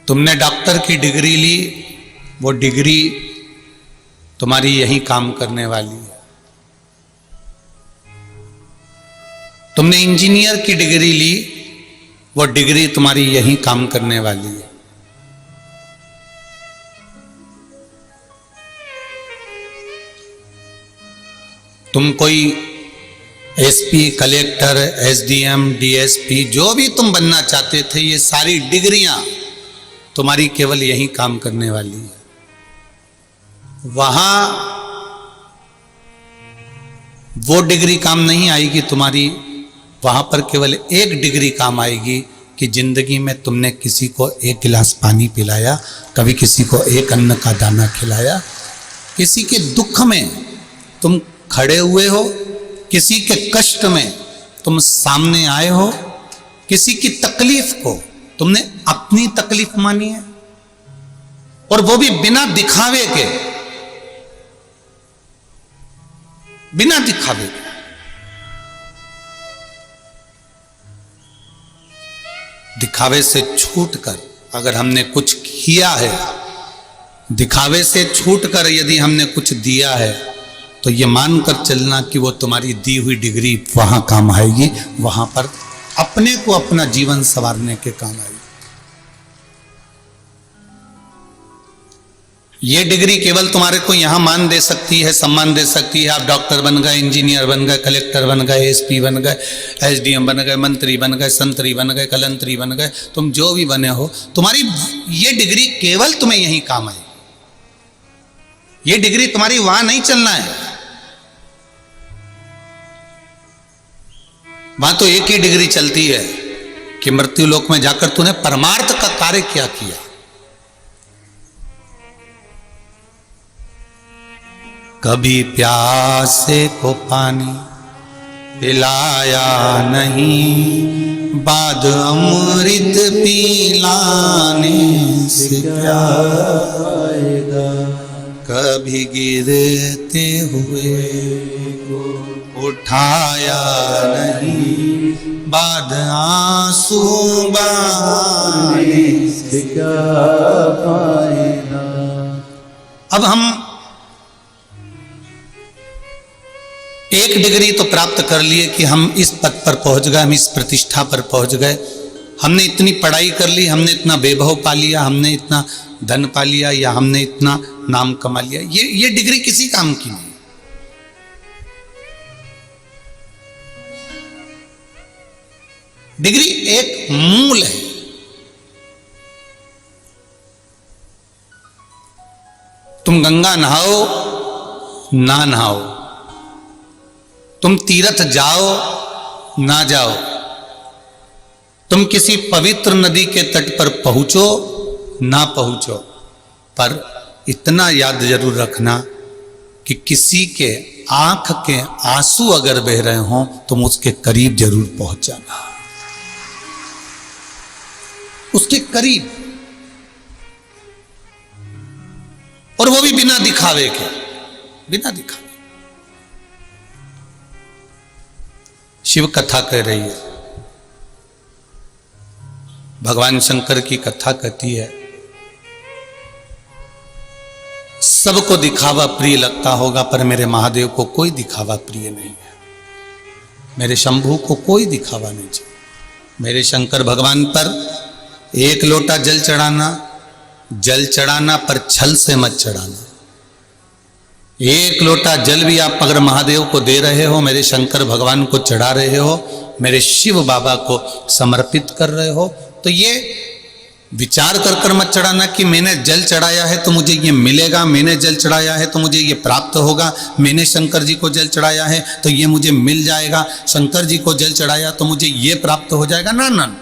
तुमने डॉक्टर की डिग्री ली, वो डिग्री तुम्हारी यही काम करने वाली है। तुमने इंजीनियर की डिग्री ली, वो डिग्री तुम्हारी यही काम करने वाली है। तुम कोई एसपी, कलेक्टर, एसडीएम, डीएसपी जो भी तुम बनना चाहते थे, ये सारी डिग्रियां तुम्हारी केवल यही काम करने वाली है। वहां वो डिग्री काम नहीं आएगी तुम्हारी, वहां पर केवल एक डिग्री काम आएगी कि जिंदगी में तुमने किसी को एक गिलास पानी पिलाया, कभी किसी को एक अन्न का दाना खिलाया, किसी के दुख में तुम खड़े हुए हो, किसी के कष्ट में तुम सामने आए हो, किसी की तकलीफ को तुमने अपनी तकलीफ मानी है, और वो भी बिना दिखावे के, बिना दिखावे के। दिखावे से छूटकर अगर हमने कुछ किया है, दिखावे से छूटकर यदि हमने कुछ दिया है, तो ये मानकर चलना कि वो तुम्हारी दी हुई डिग्री वहां काम आएगी, वहां पर अपने को अपना जीवन संवारने के काम आएगी। ये डिग्री केवल तुम्हारे को यहां मान दे सकती है, सम्मान दे सकती है। आप डॉक्टर बन गए, इंजीनियर बन गए, कलेक्टर बन गए, एसपी बन गए, एसडीएम बन गए, मंत्री बन गए, संतरी बन गए, कलंतरी बन गए, तुम जो भी बने हो, तुम्हारी ये डिग्री केवल तुम्हें यही काम आएगी। ये डिग्री तुम्हारी वहां नहीं चलना है। वहां तो एक ही डिग्री चलती है कि मृत्यु लोक में जाकर तूने परमार्थ का कार्य क्या किया। कभी प्यासे को पानी पिलाया नहीं, बाद अमृत पिलाने से क्या फायदा। कभी गिरते हुए को उठाया नहीं, बाद आंसू बहाने से क्या फायदा। अब हम एक डिग्री तो प्राप्त कर लिए कि हम इस पद पर पहुंच गए, हम इस प्रतिष्ठा पर पहुंच गए, हमने इतनी पढ़ाई कर ली, हमने इतना वैभव पा लिया, हमने इतना धन पा लिया, या हमने इतना नाम कमा लिया। ये डिग्री किसी काम की नहीं। डिग्री एक मूल है। तुम गंगा नहाओ ना नहाओ, तुम तीर्थ जाओ ना जाओ, तुम किसी पवित्र नदी के तट पर पहुंचो ना पहुंचो, पर इतना याद जरूर रखना कि किसी के आंख के आंसू अगर बह रहे हों, तुम उसके करीब जरूर पहुंच जाना, उसके करीब, और वो भी बिना दिखावे के, बिना दिखावे। शिव कथा कह रही है, भगवान शंकर की कथा कहती है, सबको दिखावा प्रिय लगता होगा, पर मेरे महादेव को कोई दिखावा प्रिय नहीं है। मेरे शंभू को कोई दिखावा नहीं चाहिए। मेरे शंकर भगवान पर एक लोटा जल चढ़ाना, पर छल से मत चढ़ाना। एक लोटा जल भी आप अगर महादेव को दे रहे हो, मेरे शंकर भगवान को चढ़ा रहे हो, मेरे शिव बाबा को समर्पित कर रहे हो, तो ये विचार कर कर मत चढ़ाना कि मैंने जल चढ़ाया है तो मुझे ये मिलेगा, मैंने जल चढ़ाया है तो मुझे ये प्राप्त होगा, मैंने शंकर जी को जल चढ़ाया है तो ये मुझे मिल जाएगा, शंकर जी को जल चढ़ाया तो मुझे ये प्राप्त हो जाएगा। ना ना,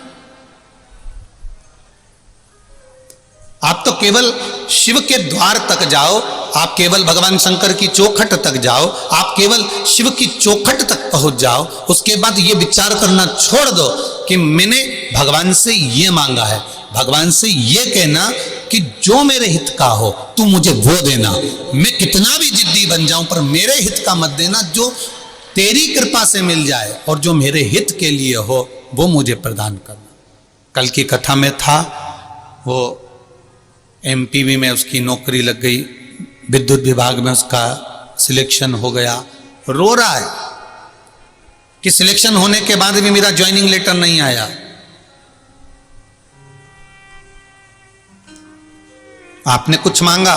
आप तो केवल शिव के द्वार तक जाओ, आप केवल भगवान शंकर की चौखट तक जाओ, आप केवल शिव की चौखट तक पहुंच जाओ। उसके बाद ये विचार करना छोड़ दो कि मैंने भगवान से ये मांगा है। भगवान से ये कहना कि जो मेरे हित का हो तू मुझे वो देना, मैं कितना भी जिद्दी बन जाऊं पर मेरे हित का मत देना, जो तेरी कृपा से मिल जाए और जो मेरे हित के लिए हो वो मुझे प्रदान करना। कल की कथा में था वो एमपीवी में उसकी नौकरी लग गई, विद्युत विभाग में उसका सिलेक्शन हो गया। रो रहा है कि सिलेक्शन होने के बाद भी मेरा ज्वाइनिंग लेटर नहीं आया। आपने कुछ मांगा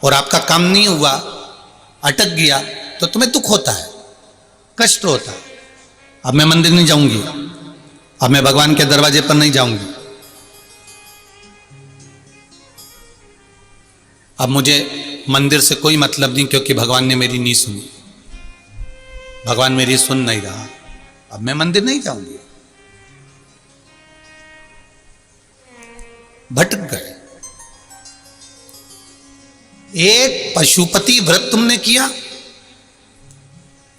और आपका काम नहीं हुआ, अटक गया, तो तुम्हें दुख होता है, कष्ट होता है। अब मैं मंदिर नहीं जाऊंगी, अब मैं भगवान के दरवाजे पर नहीं जाऊंगी, अब मुझे मंदिर से कोई मतलब नहीं, क्योंकि भगवान ने मेरी नहीं सुनी, भगवान मेरी सुन नहीं रहा, अब मैं मंदिर नहीं जाऊंगी। भटक गए। एक पशुपति व्रत तुमने किया,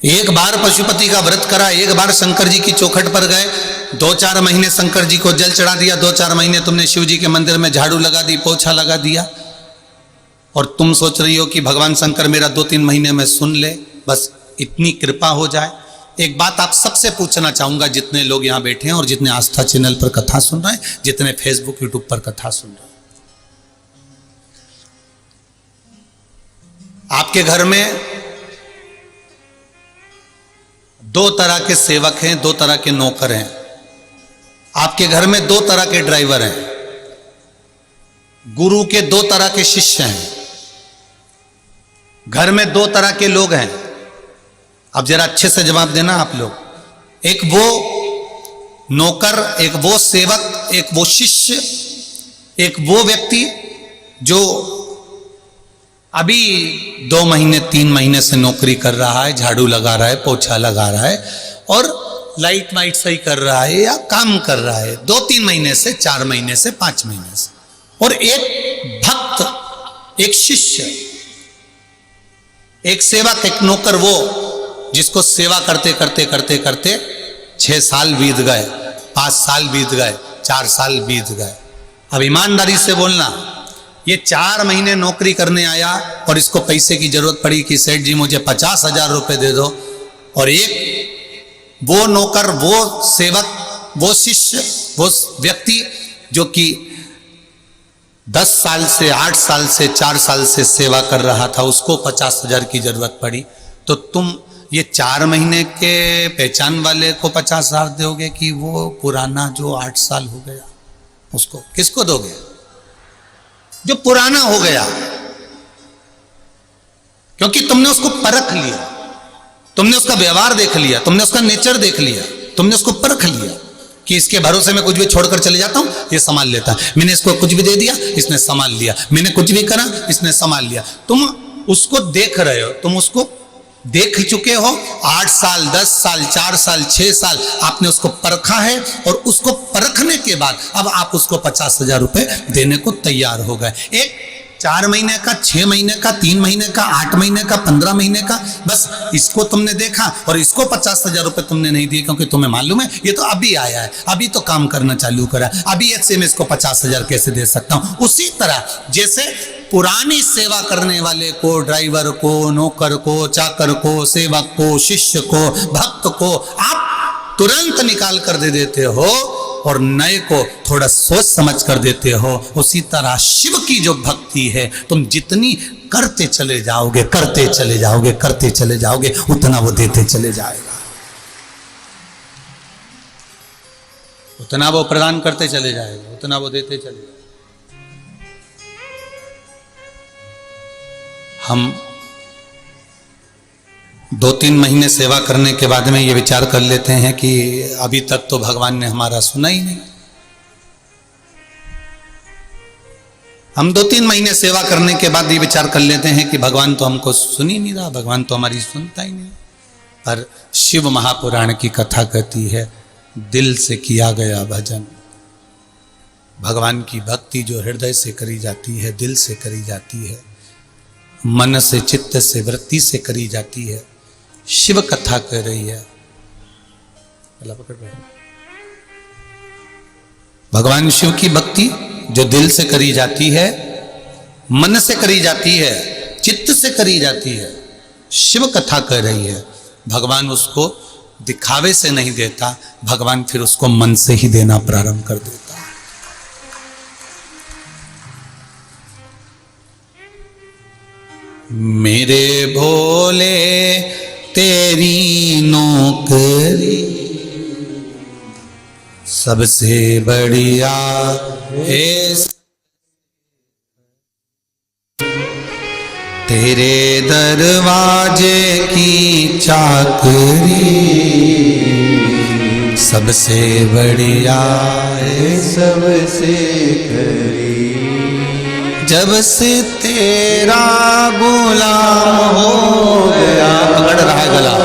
एक बार पशुपति का व्रत करा, एक बार शंकर जी की चौखट पर गए, 2-4 महीने शंकर जी को जल चढ़ा दिया, 2-4 महीने तुमने शिव जी के मंदिर में झाड़ू लगा दी, पोछा लगा दिया, और तुम सोच रही हो कि भगवान शंकर मेरा 2-3 महीने में सुन ले, बस इतनी कृपा हो जाए। एक बात आप सबसे पूछना चाहूंगा, जितने लोग यहां बैठे हैं और जितने आस्था चैनल पर कथा सुन रहे हैं, जितने फेसबुक यूट्यूब पर कथा सुन रहे हैं, आपके घर में 2 तरह के सेवक हैं, 2 तरह के नौकर हैं, आपके घर में 2 तरह के ड्राइवर हैं, गुरु के 2 तरह के शिष्य हैं, घर में 2 तरह के लोग हैं। अब जरा अच्छे से जवाब देना आप लोग। एक वो नौकर, एक वो सेवक, एक वो शिष्य, एक वो व्यक्ति जो अभी 2 महीने 3 महीने से नौकरी कर रहा है, झाड़ू लगा रहा है, पोछा लगा रहा है और लाइट वाइट सही कर रहा है या काम कर रहा है 2-3 महीने से, 4 महीने से, 5 महीने से। और एक भक्त, एक शिष्य, एक सेवक, एक नौकर, वो जिसको सेवा करते करते करते करते 6 साल बीत गए, 5 साल बीत गए, 4 साल बीत गए। अब ईमानदारी से बोलना, ये 4 महीने नौकरी करने आया और इसको पैसे की जरूरत पड़ी कि सेठ जी मुझे 50,000 रुपए दे दो, और एक वो नौकर, वो सेवक, वो शिष्य, वो व्यक्ति जो कि 10 साल से, 8 साल से, 4 साल से सेवा कर रहा था, उसको 50,000 की जरूरत पड़ी, तो तुम ये 4 महीने के पहचान वाले को 50,000 दोगे कि वो पुराना जो 8 साल हो गया उसको? किसको दोगे? जो पुराना हो गया, क्योंकि तुमने उसको परख लिया, तुमने उसका व्यवहार देख लिया, तुमने उसका नेचर देख लिया, तुमने उसको परख लिया कि इसके भरोसे में कुछ भी छोड़कर चले जाता हूं, ये संभाल लेता है, मैंने इसको कुछ भी दे दिया, इसने संभाल लिया, मैंने कुछ भी करा, इसने संभाल लिया। तुम उसको देख रहे हो, तुम उसको देख चुके हो, 8 साल, 10 साल, 4 साल, 6 साल आपने उसको परखा है, और उसको परखने के बाद अब आप उसको 50,000 रुपए देने को तैयार हो गए। एक 4 महीने का, 6 महीने का, 3 महीने का, 8 महीने का, 15 महीने का, बस इसको तुमने देखा और इसको 50,000 रुपए तुमने नहीं दिए, क्योंकि तुम्हें मालूम है ये तो अभी आया है, अभी तो काम करना चालू करा, अभी ऐसे में इसको 50,000 कैसे दे सकता हूं। उसी तरह जैसे पुरानी सेवा करने वाले को, ड्राइवर को, नौकर को, चाकर को, सेवक को, शिष्य को, भक्त को आप तुरंत निकाल कर दे देते हो और नए को थोड़ा सोच समझ कर देते हो, उसी तरह शिव की जो भक्ति है, तुम जितनी करते चले जाओगे, करते चले जाओगे, करते चले जाओगे, उतना वो देते चले जाएगा, उतना वो प्रदान करते चले जाएगा, उतना वो देते चले जाएगा। हम 2-3 महीने सेवा करने के बाद में ये विचार कर लेते हैं कि अभी तक तो भगवान ने हमारा सुना ही नहीं। हम 2-3 महीने सेवा करने के बाद ये विचार कर लेते हैं कि भगवान तो हमको सुन ही नहीं रहा, भगवान तो हमारी सुनता ही नहीं। पर शिव महापुराण की कथा कहती है, दिल से किया गया भजन, भगवान की भक्ति जो हृदय से करी जाती है, दिल से करी जाती है, मन से, चित्त से, वृत्ति से करी जाती है, शिव कथा कह रही है। भगवान शिव की भक्ति जो दिल से करी जाती है, मन से करी जाती है, चित्त से करी जाती है, शिव कथा कह रही है। भगवान उसको दिखावे से नहीं देता, भगवान फिर उसको मन से ही देना प्रारंभ कर देता। मेरे भोले तेरी नौकरी सबसे बढ़िया है, तेरे दरवाजे की चाकरी सबसे बढ़िया है, सबसे खरी। जब से तेरा गुलाम हो गया, पकड़ रहा है गला,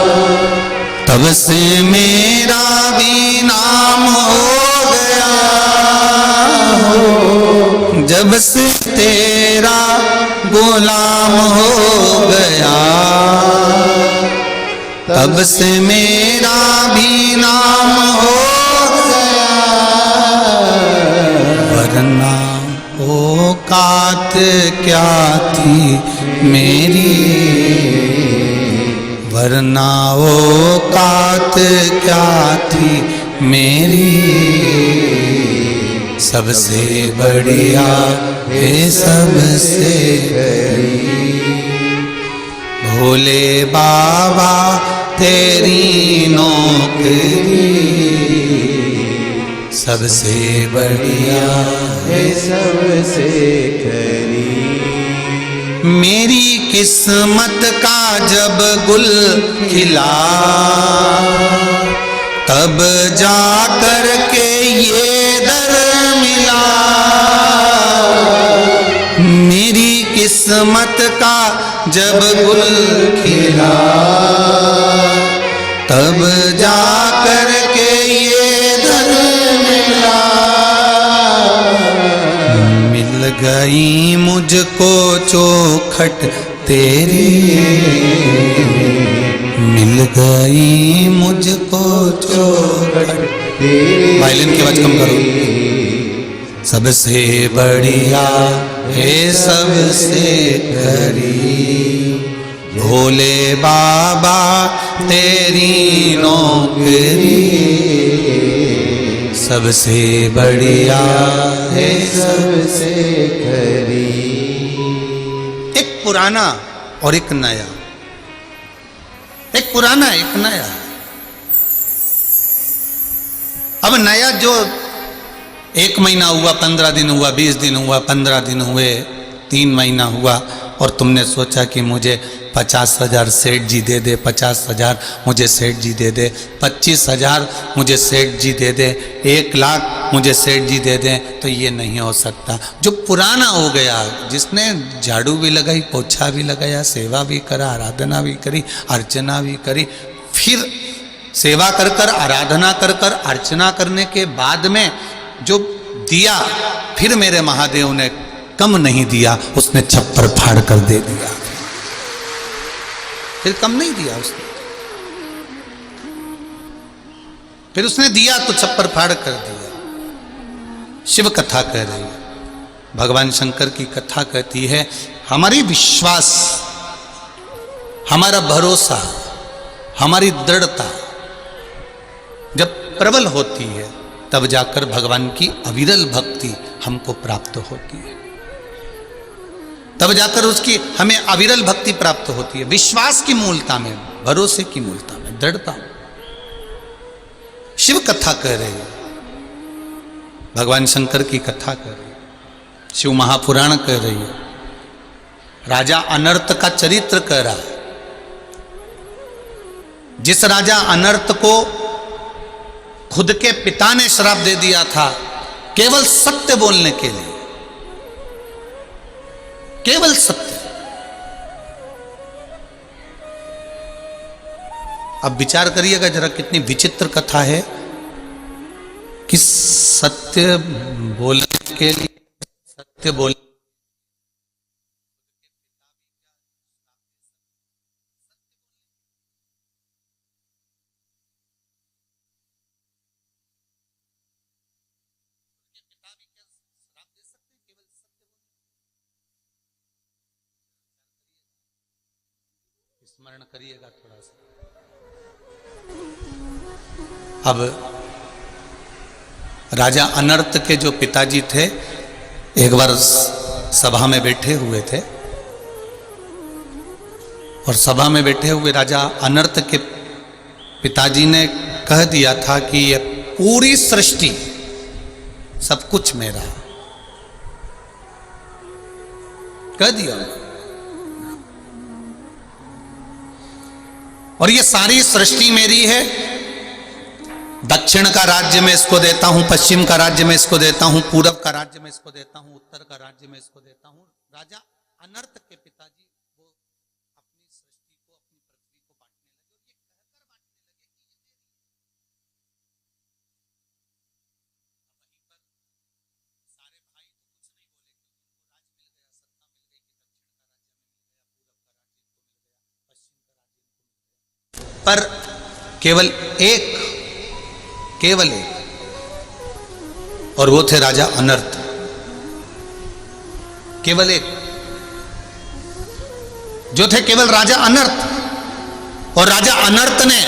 तब से मेरा भी नाम हो गया हो। जब से तेरा गुलाम हो गया, तब से मेरा भी नाम हो गया। वरना औकात क्या थी मेरी, वरना औकात क्या थी मेरी, सबसे बढ़िया है सबसे खरी। भोले बाबा तेरी नौकरी सबसे बढ़िया है, सबसे खरी। मेरी किस्मत का जब गुल खिला, तब जा कर के ये दर मिला। मेरी किस्मत का जब गुल खिला, तब जा कर के ये दर मिला। मिल गई मुझको चौखट तेरी, मिल गई मुझको चौखट तेरी। वायलिन की आवाज कम करो। सबसे बढ़िया है सबसे खरी, भोले बाबा तेरी नौकरी सबसे बढ़िया है सबसे खरी। एक पुराना और एक नया, एक पुराना एक नया। अब नया जो 1 महीना हुआ, 15 दिन हुआ, 20 दिन हुआ, 15 दिन हुए, 3 महीना हुआ, और तुमने सोचा कि मुझे 50,000 सेठ जी दे दे, 50,000 मुझे सेठ जी दे दे, 25,000 मुझे सेठ जी दे दे, 1 लाख मुझे सेठ जी दे दें, तो ये नहीं हो सकता। जो पुराना हो गया, जिसने झाड़ू भी लगाई, पोछा भी लगाया, सेवा भी करा, आराधना भी करी, अर्चना भी करी, फिर सेवा कर कर, आराधना कर कर, अर्चना करने के बाद में जो दिया, फिर मेरे महादेव ने कम नहीं दिया, उसने छप्पर फाड़ कर दे दिया। फिर कम नहीं दिया उसने, फिर उसने दिया तो छप्पर फाड़ कर दिया। शिव कथा कह रही है, भगवान शंकर की कथा कहती है, हमारी विश्वास, हमारा भरोसा, हमारी दृढ़ता जब प्रबल होती है, तब जाकर भगवान की अविरल भक्ति हमको प्राप्त होती है, तब जाकर उसकी हमें अविरल भक्ति प्राप्त होती है। विश्वास की मूलता में, भरोसे की मूलता में, दृढ़ता में। शिव कथा कह रहे हैं, भगवान शंकर की कथा कह रही है, शिव महापुराण कह रही है, राजा अनर्त का चरित्र कह रहा है। जिस राजा अनर्त को खुद के पिता ने श्राप दे दिया था, केवल सत्य बोलने के लिए, केवल सत्य। अब विचार करिएगा जरा, कितनी विचित्र कथा है कि सत्य बोलने के लिए, सत्य बोल स्मरण करिएगा थोड़ा सा। अब राजा अनर्त के जो पिताजी थे, एक बार सभा में बैठे हुए थे, और सभा में बैठे हुए राजा अनर्त के पिताजी ने कह दिया था कि ये पूरी सृष्टि सब कुछ मेरा, कह दिया। और ये सारी सृष्टि मेरी है। दक्षिण का राज्य में इसको देता हूं, पश्चिम का राज्य में इसको देता हूं, पूरब का राज्य में इसको देता हूं, उत्तर का राज्य में इसको देता हूं। राजा अनर्त के पिताजी वो अपनी सृष्टि को, अपनी पृथ्वी को बांटने लगे और ये कहकर बांटने लगे कि ये मेरी। वहीं पर सारे भाई तो कुछ नहीं बोले क्योंकि उनको राज मिल गया, सत्ता मिल गई कि दक्षिण का राज्य में मिल गया, पूरब का राज्य इनको मिल गया, पश्चिम का राज्य इनको मिल गया। पर केवल एक, और वो थे राजा अनर्त। केवल एक जो थे, केवल राजा अनर्त। और राजा अनर्त ने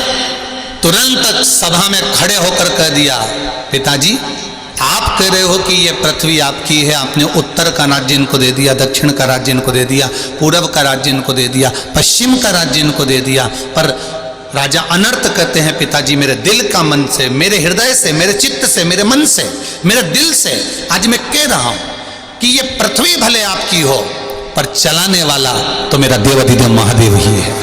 तुरंत सभा में खड़े होकर कह दिया, पिताजी आप कह रहे हो कि ये पृथ्वी आपकी है, आपने उत्तर का राज्य इनको दे दिया, दक्षिण का राज्य इनको दे दिया, पूरब का राज्य इनको दे दिया, पश्चिम का राज्य इनको दे दिया। पर राजा अनर्त कहते हैं, पिताजी मेरे दिल का मन से, मेरे हृदय से, मेरे चित्त से, मेरे मन से, मेरे दिल से आज मैं कह रहा हूं कि ये पृथ्वी भले आपकी हो पर चलाने वाला तो मेरा देवाधिदेव महादेव ही है।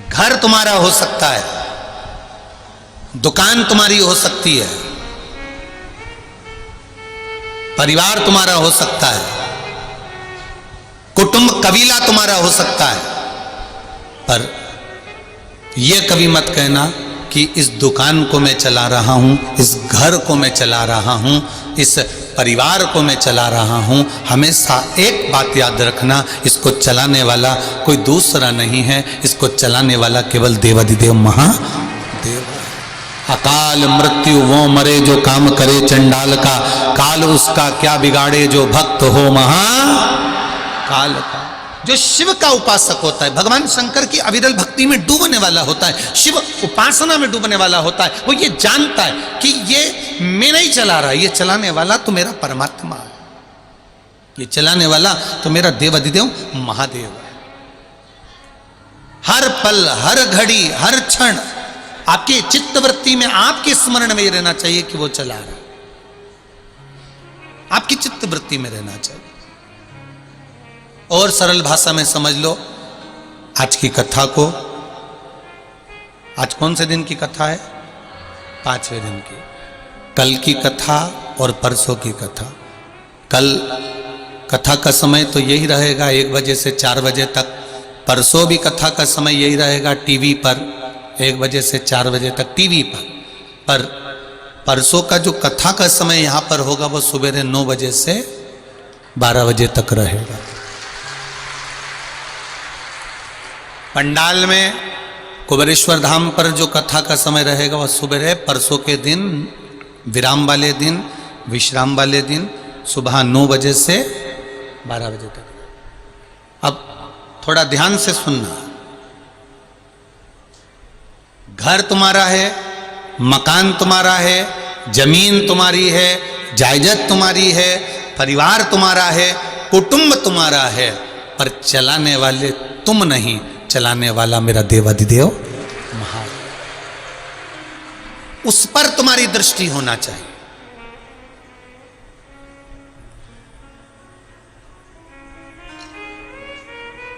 घर तुम्हारा हो सकता है, दुकान तुम्हारी हो सकती है, परिवार तुम्हारा हो सकता है, कुटुंब कबीला तुम्हारा हो सकता है, पर यह कभी मत कहना कि इस दुकान को मैं चला रहा हूं, इस घर को मैं चला रहा हूं, इस परिवार को मैं चला रहा हूं। हमेशा एक बात याद रखना, इसको चलाने वाला कोई दूसरा नहीं है, इसको चलाने वाला केवल देवाधिदेव महादेव है। अकाल मृत्यु वो मरे जो काम करे चंडाल का, काल उसका क्या बिगाड़े जो भक्त हो महाकाल का। जो शिव का उपासक होता है, भगवान शंकर की अविरल भक्ति में डूबने वाला होता है, शिव उपासना में डूबने वाला होता है, वो ये जानता है कि ये मैं नहीं चला रहा, ये चलाने वाला तो मेरा परमात्मा है, ये चलाने वाला तो मेरा देवाधिदेव महादेव है। हर पल, हर घड़ी, हर क्षण आपके चित्तवृत्ति में, आपके स्मरण में रहना चाहिए कि वो चला रहा है, आपकी चित्तवृत्ति में रहना चाहिए। और सरल भाषा में समझ लो आज की कथा को। आज कौन से दिन की कथा है? 5वें दिन की। कल की कथा और परसों की कथा। कल कथा का समय तो यही रहेगा 1 बजे से 4 बजे तक। परसों भी कथा का समय यही रहेगा टीवी पर 1 बजे से 4 बजे तक टीवी पर परसों का जो कथा का समय यहाँ पर होगा वो सुबह 9 बजे से 12 बजे तक रहेगा। पंडाल में कुबेरेश्वर धाम पर जो कथा का समय रहेगा वह सुबह परसों के दिन, विराम वाले दिन, विश्राम वाले दिन सुबह 9 बजे से 12 बजे तक। अब थोड़ा ध्यान से सुनना। घर तुम्हारा है, मकान तुम्हारा है, जमीन तुम्हारी है, जायदाद तुम्हारी है, परिवार तुम्हारा है, कुटुंब तुम्हारा है, पर चलाने वाले तुम नहीं, चलाने वाला मेरा देवाधिदेव महादेव। उस पर तुम्हारी दृष्टि होना चाहिए।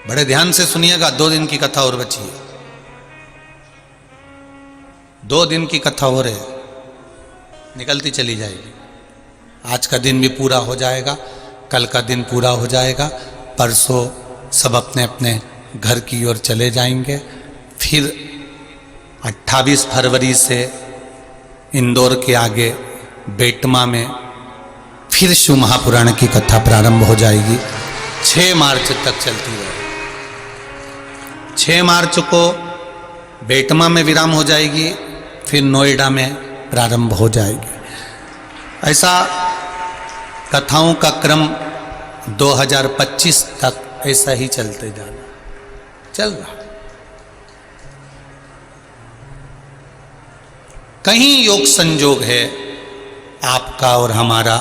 बड़े ध्यान से सुनिएगा। 2 दिन की कथा और बची है। 2 दिन की कथा हो रही, निकलती चली जाएगी। आज का दिन भी पूरा हो जाएगा, कल का दिन पूरा हो जाएगा, परसों सब अपने अपने घर की ओर चले जाएंगे। फिर 28 फरवरी से इंदौर के आगे बेटमा में फिर शिव महापुराण की कथा प्रारंभ हो जाएगी। 6 मार्च तक चलती रहेगी। 6 मार्च को बेटमा में विराम हो जाएगी, फिर नोएडा में प्रारंभ हो जाएगी। ऐसा कथाओं का क्रम 2025 तक ऐसा ही चलते जाना चल रहा। कहीं योग संजोग है आपका और हमारा,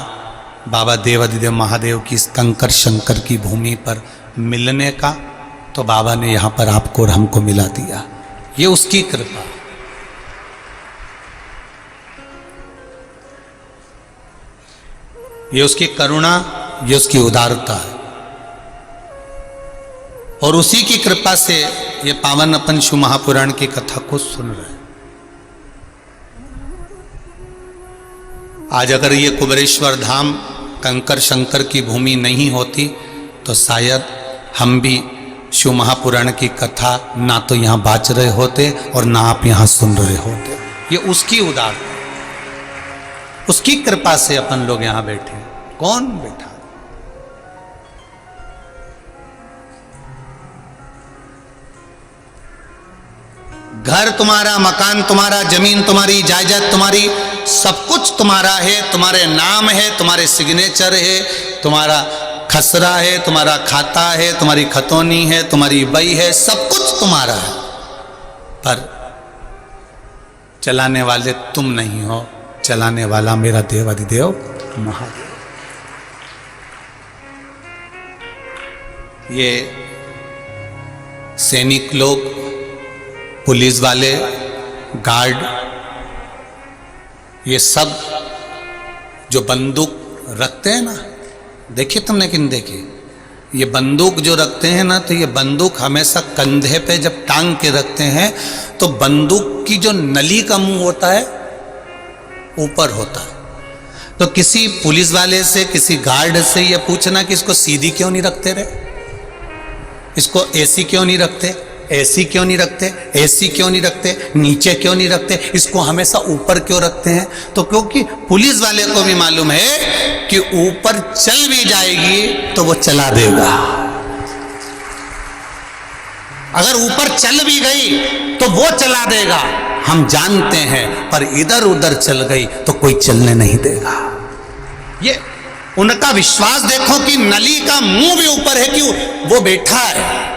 बाबा देवाधिदेव महादेव की इस कंकर शंकर की भूमि पर मिलने का, तो बाबा ने यहाँ पर आपको और हमको मिला दिया। ये उसकी कृपा। ये उसकी करुणा, ये उसकी उदारता है। और उसी की कृपा से ये पावन अपन शिव महापुराण की कथा को सुन रहे हैं। आज अगर ये कुबेरेश्वर धाम कंकर शंकर की भूमि नहीं होती तो शायद हम भी शिव महापुराण की कथा ना तो यहाँ बाच रहे होते और ना आप यहाँ सुन रहे होते। ये उसकी उदारता, उसकी कृपा से अपन लोग यहाँ बैठे। कौन बैठा? घर तुम्हारा, मकान तुम्हारा, जमीन तुम्हारी, जायदाद तुम्हारी, सब कुछ तुम्हारा है। तुम्हारे नाम है, तुम्हारे सिग्नेचर है, तुम्हारा खसरा है, तुम्हारा खाता है, तुम्हारी खतौनी है, तुम्हारी बई है, सब कुछ तुम्हारा है। पर चलाने वाले तुम नहीं हो, चलाने वाला मेरा देवाधिदेव महादेव। ये सैनिक लोग, पुलिस वाले, गार्ड, ये सब जो बंदूक रखते हैं ना, देखिए तुमने कि नहीं देखी? ये बंदूक जो रखते हैं ना, तो ये बंदूक हमेशा कंधे पे जब टांग के रखते हैं तो बंदूक की जो नली का मुंह होता है ऊपर होता है। तो किसी पुलिस वाले से, किसी गार्ड से ये पूछना कि इसको सीधी क्यों नहीं रखते रे, इसको एसी क्यों नहीं रखते, एसी क्यों नहीं रखते, एसी क्यों नहीं रखते, नीचे क्यों नहीं रखते, इसको हमेशा ऊपर क्यों रखते हैं? तो क्योंकि पुलिस वाले को भी मालूम है कि ऊपर चल भी जाएगी तो वो चला देगा। अगर ऊपर चल भी गई तो वो चला देगा, हम जानते हैं। पर इधर उधर चल गई तो कोई चलने नहीं देगा। ये उनका विश्वास देखो कि नली का मुंह भी ऊपर है, कि वो बैठा है,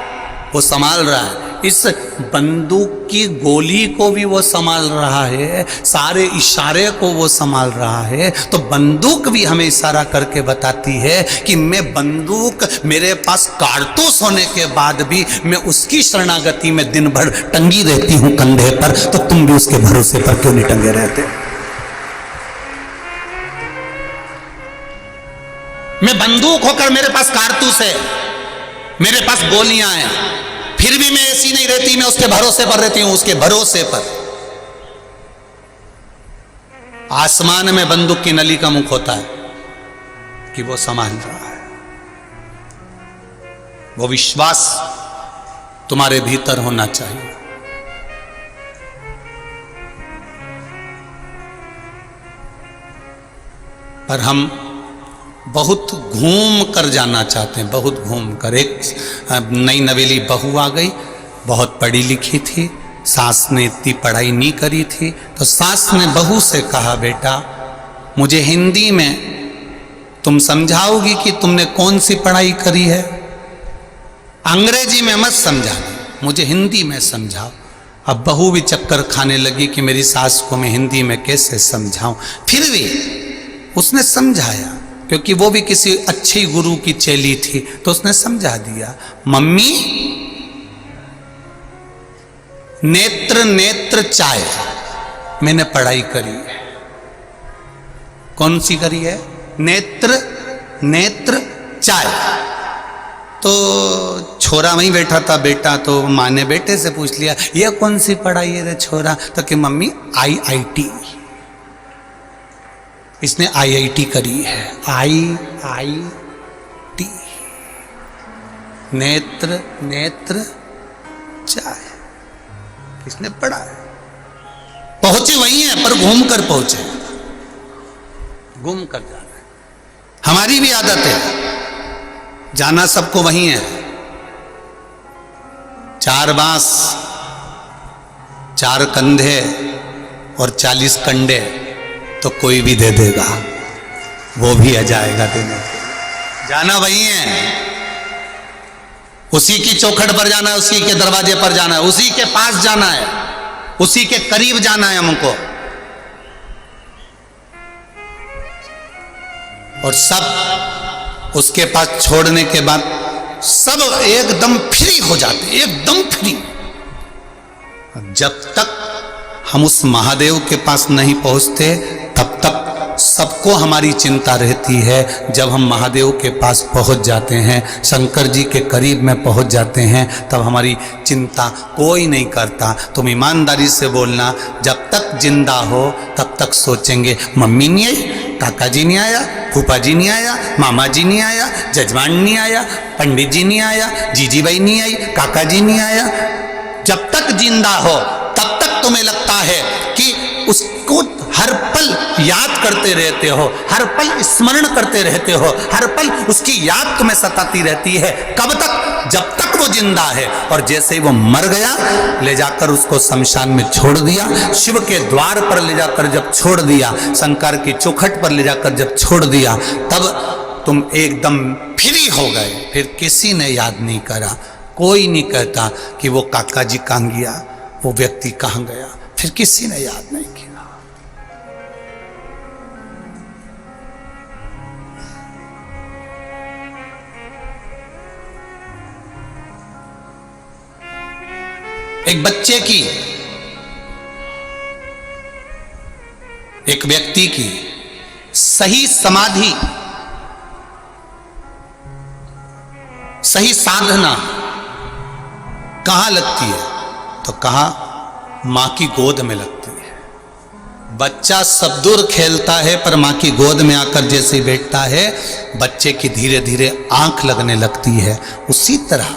वो संभाल रहा है। इस बंदूक की गोली को भी वो संभाल रहा है, सारे इशारे को वो संभाल रहा है। तो बंदूक भी हमें इशारा करके बताती है कि मैं बंदूक, मेरे पास कारतूस होने के बाद भी मैं उसकी शरणागति में दिन भर टंगी रहती हूं कंधे पर। तो तुम भी उसके भरोसे पर क्यों नहीं टंगे रहते? मैं बंदूक होकर मेरे पास कारतूस है, मेरे पास गोलियां हैं, फिर भी मैं ऐसी नहीं रहती, मैं उसके भरोसे पर रहती हूं, उसके भरोसे पर। आसमान में बंदूक की नली का मुख होता है कि वो संभाल रहा है। वो विश्वास तुम्हारे भीतर होना चाहिए। पर हम बहुत घूम कर जाना चाहते हैं, बहुत घूम कर। एक नई नवेली बहू आ गई, बहुत पढ़ी लिखी थी, सास ने इतनी पढ़ाई नहीं करी थी। तो सास ने बहू से कहा, बेटा मुझे हिंदी में तुम समझाओगी कि तुमने कौन सी पढ़ाई करी है? अंग्रेजी में मत समझाना, मुझे हिंदी में समझाओ। अब बहू भी चक्कर खाने लगी कि मेरी सास को मैं हिंदी में कैसे समझाऊं। फिर भी उसने समझाया, क्योंकि वो भी किसी अच्छी गुरु की चेली थी, तो उसने समझा दिया। मम्मी, नेत्र नेत्र चाय, मैंने पढ़ाई करी है। कौन सी करी है? नेत्र नेत्र चाय। तो छोरा वहीं बैठा था, बेटा, तो माँ ने बेटे से पूछ लिया, ये कौन सी पढ़ाई है रे छोरा? तो कि मम्मी IIT, इसने IIT करी है। IIT, नेत्र नेत्र चाय, इसने पढ़ा है। पहुंचे वही है, पर घूम कर पहुंचे, घूम कर जाना है। हमारी भी आदत है, जाना सबको वही है। 4 बांस, 4 कंधे और 40 कंडे तो कोई भी दे देगा, वो भी आ जाएगा देने। जाना वही है, उसी की चौखट पर जाना है, उसी के दरवाजे पर जाना है, उसी के पास जाना है, उसी के करीब जाना है हमको। और सब उसके पास छोड़ने के बाद सब एकदम फ्री हो जाते, एकदम फ्री। जब तक हम उस महादेव के पास नहीं पहुंचते तब तक सबको हमारी चिंता रहती है। जब हम महादेव के पास पहुंच जाते हैं, शंकर जी के करीब में पहुंच जाते हैं, तब हमारी चिंता कोई नहीं करता। तुम ईमानदारी से बोलना, जब तक जिंदा हो तब तक सोचेंगे मम्मी नहीं आई, काका जी नहीं आया, फूफा जी नहीं आया, मामा जी नहीं आया, जजमान नहीं आया, पंडित जी नहीं आया, जीजी बाई नहीं आई, काका जी नहीं आया। जब तक जिंदा हो तब तक तुम्हें लगता है कि उसको हर पल याद करते रहते हो, हर पल स्मरण करते रहते हो, हर पल उसकी याद तुम्हें सताती रहती है। कब तक? जब तक वो जिंदा है। और जैसे ही वो मर गया, ले जाकर उसको शमशान में छोड़ दिया, शिव के द्वार पर ले जाकर जब छोड़ दिया, शंकर की चौखट पर ले जाकर जब छोड़ दिया, तब तुम एकदम फ्री हो गए। फिर किसी ने याद नहीं करा, कोई नहीं कहता कि वो काका जी कहाँ गया, वो व्यक्ति कहाँ गया, फिर किसी ने याद नहीं किया। एक बच्चे की, एक व्यक्ति की सही समाधि, सही साधना कहां लगती है? तो कहा मां की गोद में लगती है। बच्चा सब दूर खेलता है, पर मां की गोद में आकर जैसे बैठता है, बच्चे की धीरे धीरे आंख लगने लगती है। उसी तरह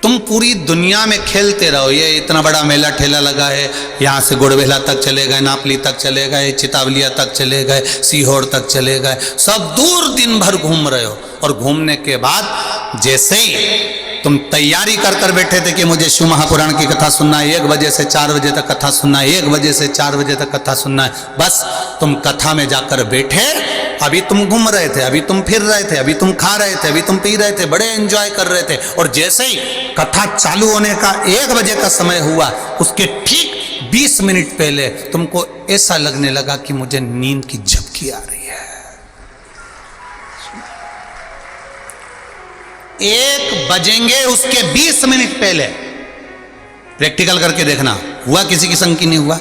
तुम पूरी दुनिया में खेलते रहो। ये इतना बड़ा मेला ठेला लगा है, यहाँ से गुड़बेला तक चले गए, नापली तक चले गए, चितावलिया तक चले गए, सीहोर तक चले गए, सब दूर दिन भर घूम रहे हो। और घूमने के बाद जैसे ही तुम तैयारी कर बैठे थे कि मुझे शिव महापुराण की कथा सुनना है, 1 बजे से 4 बजे तक कथा सुनना है, 1 बजे से 4 बजे तक कथा सुनना है, बस तुम कथा में जाकर बैठे। अभी तुम घूम रहे थे, अभी तुम फिर रहे थे, अभी तुम खा रहे थे, अभी तुम पी रहे थे, बड़े एंजॉय कर रहे थे। और जैसे ही कथा चालू होने का 1 बजे का समय हुआ, उसके ठीक 20 मिनट पहले तुमको ऐसा लगने लगा कि मुझे नींद की झपकी आ रही है। 1 बजेंगे उसके 20 मिनट पहले। प्रैक्टिकल करके देखना, हुआ किसी की संग की नहीं हुआ?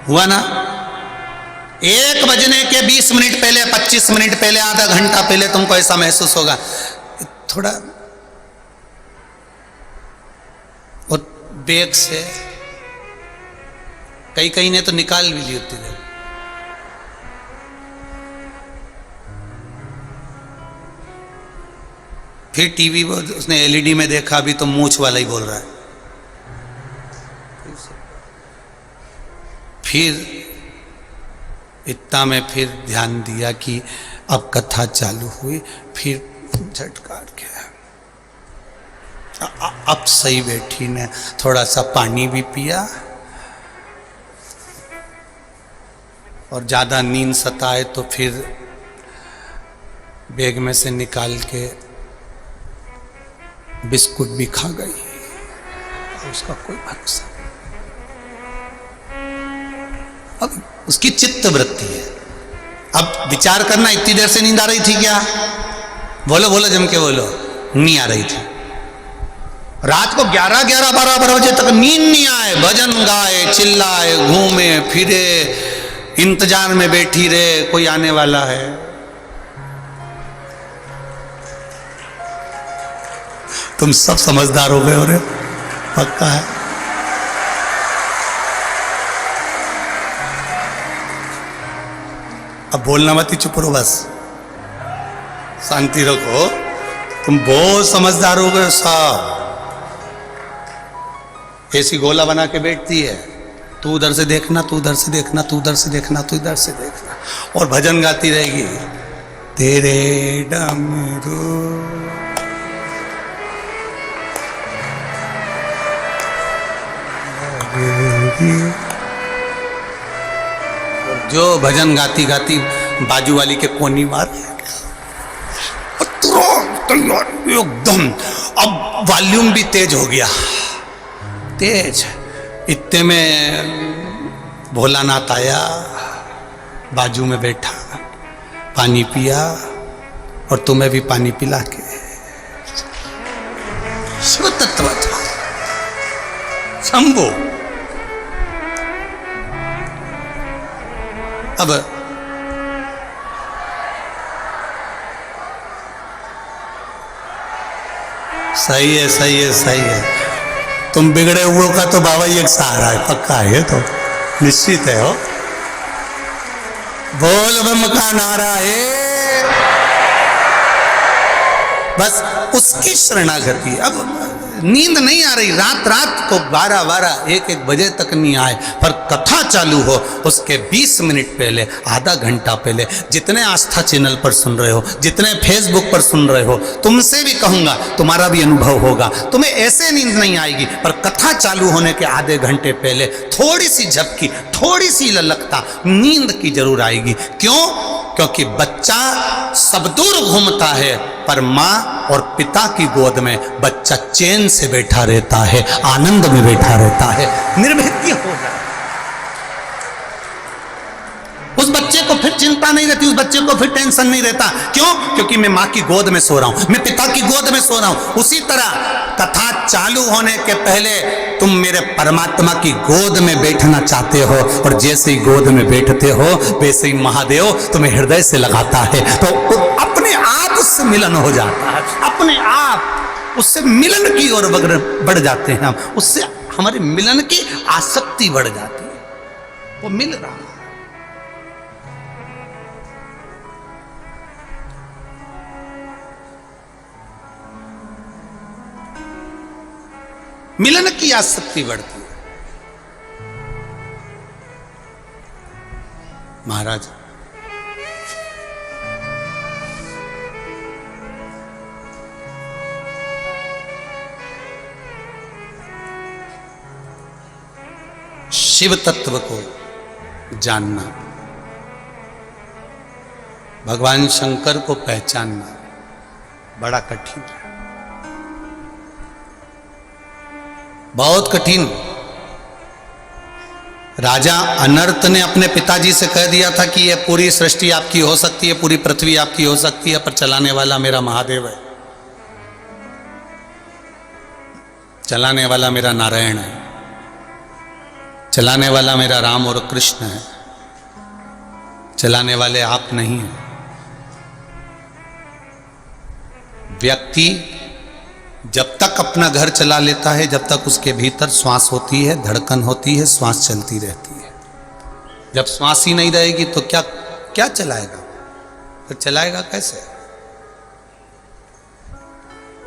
हुआ ना? 1 बजने के 20 मिनट पहले, 25 मिनट पहले, आधा घंटा पहले तुमको ऐसा महसूस होगा। थोड़ा और बेग से कई ने तो निकाल भी ली होती है। फिर टीवी पर उसने एलईडी में देखा, अभी तो मूंछ वाला ही बोल रहा है। फिर इतना में फिर ध्यान दिया कि अब कथा चालू हुई, फिर झटका गया। अब सही बैठी ने थोड़ा सा पानी भी पिया, और ज़्यादा नींद सताए तो फिर बैग में से निकाल के बिस्कुट भी खा गई। उसका कोई भरोसा नहीं। अब उसकी चित्त वृत्ति है। अब विचार करना, इतनी देर से नींद आ रही थी क्या? बोलो बोलो, जम के बोलो। नहीं आ रही थी। रात को 11-11, 12 बजे तक नींद नहीं आए, भजन गाए, चिल्लाए, घूमे फिरे, इंतजार में बैठी रहे कोई आने वाला है। तुम सब समझदार हो गए हो रे, पक्का है। अब बोलना मत, ही चुप रहो, बस शांति रखो। तुम बहुत समझदार हो गए साहब। ऐसी गोला बना के बैठती है, तू उधर से देखना, तू उधर से देखना, तू उधर से देखना, तू इधर से देखना, और भजन गाती रहेगी। तेरे डमरू जो भजन गाती गाती बाजू वाली के कोनी मार एकदम। अब वॉल्यूम भी तेज हो गया, तेज। इतने में भोलानाथ आया, बाजू में बैठा, पानी पिया और तुम्हें भी पानी पिला के। शिव तत्वाचार शंभो। अब सही है, सही है, सही है। तुम बिगड़े हुओं का तो बाबा ही एक सहारा है, पक्का है, तो निश्चित है। हो बोल बम का नारा है, बस उसकी शरणागति। अब नींद नहीं आ रही, रात रात को 12-12 1-1 बजे तक नहीं आए, पर कथा चालू हो उसके 20 मिनट पहले, आधा घंटा पहले, जितने आस्था चैनल पर सुन रहे हो, जितने फेसबुक पर सुन रहे हो, तुमसे भी कहूंगा, तुम्हारा भी अनुभव होगा। तुम्हें ऐसे नींद नहीं आएगी, पर कथा चालू होने के आधे घंटे पहले थोड़ी सी झपकी, थोड़ी सी ललकता नींद की जरूर आएगी। क्यों? क्योंकि बच्चा सब दूर घूमता है, पर माँ और पिता की गोद में बच्चा चैन से बैठा रहता है, आनंद में बैठा रहता है, निर्भय हो जाता है। उस बच्चे को फिर चिंता नहीं रहती, उस बच्चे को फिर टेंशन नहीं रहता। क्यों? क्योंकि मैं माँ की गोद में सो रहा हूं, मैं पिता की गोद में सो रहा हूं। उसी तरह कथा चालू होने के पहले तुम मेरे परमात्मा की गोद में बैठना चाहते हो, और जैसे ही गोद में बैठते हो वैसे ही महादेव तुम्हें हृदय से लगाता है, तो अपने आप उससे मिलन हो जाता है, अपने आप उससे मिलन की ओर बढ़ जाते हैं हम, उससे हमारे मिलन की आसक्ति बढ़ जाती है। वो मिल रहा है। मिलन की आसक्ति बढ़ती है। महाराज शिव तत्व को जानना, भगवान शंकर को पहचानना बड़ा कठिन है, बहुत कठिन। राजा अनर्त ने अपने पिताजी से कह दिया था कि यह पूरी सृष्टि आपकी हो सकती है, पूरी पृथ्वी आपकी हो सकती है, पर चलाने वाला मेरा महादेव है, चलाने वाला मेरा नारायण है, चलाने वाला मेरा राम और कृष्ण है, चलाने वाले आप नहीं हैं। व्यक्ति जब तक अपना घर चला लेता है, जब तक उसके भीतर श्वास होती है, धड़कन होती है, श्वास चलती रहती है। जब श्वास ही नहीं रहेगी तो क्या क्या चलाएगा? तो चलाएगा कैसे?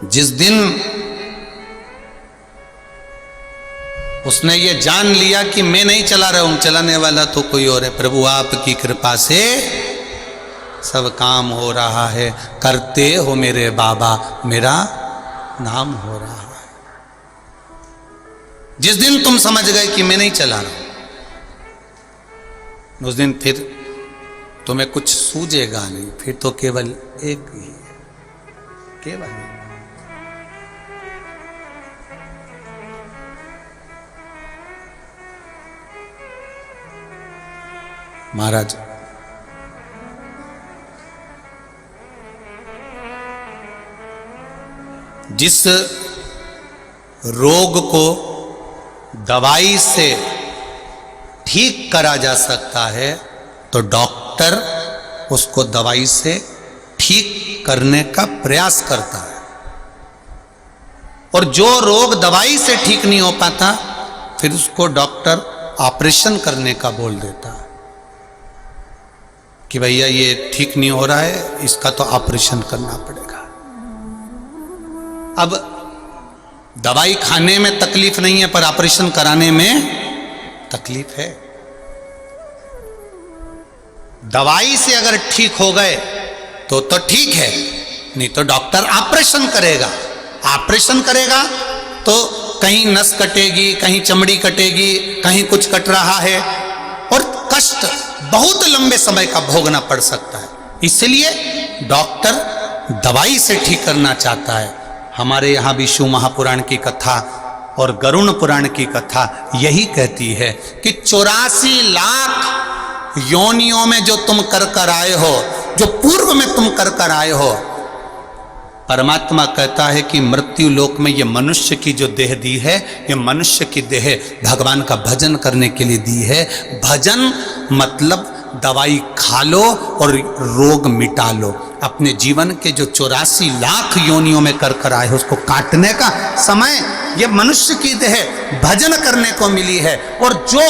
जिस दिन उसने ये जान लिया कि मैं नहीं चला रहा हूं, चलाने वाला तो कोई और है, प्रभु आपकी कृपा से सब काम हो रहा है, करते हो मेरे बाबा, मेरा नाम हो रहा है। जिस दिन तुम समझ गए कि मैं नहीं चला रहा हूं, उस दिन फिर तुम्हें कुछ सूझेगा नहीं, फिर तो केवल एक ही है, केवल एक। महाराज जिस रोग को दवाई से ठीक करा जा सकता है, तो डॉक्टर उसको दवाई से ठीक करने का प्रयास करता है, और जो रोग दवाई से ठीक नहीं हो पाता, फिर उसको डॉक्टर ऑपरेशन करने का बोल देता है कि भैया ये ठीक नहीं हो रहा है, इसका तो ऑपरेशन करना पड़ेगा। अब दवाई खाने में तकलीफ नहीं है, पर ऑपरेशन कराने में तकलीफ है। दवाई से अगर ठीक हो गए तो ठीक है, नहीं तो डॉक्टर ऑपरेशन करेगा। ऑपरेशन करेगा तो कहीं नस कटेगी, कहीं चमड़ी कटेगी, कहीं कुछ कट रहा है, और कष्ट बहुत लंबे समय का भोगना पड़ सकता है। इसलिए डॉक्टर दवाई से ठीक करना चाहता है। हमारे यहाँ भी शिव महापुराण की कथा और गरुण पुराण की कथा यही कहती है कि 84 लाख योनियों में जो तुम कर आए हो, जो पूर्व में तुम कर कर आए हो। परमात्मा कहता है कि मृत्यु लोक में ये मनुष्य की जो देह दी है, ये मनुष्य की देह भगवान का भजन करने के लिए दी है। भजन मतलब दवाई खा लो और रोग मिटा लो। अपने जीवन के जो 84 लाख योनियों में कर कर आए हो, उसको काटने का समय ये मनुष्य की देह भजन करने को मिली है। और जो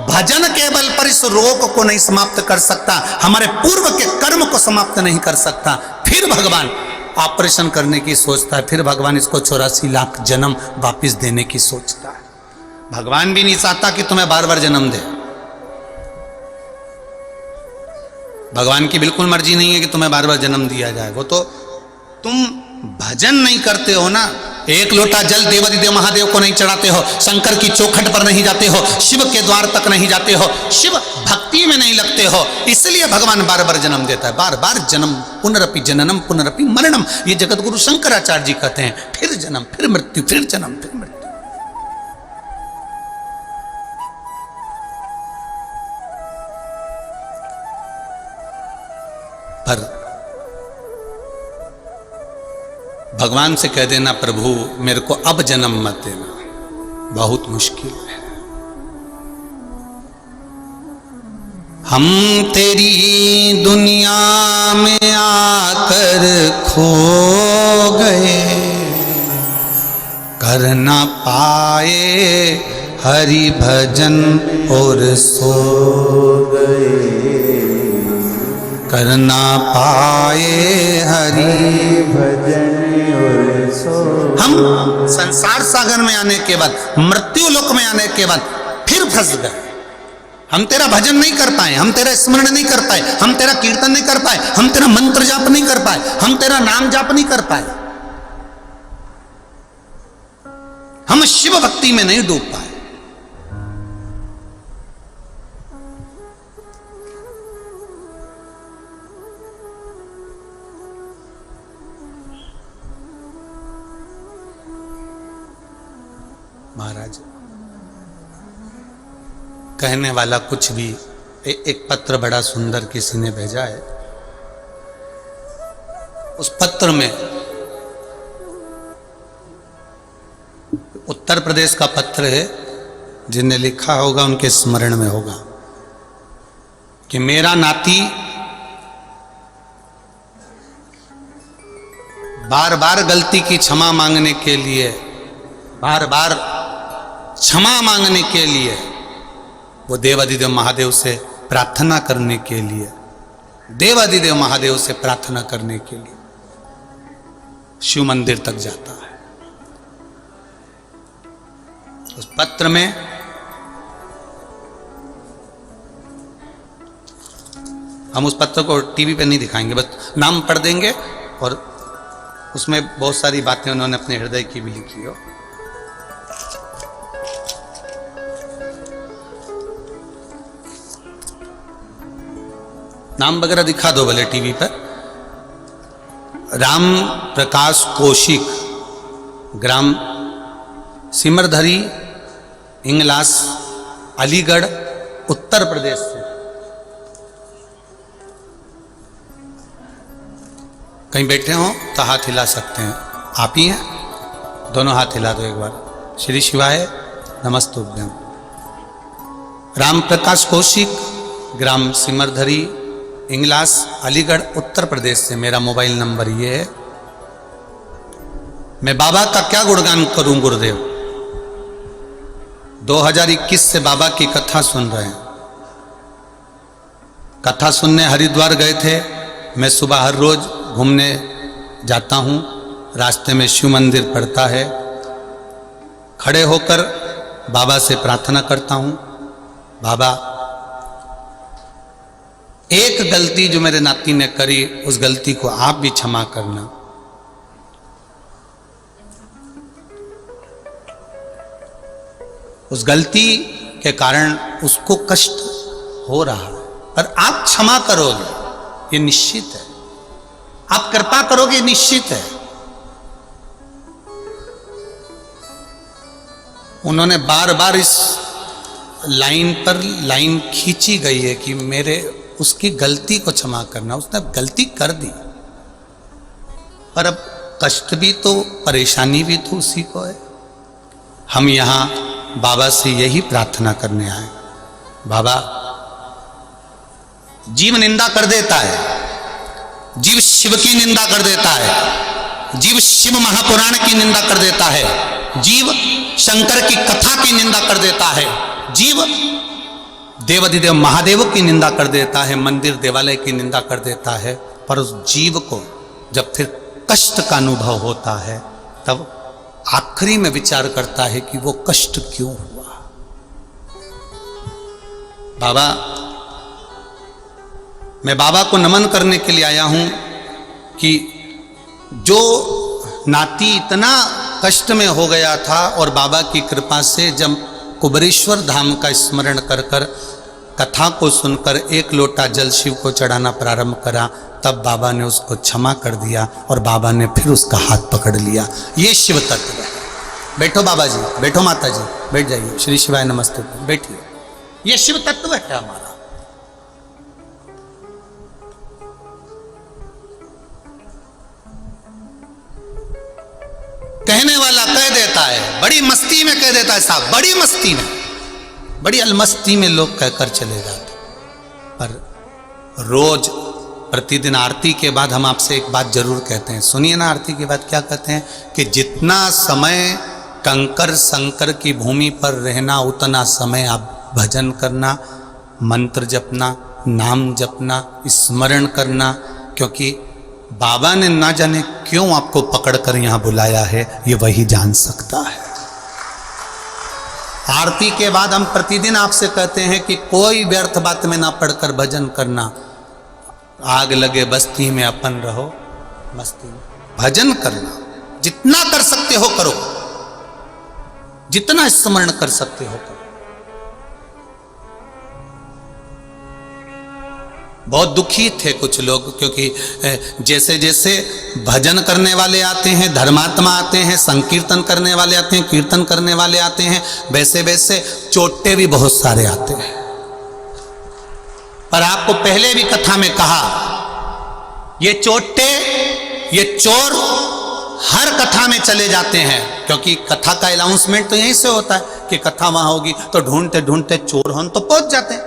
भजन के बल पर इस रोग को नहीं समाप्त कर सकता, हमारे पूर्व के कर्म को समाप्त नहीं कर सकता, फिर भगवान ऑपरेशन करने की सोचता है, फिर भगवान इसको 84 लाख जन्म वापिस देने की सोचता है। भगवान भी नहीं चाहता कि तुम्हें बार बार जन्म दे। भगवान की बिल्कुल मर्जी नहीं है कि तुम्हें बार बार जन्म दिया जाए। वो तो तुम भजन नहीं करते हो ना। एक लोटा जल देवादिदेव महादेव को नहीं चढ़ाते हो, शंकर की चौखट पर नहीं जाते हो, शिव के द्वार तक नहीं जाते हो, शिव भक्ति में नहीं लगते हो, इसलिए भगवान बार बार जन्म देता है। बार बार जन्म, पुनरपि जननम पुनरपि मरणम, ये जगत गुरु शंकराचार्य जी कहते हैं। फिर जन्म, फिर मृत्यु, फिर जन्म, फिर मृत्यु। पर भगवान से कह देना, प्रभु मेरे को अब जन्म मत देना, बहुत मुश्किल है। हम तेरी दुनिया में आकर खो गए, कर ना पाए हरि भजन और सो गए, कर ना पाए हरि भजन और सो। हम संसार सागर में आने के बाद, मृत्यु लोक में आने के बाद फिर फंस गए। हम तेरा भजन नहीं कर पाए, हम तेरा स्मरण नहीं कर पाए, हम तेरा कीर्तन नहीं कर पाए, हम तेरा मंत्र जाप नहीं कर पाए, हम तेरा नाम जाप नहीं कर पाए, हम शिव भक्ति में नहीं डूब पाए। महाराज कहने वाला कुछ भी, एक पत्र बड़ा सुंदर किसी ने भेजा है। उस पत्र में उत्तर प्रदेश का पत्र है, जिन्हें लिखा होगा उनके स्मरण में होगा कि मेरा नाती बार बार गलती की क्षमा मांगने के लिए, बार बार क्षमा मांगने के लिए वो देवादिदेव महादेव से प्रार्थना करने के लिए, देवादिदेव महादेव से प्रार्थना करने के लिए शिव मंदिर तक जाता है। उस पत्र में हम उस पत्र को टीवी पे नहीं दिखाएंगे, बस नाम पढ़ देंगे और उसमें बहुत सारी बातें उन्होंने अपने हृदय की भी लिखी हो। नाम वगैरह दिखा दो भले टीवी पर। राम प्रकाश कौशिक, ग्राम सिमरधरी, इंगलास, अलीगढ़, उत्तर प्रदेश से। कहीं बैठे हो तो हाथ हिला सकते हैं। आप ही हैं, दोनों हाथ हिला दो एक बार। श्री शिवाय नमस्तुभ्यम। राम प्रकाश कौशिक, ग्राम सिमरधरी, इंगलास, अलीगढ़, उत्तर प्रदेश से मेरा मोबाइल नंबर ये है। मैं बाबा का क्या गुणगान करूं गुरुदेव। 2021 से बाबा की कथा सुन रहे हैं। कथा सुनने हरिद्वार गए थे। मैं सुबह हर रोज घूमने जाता हूं, रास्ते में शिव मंदिर पड़ता है। खड़े होकर बाबा से प्रार्थना करता हूं, बाबा एक गलती जो मेरे नाती ने करी, उस गलती को आप भी क्षमा करना। उस गलती के कारण उसको कष्ट हो रहा है, पर आप क्षमा करोगे ये निश्चित है, आप कृपा करोगे निश्चित है। उन्होंने बार बार इस लाइन पर लाइन खींची गई है कि मेरे उसकी गलती को क्षमा करना। उसने गलती कर दी, पर अब कष्ट भी तो, परेशानी भी तो उसी को है। हम यहाँ बाबा से यही प्रार्थना करने आए। बाबा, जीव निंदा कर देता है, जीव शिव की निंदा कर देता है, जीव शिव महापुराण की निंदा कर देता है, जीव शंकर की कथा की निंदा कर देता है, जीव देवाधिदेव महादेव की निंदा कर देता है, मंदिर देवालय की निंदा कर देता है। पर उस जीव को जब फिर कष्ट का अनुभव होता है तब आखिरी में विचार करता है कि वो कष्ट क्यों हुआ। बाबा, मैं बाबा को नमन करने के लिए आया हूं कि जो नाती इतना कष्ट में हो गया था और बाबा की कृपा से जब कुबरेश्वर धाम का स्मरण कर कर कथा को सुनकर एक लोटा जल शिव को चढ़ाना प्रारंभ करा, तब बाबा ने उसको क्षमा कर दिया और बाबा ने फिर उसका हाथ पकड़ लिया। ये शिव तत्व है। बैठो बाबा जी, बैठो माता जी, बैठ जाइए। श्री शिवाय नमस्ते, बैठिए। ये शिव तत्व है हमारा। कहने वाला कह देता है, बड़ी मस्ती में कह देता है साहब, बड़ी मस्ती में, बड़ी अलमस्ती में लोग कहकर चले जाते। पर रोज प्रतिदिन आरती के बाद हम आपसे एक बात जरूर कहते हैं, सुनिए ना। आरती के बाद क्या कहते हैं कि जितना समय कंकर संकर की भूमि पर रहना, उतना समय आप भजन करना, मंत्र जपना, नाम जपना, स्मरण करना, क्योंकि बाबा ने ना जाने क्यों आपको पकड़कर यहां बुलाया है, ये वही जान सकता है। आरती के बाद हम प्रतिदिन आपसे कहते हैं कि कोई व्यर्थ बात में ना पढ़कर भजन करना। आग लगे बस्ती में अपन रहो मस्ती में। भजन करना जितना कर सकते हो करो, जितना स्मरण कर सकते हो करो। बहुत दुखी थे कुछ लोग, क्योंकि जैसे जैसे भजन करने वाले आते हैं, धर्मात्मा आते हैं, संकीर्तन करने वाले आते हैं, कीर्तन करने वाले आते हैं, वैसे वैसे चोटे भी बहुत सारे आते हैं। पर आपको पहले भी कथा में कहा, ये चोटे, ये चोर हर कथा में चले जाते हैं, क्योंकि कथा का अनाउंसमेंट तो यहीं से होता है कि कथा वहां होगी, तो ढूंढते ढूंढते चोर हम तो पहुंच जाते हैं।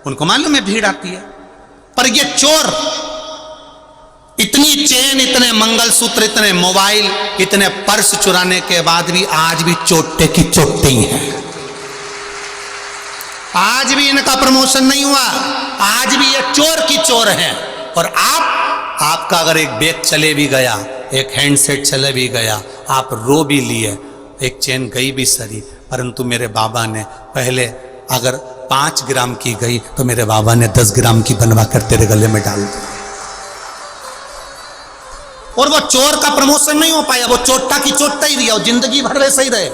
उनको मालूम है भीड़ आती है। पर ये चोर इतनी चेन, इतने मंगलसूत्र, इतने मोबाइल, इतने पर्स चुराने के बाद भी आज भी चोटे की चोटे ही है। आज भी इनका प्रमोशन नहीं हुआ, आज भी ये चोर की चोर है। और आपका अगर एक बैग चले भी गया, एक हैंडसेट चले भी गया, आप रो भी लिए, एक चेन गई भी सरी, परंतु मेरे बाबा ने पहले अगर 5 ग्राम की गई तो मेरे बाबा ने 10 ग्राम की बनवा कर तेरे गले में डाल दी। और वो चोर का प्रमोशन नहीं हो पाया, वो चोटा की चोटा ही दिया, वो जिंदगी भर वैसे ही रहे।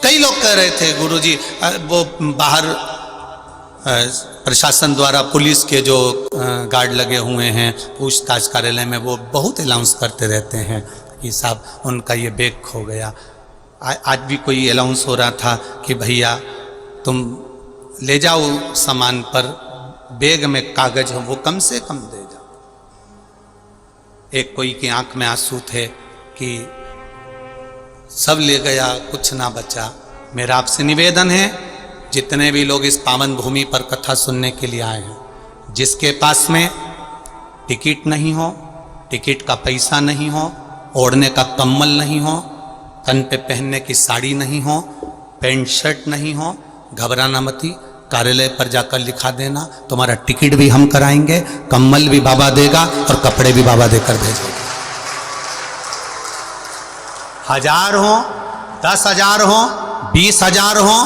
कई लोग कह रहे थे गुरुजी, वो बाहर प्रशासन द्वारा पुलिस के जो गार्ड लगे हुए हैं पूछताछ कार्यालय में, वो बहुत अनाउंस करते रहते हैं कि साहब उनका ये बैग खो गया। आज भी कोई अनाउंस हो रहा था कि भैया तुम ले जाओ सामान, पर बैग में कागज हो वो कम से कम दे जाओ। एक कोई की आंख में आंसू थे कि सब ले गया, कुछ ना बचा। मेरा आपसे निवेदन है, जितने भी लोग इस पावन भूमि पर कथा सुनने के लिए आए हैं, जिसके पास में टिकट नहीं हो, टिकट का पैसा नहीं हो, ओढ़ने का कम्बल नहीं हो, तन पे पहनने की साड़ी नहीं हो, पैंट शर्ट नहीं हो, घबराना मती, कार्यालय पर जाकर लिखा देना, तुम्हारा टिकट भी हम कराएंगे, कम्बल भी बाबा देगा और कपड़े भी बाबा देकर भेजेगा। 1000 हो, 10,000 हो, 20,000 हो,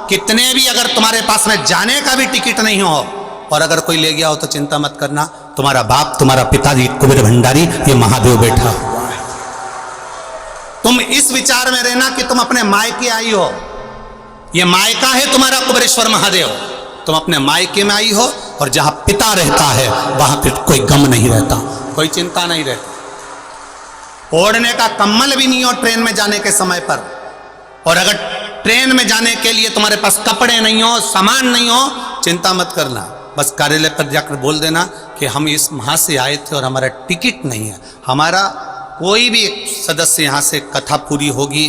कितने भी, अगर तुम्हारे पास में जाने का भी टिकट नहीं हो और अगर कोई ले गया हो तो चिंता मत करना, तुम्हारा बाप, तुम्हारा पिताजी कुबेर भंडारी, ये महादेव बैठा हुआ है। तुम इस विचार में रहना कि तुम अपने मायके आई हो, ये मायका है तुम्हारा कुबेरेश्वर महादेव। तुम अपने मायके में आई हो और जहां पिता रहता है वहां फिर कोई गम नहीं रहता, कोई चिंता नहीं रहती। ओढ़ने का कम्बल भी नहीं हो ट्रेन में जाने के समय पर, और अगर ट्रेन में जाने के लिए तुम्हारे पास कपड़े नहीं हो, सामान नहीं हो, चिंता मत करना, बस कार्यालय पर जाकर बोल देना कि हम इस वहाँ से आए थे और हमारा टिकट नहीं है। हमारा कोई भी सदस्य यहाँ से कथा पूरी होगी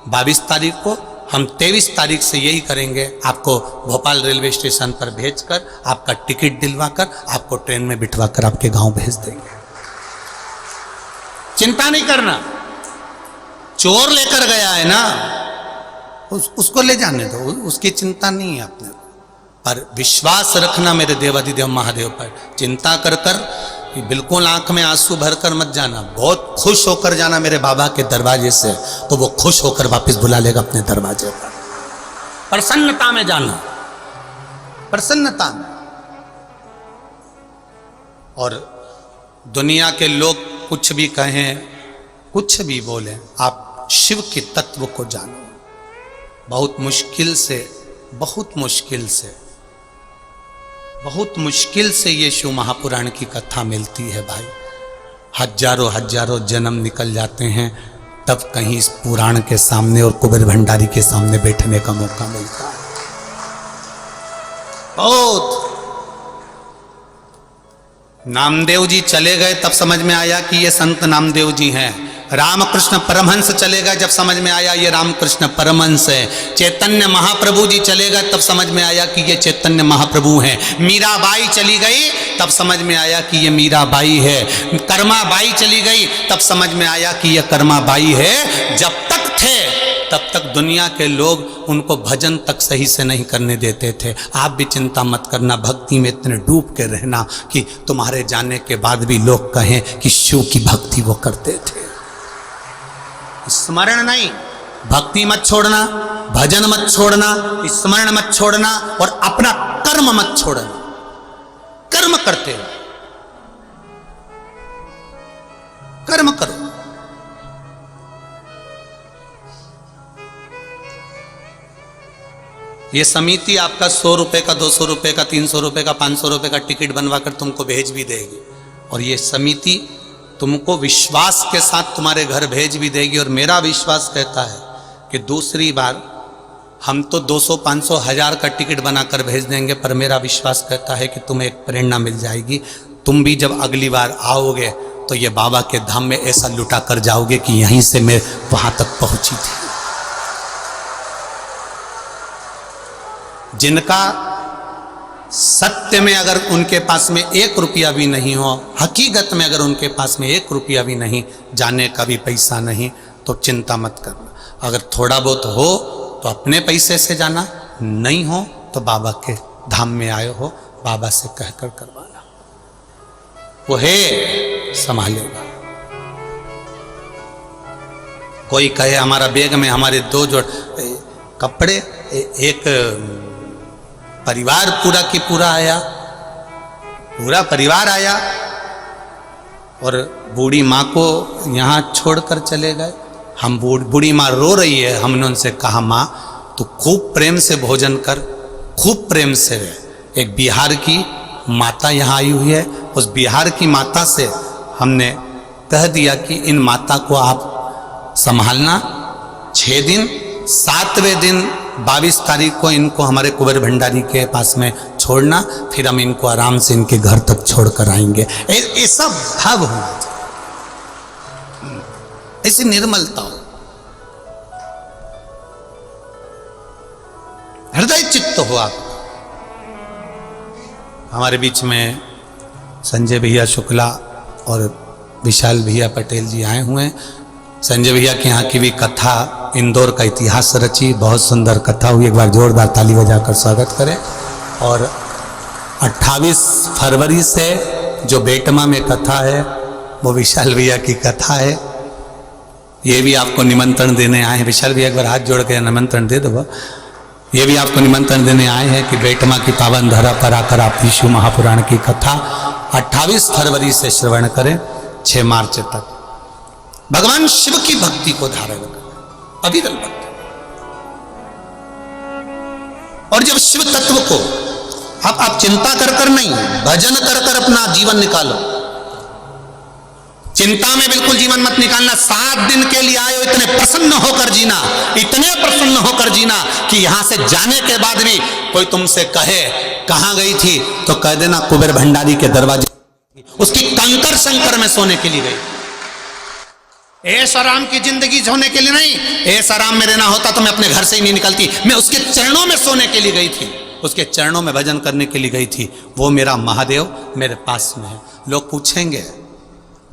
22 तारीख को, हम 23 तारीख से यही करेंगे, आपको भोपाल रेलवे स्टेशन पर भेजकर आपका टिकट दिलवाकर आपको ट्रेन में बिठवाकर आपके गांव भेज देंगे। चिंता नहीं करना, चोर लेकर गया है ना, उसको ले जाने दो, उसकी चिंता नहीं है अपने, पर विश्वास रखना मेरे देवाधिदेव महादेव पर। चिंता कर कर बिल्कुल आंख में आंसू भरकर मत जाना, बहुत खुश होकर जाना मेरे बाबा के दरवाजे से, तो वो खुश होकर वापस बुला लेगा अपने दरवाजे पर। प्रसन्नता में जाना, प्रसन्नता में। और दुनिया के लोग कुछ भी कहें, कुछ भी बोले, आप शिव के तत्व को जानो। बहुत मुश्किल से, बहुत मुश्किल से, बहुत मुश्किल से ये शिव महापुराण की कथा मिलती है भाई। हजारों हजारों जन्म निकल जाते हैं, तब कहीं इस पुराण के सामने और कुबेर भंडारी के सामने बैठने का मौका मिलता है। बहुत। नामदेव जी चले गए तब समझ में आया कि ये संत नामदेव जी हैं। रामकृष्ण परमहंस चले गए जब समझ में आया ये रामकृष्ण परमहंस है। चैतन्य महाप्रभु जी चले गए तब समझ में आया कि ये चैतन्य महाप्रभु हैं। मीराबाई चली गई तब समझ में आया कि ये मीराबाई है। कर्माबाई चली गई तब समझ में आया कि ये कर्माबाई है। जब तक थे तब तक दुनिया के लोग उनको भजन तक सही से नहीं करने देते थे। आप भी चिंता मत करना, भक्ति में इतने डूब के रहना कि तुम्हारे जाने के बाद भी लोग कहें कि शिव की भक्ति वो करते थे। स्मरण नहीं, भक्ति मत छोड़ना, भजन मत छोड़ना, स्मरण मत छोड़ना और अपना कर्म मत छोड़ना। कर्म करते हो, कर्म करो। ये समिति आपका 100 रुपए का, 200 रुपए का, 300 रुपए का, 500 रुपए का टिकट बनवाकर तुमको भेज भी देगी। और ये समिति तुमको विश्वास के साथ तुम्हारे घर भेज भी देगी। और मेरा विश्वास कहता है कि दूसरी बार हम तो 200, 500, 1000 का टिकट बनाकर भेज देंगे, पर मेरा विश्वास कहता है कि तुम्हें एक प्रेरणा मिल जाएगी। तुम भी जब अगली बार आओगे तो ये बाबा के धाम में ऐसा लुटा कर जाओगे कि यहीं से मैं वहां तक पहुंची थी। जिनका सत्य में अगर उनके पास में 1 रुपया भी नहीं हो, हकीकत में अगर उनके पास में 1 रुपया भी नहीं, जाने का भी पैसा नहीं, तो चिंता मत करना। अगर थोड़ा बहुत हो तो अपने पैसे से जाना, नहीं हो तो बाबा के धाम में आए हो, बाबा से कहकर करवाना, वो है संभालेगा। कोई कहे हमारा बैग में हमारे 2 जोड़ कपड़े, एक परिवार पूरा की पूरा आया, पूरा परिवार आया और बूढ़ी माँ को यहाँ छोड़कर चले गए। हम बूढ़ी माँ रो रही है, हमने उनसे कहा माँ तू खूब प्रेम से भोजन कर, खूब प्रेम से रह। एक बिहार की माता यहाँ आई हुई है, उस बिहार की माता से हमने कह दिया कि इन माता को आप संभालना 6 दिन, 7वें दिन 22 तारीख को इनको हमारे कुबेर भंडारी के पास में छोड़ना, फिर हम इनको आराम से इनके घर तक छोड़ कर आएंगे। ऐसा भाव होना चाहिए, ऐसी निर्मलता हो, हृदय चित्त हो आप। हमारे बीच में संजय भैया शुक्ला और विशाल भैया पटेल जी आए हुए हैं। संजय भैया के यहाँ की भी कथा, इंदौर का इतिहास रची, बहुत सुंदर कथा हुई। एक बार जोरदार ताली बजाकर स्वागत करें। और 28 फरवरी से जो बेटमा में कथा है वो विशाल भैया की कथा है। ये भी आपको निमंत्रण देने आए हैं। विशाल भैया एक बार हाथ जोड़ के निमंत्रण दे दो। ये भी आपको निमंत्रण देने आए हैं कि बेटमा की पावन धरा पर आकर आप यीशु महापुराण की कथा 28 फरवरी से श्रवण करें, 6 मार्च तक। भगवान शिव की भक्ति को धारण करें, अविरल भक्ति। और जब शिव तत्व को आप चिंता कर कर नहीं, भजन कर कर अपना जीवन निकालो। चिंता में बिल्कुल जीवन मत निकालना। 7 दिन के लिए आए हो, इतने प्रसन्न होकर जीना, इतने प्रसन्न होकर जीना कि यहां से जाने के बाद भी कोई तुमसे कहे कहां गई थी, तो कह देना कुबेर भंडारी के दरवाजे, उसकी कंकर शंकर में सोने के लिए गई। ऐश आराम की जिंदगी सोने के लिए नहीं। ऐश आराम में रहना होता तो मैं अपने घर से ही नहीं निकलती, मैं उसके चरणों में सोने के लिए गई थी, उसके चरणों में भजन करने के लिए गई थी। वो मेरा महादेव मेरे पास में है। लोग पूछेंगे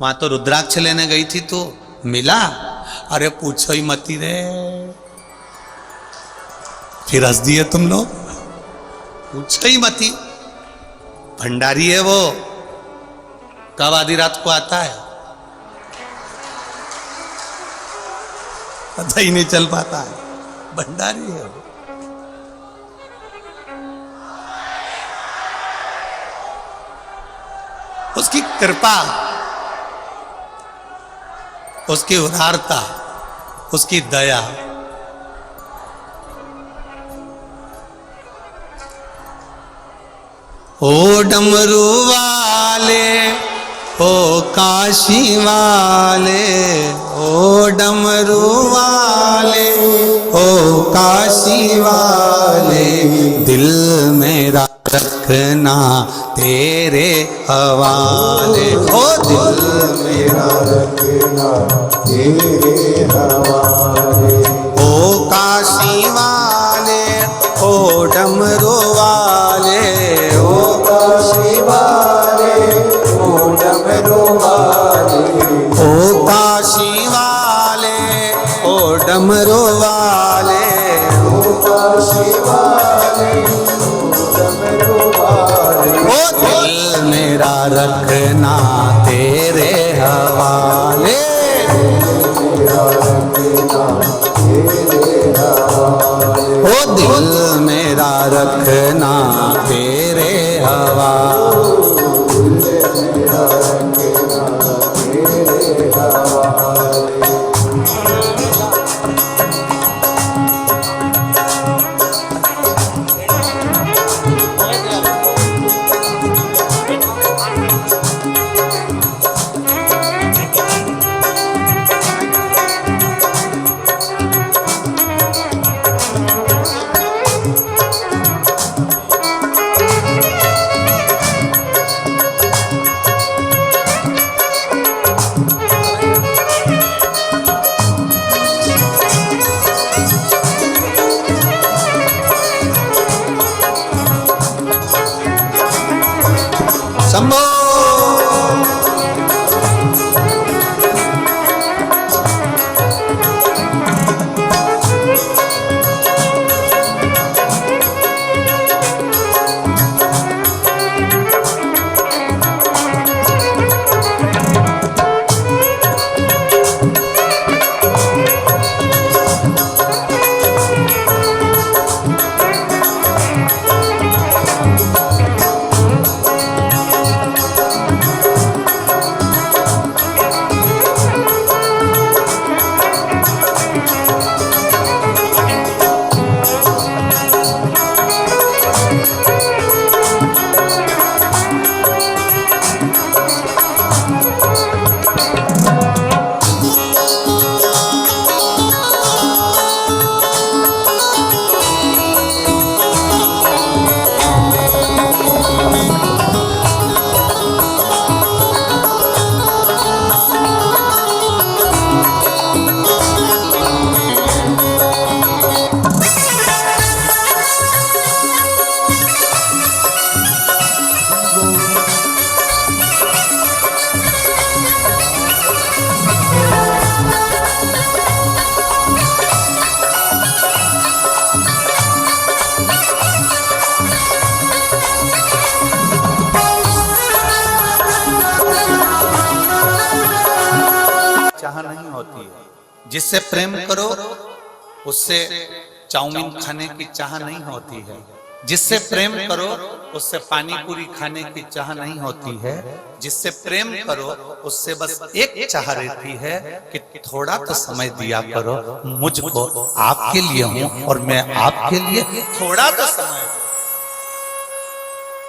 वहां तो रुद्राक्ष लेने गई थी तो मिला? अरे पूछो ही मती रे, फिर हंस दिए तुम लोग। पूछो ही मती, भंडारी है वो, कब आधी रात को आता है पता ही नहीं चल पाता है, भंडारी है वो। उसकी कृपा, उसकी उदारता, उसकी दया, ओ डमरू वाले, ओ काशी वाले, ओ डमरू वाले, ओ काशी वाले, दिल मेरा रखना तेरे हवाले, ओ दिल मेरा रखना तेरे हवाले। ओ काशी वाले, ओ डमरू वाले, ओ काशी वाले, ओ डमरू वाले, ओ काशी वाले, ओ डमरू वाले, ओ काशी वाले, ओ डमरू वाले, ओ दिल मेरा रखना तेरे हवाले, ओ दिल मेरा रखना तेरे हवाले। शंभो चाह नहीं होती है। जिससे प्रेम करो उससे चाउमीन खाने की चाह नहीं होती है। जिससे प्रेम करो उससे पानी पूरी खाने की चाह नहीं होती है। जिससे प्रेम करो उससे बस एक चाह रहती है कि थोड़ा तो समय दिया करो मुझको, आपके लिए हूं और मैं आपके लिए, थोड़ा तो समय।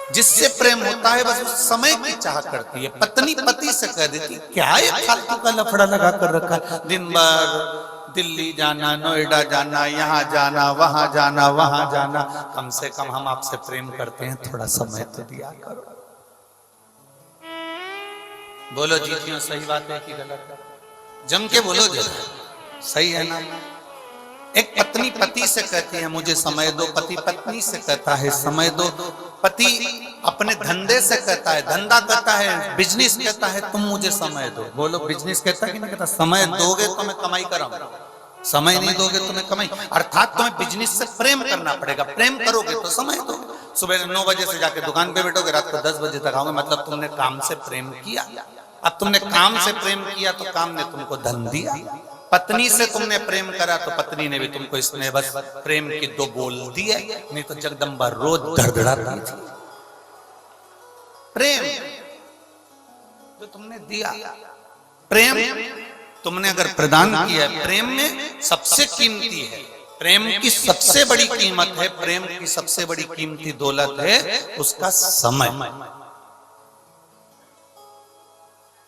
जिससे प्रेम होता है बस उस समय की चाह करती है। पत्नी पति से कह देती क्या ये फालतू का लफड़ा लगा कर रखा है, दिन भर दिल्ली जाना, नोएडा जाना, यहाँ जाना, वहां जाना, वहां जाना। कम से कम हम आपसे प्रेम करते हैं, थोड़ा समय तो दिया करो। बोलो जीतियों, सही बात है कि गलत है? जम के बोलो जरा, सही है ना? एक पत्नी पति से कहती है मुझे समय दो, पति पत्नी से कहता है समय दो, पति अपने धंधे से कहता है, धंधा कहता है, बिजनेस कहता है तुम मुझे समय दो। बोलो बिजनेस कहता है कि नहीं कहता? समय दोगे तो मैं कमाई कराऊंगा, समय नहीं दोगे तो मैं कमाई। अर्थात तुम्हें बिजनेस से प्रेम करना पड़ेगा, प्रेम करोगे तो समय दोगे। सुबह 9 बजे से जाके दुकान पे बैठोगे, रात को 10 बजे तक आओगे, मतलब तुमने काम से प्रेम किया। अब तुमने काम से प्रेम किया तो काम ने तुमको धन दिया। पत्नी से तुमने प्रेम करा तो पत्नी ने भी तुमको इसने बस प्रेम की 2 बोल दिए, नहीं तो जगदम्बा रोज धड़धड़ाती थी। प्रेम जो तुमने दिया, प्रेम तुमने अगर प्रदान किया है, प्रेम में सबसे कीमती है, प्रेम की सबसे बड़ी कीमत है, प्रेम की सबसे बड़ी कीमती दौलत है उसका समय।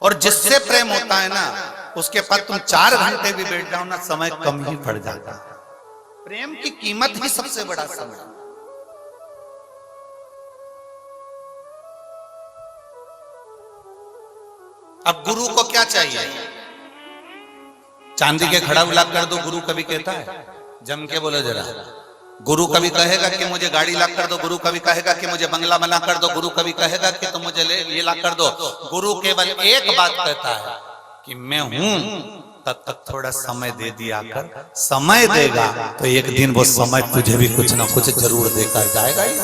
और जिससे प्रेम होता है ना उसके पास तुम 4 घंटे भी बैठ जाओ ना, समय कम ही पड़ जाता है। प्रेम की कीमत ही सबसे बड़ा समय। अब गुरु को क्या चाहिए? चांदी के खड़ा ला कर दो, गुरु कभी कहता है? जम के बोलो जरा। गुरु कभी कहेगा कि मुझे गाड़ी ला कर दो, गुरु कभी कहेगा कि मुझे बंगला बना कर दो, गुरु कभी कहेगा कि तुम मुझे ये ला कर दो। गुरु केवल एक बात कहता है कि मैं हूं, तब तक थोड़ा समय दे दिया कर। समय देगा तो एक दिन वो समय तुझे भी कुछ ना कुछ जरूर देकर जाएगा ही।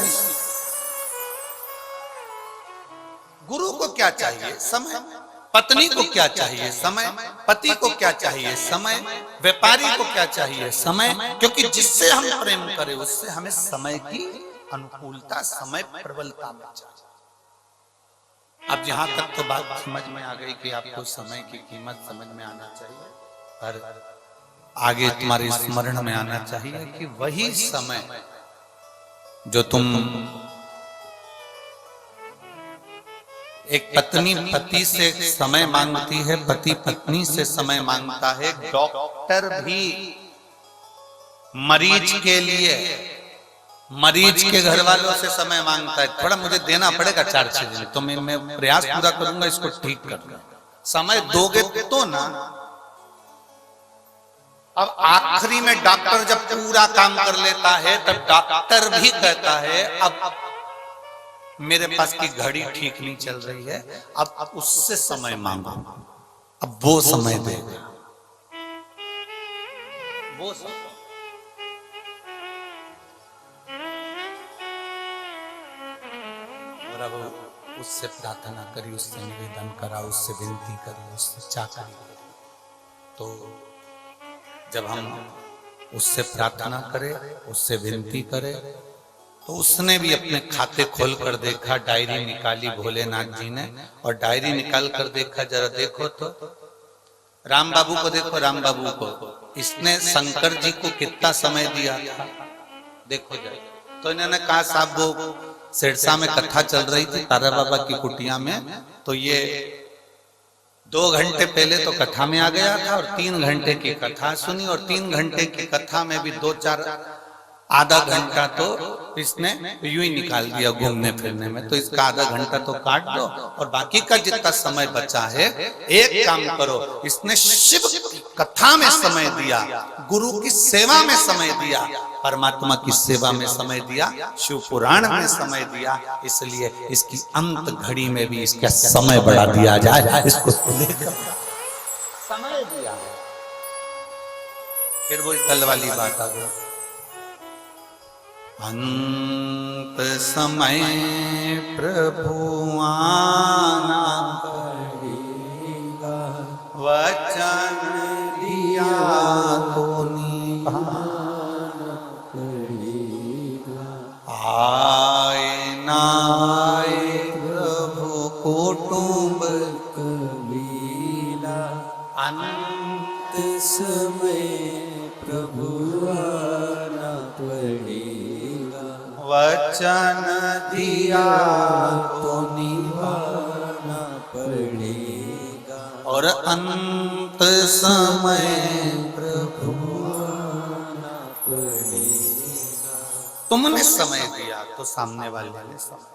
गुरु को क्या चाहिए? समय। पत्नी को क्या चाहिए? समय। पति को क्या चाहिए? समय। व्यापारी को क्या चाहिए? समय। क्योंकि जिससे हम प्रेम करें उससे हमें समय की अनुकूलता, समय प्रबलता में चाहिए। अब यहां तक तो बात समझ में आ गई कि आपको समय की कीमत समझ में आना चाहिए, पर आगे तुम्हारे स्मरण में आना चाहिए कि वही समय जो तुम, एक पत्नी पति से समय मांगती है, पति पत्नी से समय मांगता है, डॉक्टर भी मरीज के लिए, मरीज के घर वालों से समय मांगता है। थोड़ा मुझे देना पड़ेगा 4-6 दिन, तो मैं प्रयास पूरा करूंगा इसको ठीक करना। समय दोगे तो ना। अब आखिरी में डॉक्टर जब पूरा काम कर लेता है तब डॉक्टर भी कहता है अब मेरे पास की घड़ी ठीक नहीं चल रही है, अब उससे समय मांगो, अब वो समय देगा, वो समय। और अब उससे प्रार्थना करी, उससे निवेदन करा, उससे विनती करी, उससे चाकरी करी। तो जब हम उससे प्रार्थना करें, उससे विनती करें, तो उसने भी अपने खाते खोल कर देखा, डायरी निकाली भोलेनाथ जी ने, और डायरी निकाल कर देखा, जरा देखो तो राम बाबू को देखो, राम बाबू को इसने शंकर जी को कितना समय दिया था, देखो जरा। तो इन्होंने कहा साहब वो सिरसा में कथा चल रही थी तारा बाबा की कुटिया में, तो ये 2 घंटे पहले तो कथा में आ गया था और 3 घंटे की कथा सुनी, और 3 घंटे की कथा में भी 2-4 आधा घंटा तो इसने यूं ही निकाल दिया घूमने फिरने में। तो इसका आधा घंटा तो काट दो और बाकी का जितना समय बचा है, एक काम करो, इसने शिव की कथा में समय दिया, गुरु की सेवा में समय दिया, परमात्मा की सेवा में समय दिया, शिव पुराण में समय दिया, इसलिए इसकी अंत घड़ी में भी इसका समय बढ़ा दिया जाए, इसको समय दिया। फिर वो कल वाली बात आ गई, अंत समय प्रभु आना पड़ेगा, वचन दिया तो निभाना पड़ेगा, आए ना आए प्रभु कुटुंब कबीला, अंत समय प्रभु आना पड़ेगा, वचन न दिया तो निभाना पड़ेगा, और अंत समय प्रभु आना पड़ेगा। तुमने समय दिया तो सामने वाले ने समय।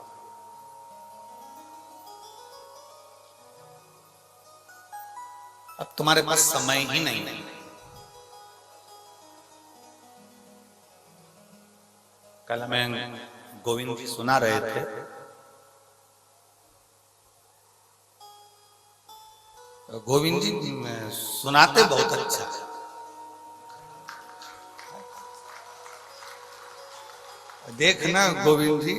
अब तुम्हारे पास समय ही नहीं है। कल हमें गोविंद जी सुना रहे थे, गोविंद जी सुनाते बहुत अच्छा। देखना गोविंद जी,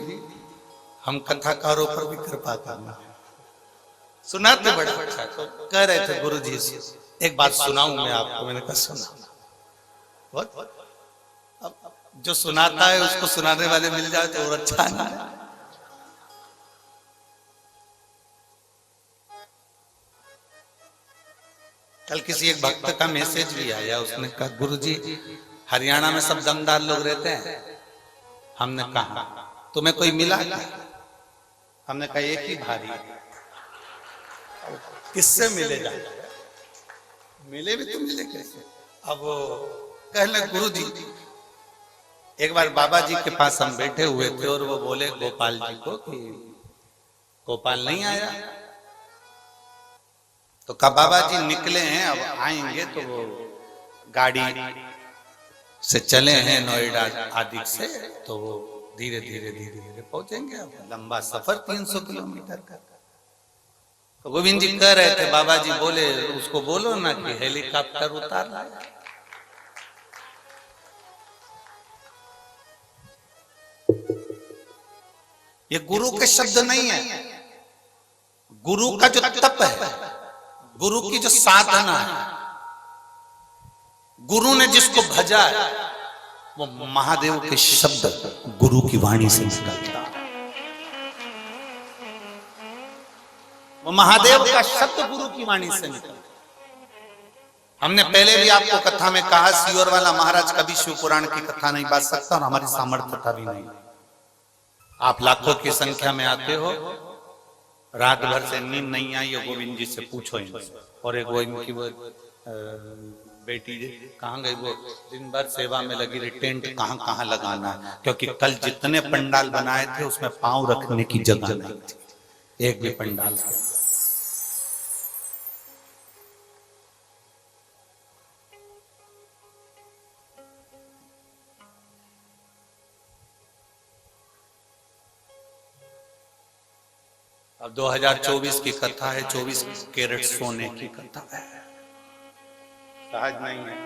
हम कथाकारों पर भी कृपा करना। सुनाते बड़ा अच्छा। तो कह रहे थे गुरु जी से, एक बात सुनाऊं मैं आपको। मैंने कहा सुना। अब जो सुनाता है उसको सुनाने वाले मिल जाए तो और अच्छा है। कल किसी एक भक्त का मैसेज भी आया, उसने कहा गुरु जी हरियाणा में सब दमदार लोग रहते हैं। हमने कहा तुम्हें कोई मिला क्या? हमने कहा एक ही भारी। किससे मिले जाए? मिले भी तो मिले कैसे? अब वो कहने गुरु जी, एक बार बाबा जी के पास हम बैठे हुए थे और वो बोले गोपाल जी को कि गोपाल नहीं आया। तो कहा बाबा जी निकले हैं, अब आएंगे तो वो गाड़ी से चले हैं नोएडा आदि से, तो वो धीरे धीरे धीरे धीरे पहुंचेंगे। अब लंबा सफर 300 किलोमीटर का। तो गोविंद जी कह रहे थे बाबा जी बोले उसको बोलो ना कि हेलीकॉप्टर उतार लाए। ये गुरु के शब्द नहीं है, गुरु का जो तप है, गुरु की जो साधना है, गुरु ने जिसको भजा है वो महादेव के शब्द गुरु की वाणी से निकलता है। वो महादेव का शब्द गुरु की वाणी से निकलता है। हमने पहले भी आपको कथा में कहा, सियोर वाला महाराज कभी शिव पुराण की कथा नहीं बांट सकता और हमारी सामर्थ्यता भी नहीं। आप लाखों की संख्या में आते हो, रात भर से नींद नहीं आई है, गोविंद जी से पूछो इनसे। और एक वो इनकी वो बेटी कहाँ गई, वो दिन भर सेवा में लगी रही, टेंट कहाँ कहाँ लगाना है, क्योंकि कल जितने पंडाल बनाए थे उसमें पांव रखने की जगह नहीं थी, एक भी पंडाल। अब 2024 की कथा है, 24 कैरेट सोने की कथा है, सहज नहीं है।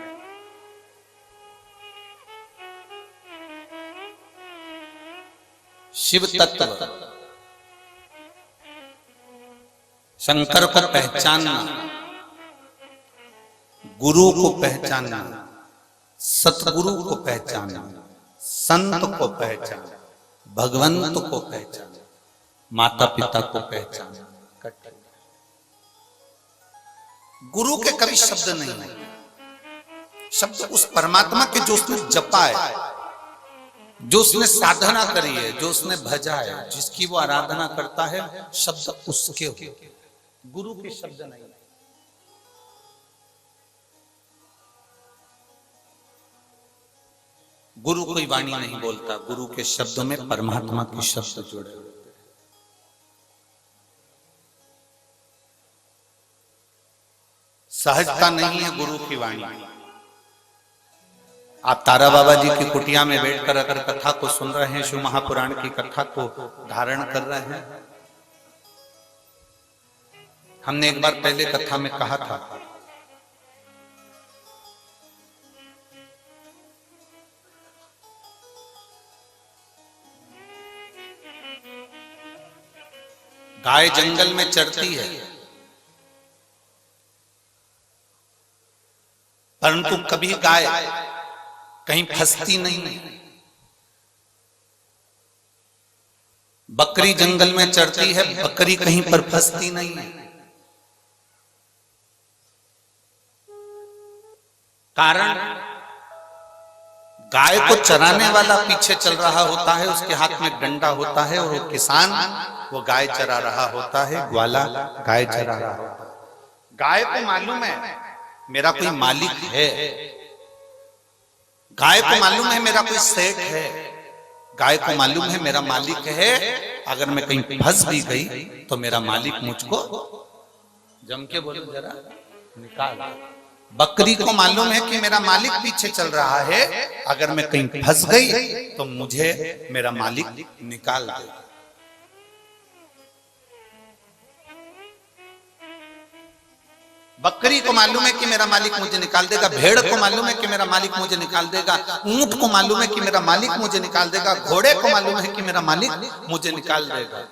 शिव तत्व शंकर को पहचानना, गुरु को पहचानना, सतगुरु को पहचानना, संत को पहचानना, भगवंत को पहचानना, माता पिता को पहचानना। गुरु के कभी शब्द नहीं है। शब्द उस परमात्मा के जो उसने जपा है, जो उसने साधना करी है, जो उसने भजा है, जिसकी वो आराधना करता है, शब्द उसके हो, गुरु के शब्द नहीं। गुरु कोई वाणी नहीं बोलता, गुरु के शब्दों में परमात्मा के शब्द जुड़े हुए। सहजता नहीं है गुरु की वाणी। आप तारा बाबा जी की कुटिया में बैठकर अगर कथा को सुन रहे हैं, शिव महापुराण की कथा को धारण कर रहे हैं। हमने एक बार पहले कथा में कहा था, गाय जंगल में चरती है, परंतु कभी गाय कहीं फंसती नहीं है। बकरी जंगल में चरती है, बकरी कहीं पर फंसती नहीं है। कारण गाय को चराने वाला पीछे चल रहा होता है, उसके हाथ में डंडा होता है और वो किसान वो गाय चरा रहा होता है, ग्वाला गाय चरा रहा होता है। गाय को मालूम है मेरा कोई मालिक है, गाय को मालूम है मेरा कोई सेठ है, गाय को मालूम है मेरा मालिक है, अगर मैं कहीं फंस भी गई तो मेरा मालिक मुझको जम के बोलो जरा निकाल। बकरी को मालूम है कि मेरा मालिक पीछे चल रहा है, अगर मैं कहीं फंस गई तो मुझे मेरा मालिक निकाल देगा। बकरी को मालूम है कि मेरा मालिक मुझे निकाल देगा, भेड़ को मालूम है कि मेरा मालिक मुझे निकाल देगा, ऊंट को मालूम है कि मेरा मालिक मुझे निकाल देगा, घोड़े को मालूम है कि मेरा मालिक मुझे निकाल देगा।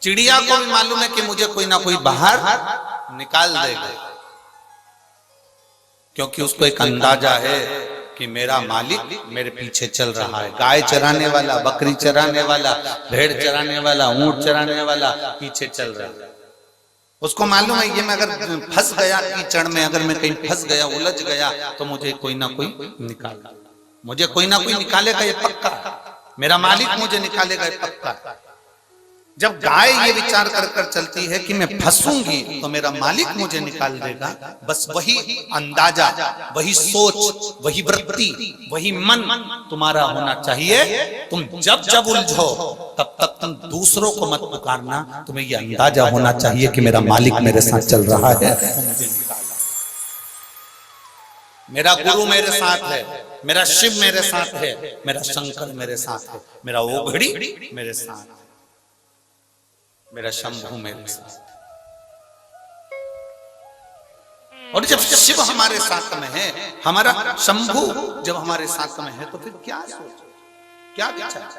चिड़िया को भी मालूम है कि मुझे कोई ना कोई बाहर निकाल देगा, क्योंकि उसको एक अंदाजा है कि मेरा मालिक मेरे पीछे चल रहा है। गाय चराने वाला, बकरी चराने वाला, भेड़ चराने वाला, ऊंट चराने वाला पीछे चल रहा है। उसको मालूम है ये मैं अगर फंस गया कीचड़ में, अगर मैं कहीं फंस गया, उलझ गया तो मुझे कोई ना कोई निकाल, मुझे कोई ना कोई निकालेगा, ये पक्का। मेरा मालिक मुझे निकालेगा, ये पक्का। जब गाय ये विचार कर कर चलती है कि मैं फंसूंगी तो मेरा मालिक मुझे निकाल देगा, बस वही अंदाजा, वही सोच, वही वृत्ति, वही मन तुम्हारा होना चाहिए। तुम जब जब उलझो तब तक तुम दूसरों को मत पुकारना, तुम्हें ये अंदाजा होना चाहिए कि मेरा मालिक मेरे साथ चल रहा है, मुझे निकाला। मेरा गुरु मेरे साथ है, मेरा शिव मेरे साथ है, मेरा शंकर मेरे साथ है, मेरा ओघड़ी मेरे साथ है, मेरा शंभू मेरे साथ। और जब शिव हमारे साथ में है, हमारा शंभू जब हमारे साथ में है, तो फिर क्या सोच, क्या विचार।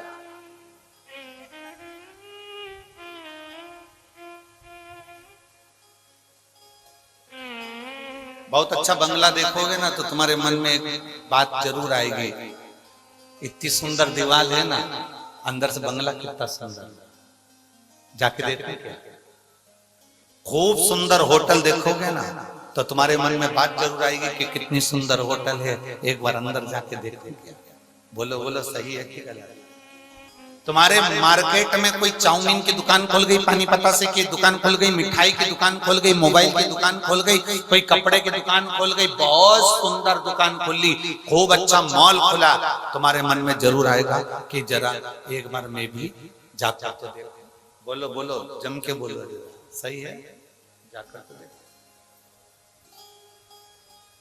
बहुत अच्छा बंगला देखोगे ना तो तुम्हारे मन में एक बात जरूर आएगी, इतनी सुंदर दीवार है ना, अंदर से बंगला कितना सुंदर। जाके देखो क्या, खूब सुंदर होटल देखोगे ना तो तुम्हारे मन में बात जरूर आएगी कि कितनी सुंदर होटल है, एक बार अंदर जाके देखो क्या। बोलो बोलो सही है कि गलत। तुम्हारे मार्केट में कोई चाउमीन की दुकान खोल गई, पानी पतासे की दुकान खोल गई, मिठाई की दुकान खोल गई, मोबाइल की दुकान खोल गई, कोई कपड़े की दुकान खोल गई, बहुत सुंदर दुकान खोली, खूब अच्छा मॉल खुला, तुम्हारे मन में जरूर आएगा कि जरा एक बार मैं भी जाता तो देखो। बोलो बोलो जम के बोलो, सही है, जाकर तो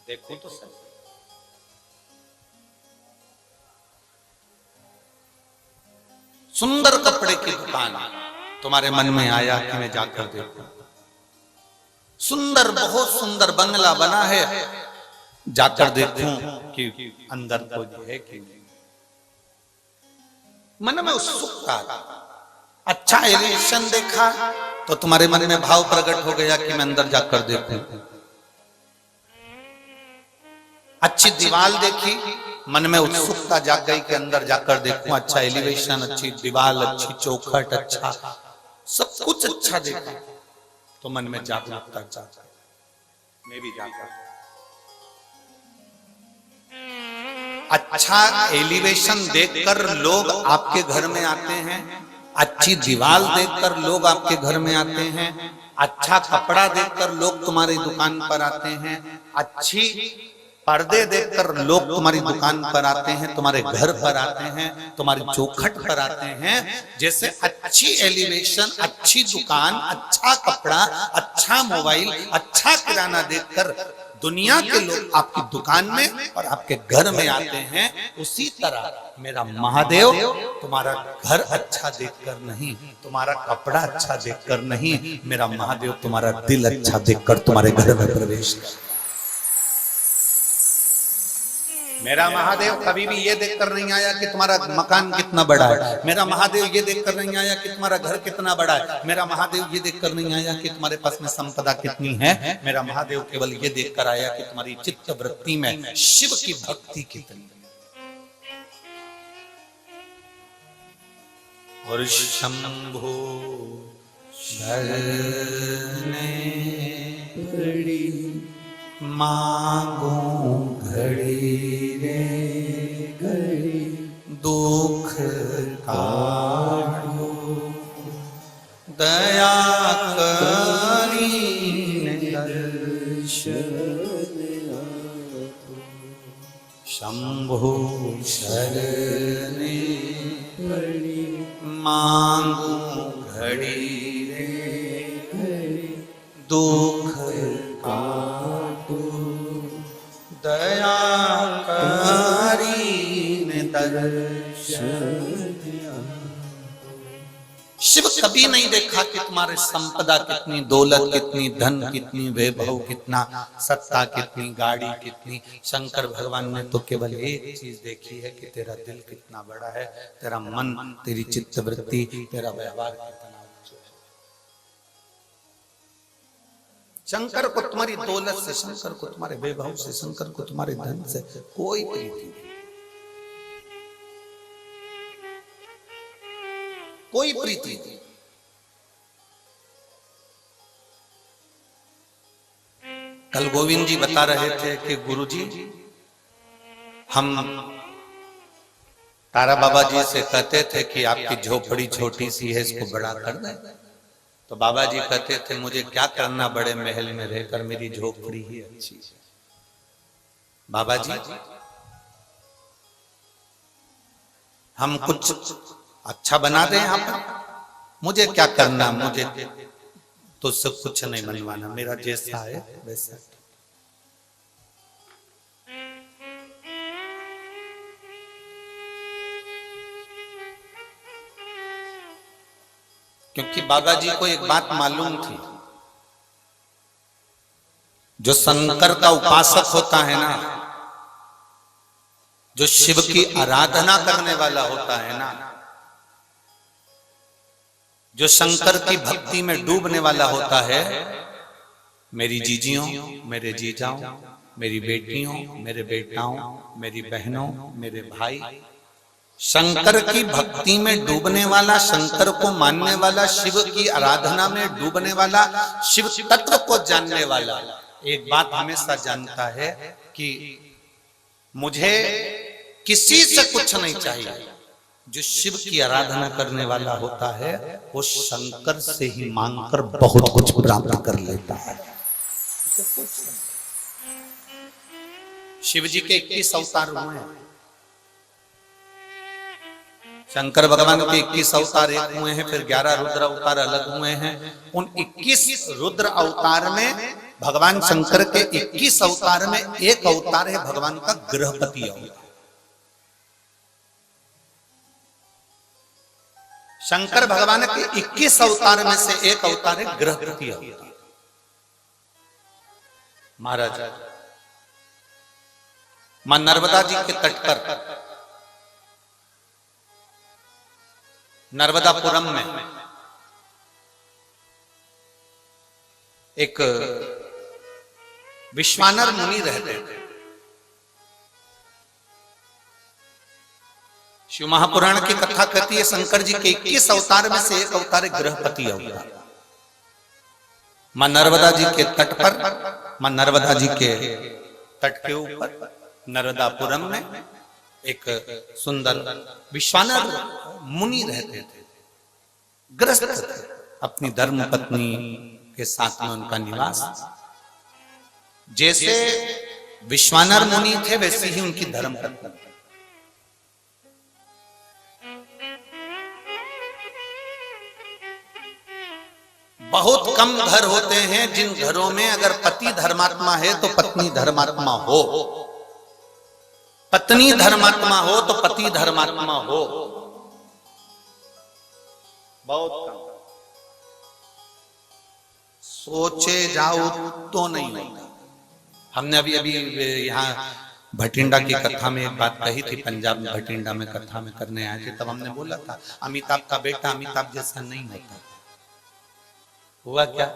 देखो तो सही। सुंदर कपड़े की दुकान तुम्हारे मन में आया कि मैं जाकर देखूं। सुंदर, बहुत सुंदर बंगला बना है, जाकर देखूं कि अंदर कोई है कि नहीं। मन में उत्सुकता, अच्छा एलिवेशन देखा तो तुम्हारे मन में भाव प्रकट हो गया कि मैं अंदर जाकर देखूं। अच्छी दीवार देखी, मन में उत्सुकता जाग गई कि अंदर जाकर देखूं। अच्छा एलिवेशन, अच्छी दीवार, अच्छी चौखट, अच्छा सब कुछ अच्छा देखा तो मन में जागरूकता जागा, मैं भी जाकर। अच्छा एलिवेशन देखकर लोग आपके घर में आते हैं, अच्छी दीवार देखकर लोग आपके घर में आते हैं, अच्छा कपड़ा देखकर लोग तुम्हारी दुकान पर आते हैं, अच्छी पर्दे देखकर लोग तुम्हारी दुकान पर आते हैं, तुम्हारे घर पर आते हैं, तुम्हारी चौखट पर आते हैं। जैसे अच्छी एलिवेशन, अच्छी दुकान, अच्छा कपड़ा, अच्छा मोबाइल, अच्छा किराना देखकर दुनिया के लोग आपकी दुकान में और आपके घर में आते हैं, उसी तरह मेरा महादेव तुम्हारा घर अच्छा देखकर नहीं, तुम्हारा कपड़ा अच्छा देखकर नहीं, मेरा महादेव तुम्हारा दिल अच्छा देखकर तुम्हारे घर में प्रवेश कर। मेरा महादेव कभी भी ये देखकर नहीं आया कि तुम्हारा मकान कितना बड़ा है, मेरा महादेव ये देखकर नहीं आया कि तुम्हारा घर कितना बड़ा है, मेरा महादेव ये देखकर नहीं आया कि तुम्हारे पास में संपदा कितनी है, मेरा महादेव केवल ये देखकर आया कि तुम्हारी चित्त वृत्ति में शिव की भक्ति कितनी है। और शंभो शरणे पड़ी मांगो घड़ी रे घड़ी दुख काटो दया करीने शंभो शरणे पड़ी मांगो घड़ी रे दुख काटो दया करीने शिव कभी नहीं देखा कि तुम्हारे संपदा कितनी, दौलत कितनी, धन कितनी, वैभव कितना, सत्ता कितनी, गाड़ी कितनी। शंकर भगवान ने तो केवल एक चीज देखी है कि तेरा दिल कितना बड़ा है, तेरा मन, तेरी चित्तवृत्ति, तेरा व्यवहार कितना उच्च है। शंकर को तुम्हारी दौलत से, शंकर को तुम्हारे वैभव से, शंकर को तुम्हारे धन से कोई प्रीति नहीं, कोई प्रीति नहीं। कल गोविंद जी बता रहे थे कि गुरुजी हम तारा बाबा जी से कहते थे कि आपकी झोपड़ी छोटी सी है, इसको बड़ा कर दें। तो बाबा जी कहते थे मुझे क्या करना बड़े महल में रहकर, मेरी झोपड़ी ही अच्छी है। बाबा जी हम कुछ अच्छा बना दें आप, मुझे क्या करना, मुझे तो सब कुछ नहीं बनवाना, मेरा जैसा है वैसा। क्योंकि बाबा जी को एक बात मालूम थी, जो शंकर का उपासक होता है ना, जो शिव की आराधना करने वाला होता है ना, जो शंकर की भक्ति में डूबने वाला होता है, मेरी जीजियों, मेरे जीजाओं, मेरी बेटियों, मेरे बेटाओं, मेरी बहनों, मेरे भाई, शंकर की भक्ति में डूबने वाला, शंकर को मानने वाला, शिव की आराधना में डूबने वाला, शिव तत्व को जानने वाला एक बात हमेशा जानता है कि मुझे किसी से कुछ नहीं चाहिए। जो शिव की आराधना करने वाला होता है वो शंकर से ही मांगकर बहुत कुछ प्राप्त कर लेता है। शिव जी के 21 अवतार हुए हैं, शंकर भगवान के 21 अवतार एक हुए हैं, फिर 11 रुद्र अवतार अलग हुए हैं। उन 21 रुद्र अवतार में भगवान शंकर के 21 अवतार में एक अवतार है भगवान का गृहपति अवतार। शंकर भगवान के 21 अवतार में से एक अवतार है गृहपति अवतार। महाराज मां नर्मदा जी के तट पर नर्मदापुरम में एक विश्वानर मुनि रहते थे। शिव महापुराण की कथा कहती है शंकर जी के 21 अवतार में से एक अवतार गृहपति अवतार। मां नर्मदा जी के तट पर, मां नर्मदा जी के तट के ऊपर नर्मदापुरम में एक सुंदर विश्वानर मुनि रहते थे, ग्रस्त थे, अपनी धर्म पत्नी के साथ में उनका निवास। जैसे विश्वानर मुनि थे वैसे ही उनकी धर्म पत्नी। बहुत कम घर होते हैं जिन घरों में अगर पति धर्मात्मा है तो पत्नी धर्मात्मा हो, पत्नी धर्मात्मा हो तो पति धर्मात्मा हो। बहुत कम, सोचे जाओ तो नहीं होता। हमने अभी अभी यहाँ भटिंडा की कथा में एक बात कही थी, पंजाब में भटिंडा में कथा में करने आए थे, तब हमने बोला था अमिताभ का बेटा अमिताभ जैसा नहीं होता। हुआ क्या?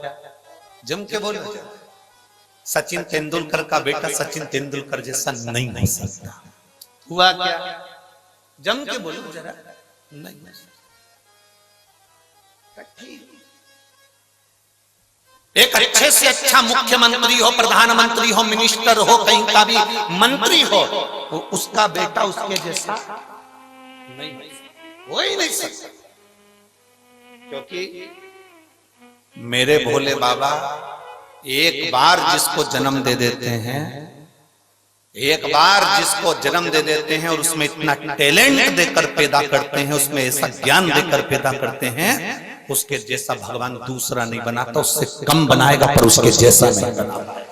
जम के बोलो, सचिन तेंदुलकर का बेटा सचिन तेंदुलकर जैसा नहीं हो सकता। हुआ क्या? जम के बोलो जरा, नहीं। एक अच्छे से अच्छा मुख्यमंत्री हो, प्रधानमंत्री हो, मिनिस्टर हो, कहीं का भी मंत्री हो, तो उसका बेटा उसके जैसा नहीं हो ही नहीं सकता। क्योंकि मेरे भोले बाबा एक बार जिसको जन्म दे देते हैं, एक बार जिसको जन्म दे देते हैं और उसमें इतना टैलेंट देकर पैदा करते हैं, उसमें ऐसा ज्ञान देकर पैदा करते हैं, उसके जैसा भगवान दूसरा नहीं बनाता, उससे कम बनाएगा पर उसके जैसा नहीं बनाता।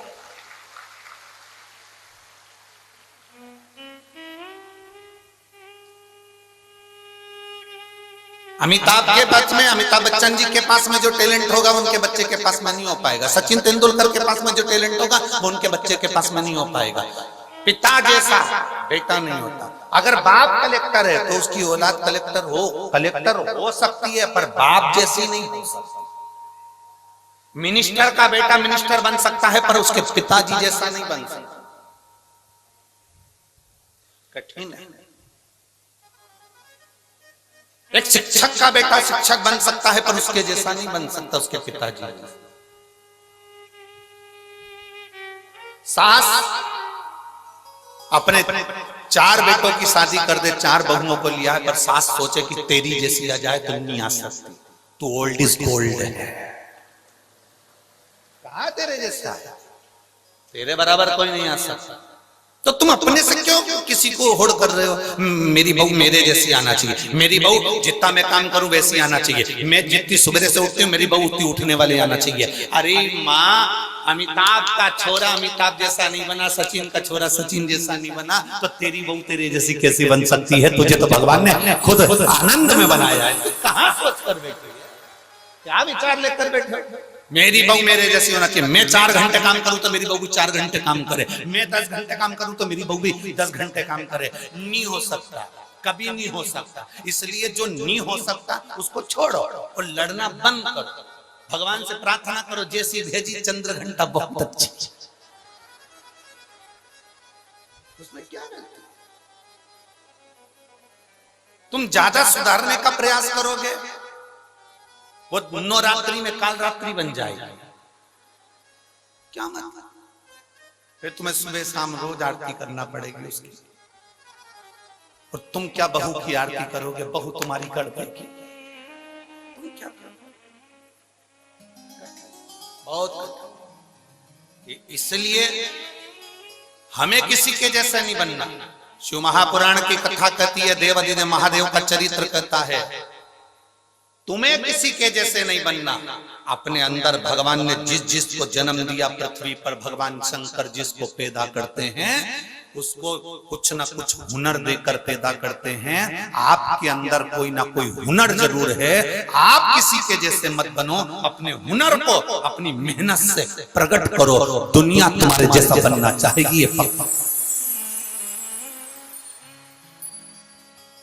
अमिताभ के पास में, अमिताभ बच्चन जी के पास में जो टैलेंट होगा उनके बच्चे के पास में नहीं हो पाएगा। सचिन तेंदुलकर के पास में जो टैलेंट होगा वो उनके बच्चे के पास में नहीं हो पाएगा। पिता जैसा बेटा नहीं होता। अगर बाप कलेक्टर है तो उसकी औलाद कलेक्टर हो सकती है, पर बाप जैसी नहीं हो सकती। मिनिस्टर का बेटा मिनिस्टर बन सकता है पर उसके पिताजी जैसा नहीं बन सकता। कठिन है। एक शिक्षक का बेटा शिक्षक बन सकता है पर उसके जैसा नहीं बन सकता उसके पिताजी। सास अपने 4 बेटों की शादी कर दे, 4 बहुओं को लिया, पर सास सोचे कि तेरी जैसी आ जाए तो नहीं आ सकती, तू ओल्ड इज गोल्ड है। कहा तेरे जैसा है, तेरे बराबर कोई नहीं आ सकता। तो तुम अपने से क्यों किसी को होड़ कर रहे हो? मेरी बहू मेरे जैसी आना चाहिए, मेरी बहू जितना मैं काम करूं वैसी आना चाहिए, मैं जितनी सुबह से उठती हूँ मेरी बहू उतनी उठने वाली आना चाहिए। अरे माँ, अमिताभ का छोरा अमिताभ जैसा नहीं बना, सचिन का छोरा सचिन जैसा नहीं बना, तो तेरी बहू तेरे जैसी कैसी बन सकती है? तुझे तो भगवान ने खुद आनंद में बनाया है। कहाँ सोच कर बैठे, क्या विचार लेकर बैठे? मेरी बहू मेरे जैसी होना चाहिए। मैं 4 घंटे काम करूं तो मेरी बहू भी 4 घंटे काम करे, मैं 10 घंटे काम करूं तो मेरी बहू भी 10 घंटे काम करे। नहीं हो सकता, कभी नहीं हो सकता। इसलिए जो नहीं हो सकता उसको छोड़ो और लड़ना बंद करो। भगवान से प्रार्थना करो, जैसी भेजी चंद्र घंटा बहुत अच्छी। उसमें क्या गलती? तुम ज्यादा सुधारने का प्रयास करोगे, वो नवरात्रि में काल रात्रि बन जाएगी। क्या मतलब? फिर तुम्हें सुबह शाम रोज आरती करना पड़ेगी उसकी। और तुम क्या बहू की आरती करोगे? बहू तुम्हारी गड़बड़ की, तुम क्या करोगे? बहुत। इसलिए हमें किसी के जैसा नहीं बनना। शिव महापुराण की कथा कहती है, देवाधिदेव महादेव का चरित्र कहता है, तुम्हें किसी के जैसे नहीं बनना। अपने अंदर भगवान ने जिस जिसको जन्म दिया पृथ्वी पर, भगवान शंकर जिसको पैदा करते हैं उसको कुछ ना कुछ हुनर देकर पैदा करते हैं। आपके अंदर कोई ना कोई हुनर जरूर है। आप किसी के जैसे मत बनो, अपने हुनर को अपनी मेहनत से प्रकट करो। दुनिया तुम्हारे जैसा बनना चाहेगी, ये पक्का।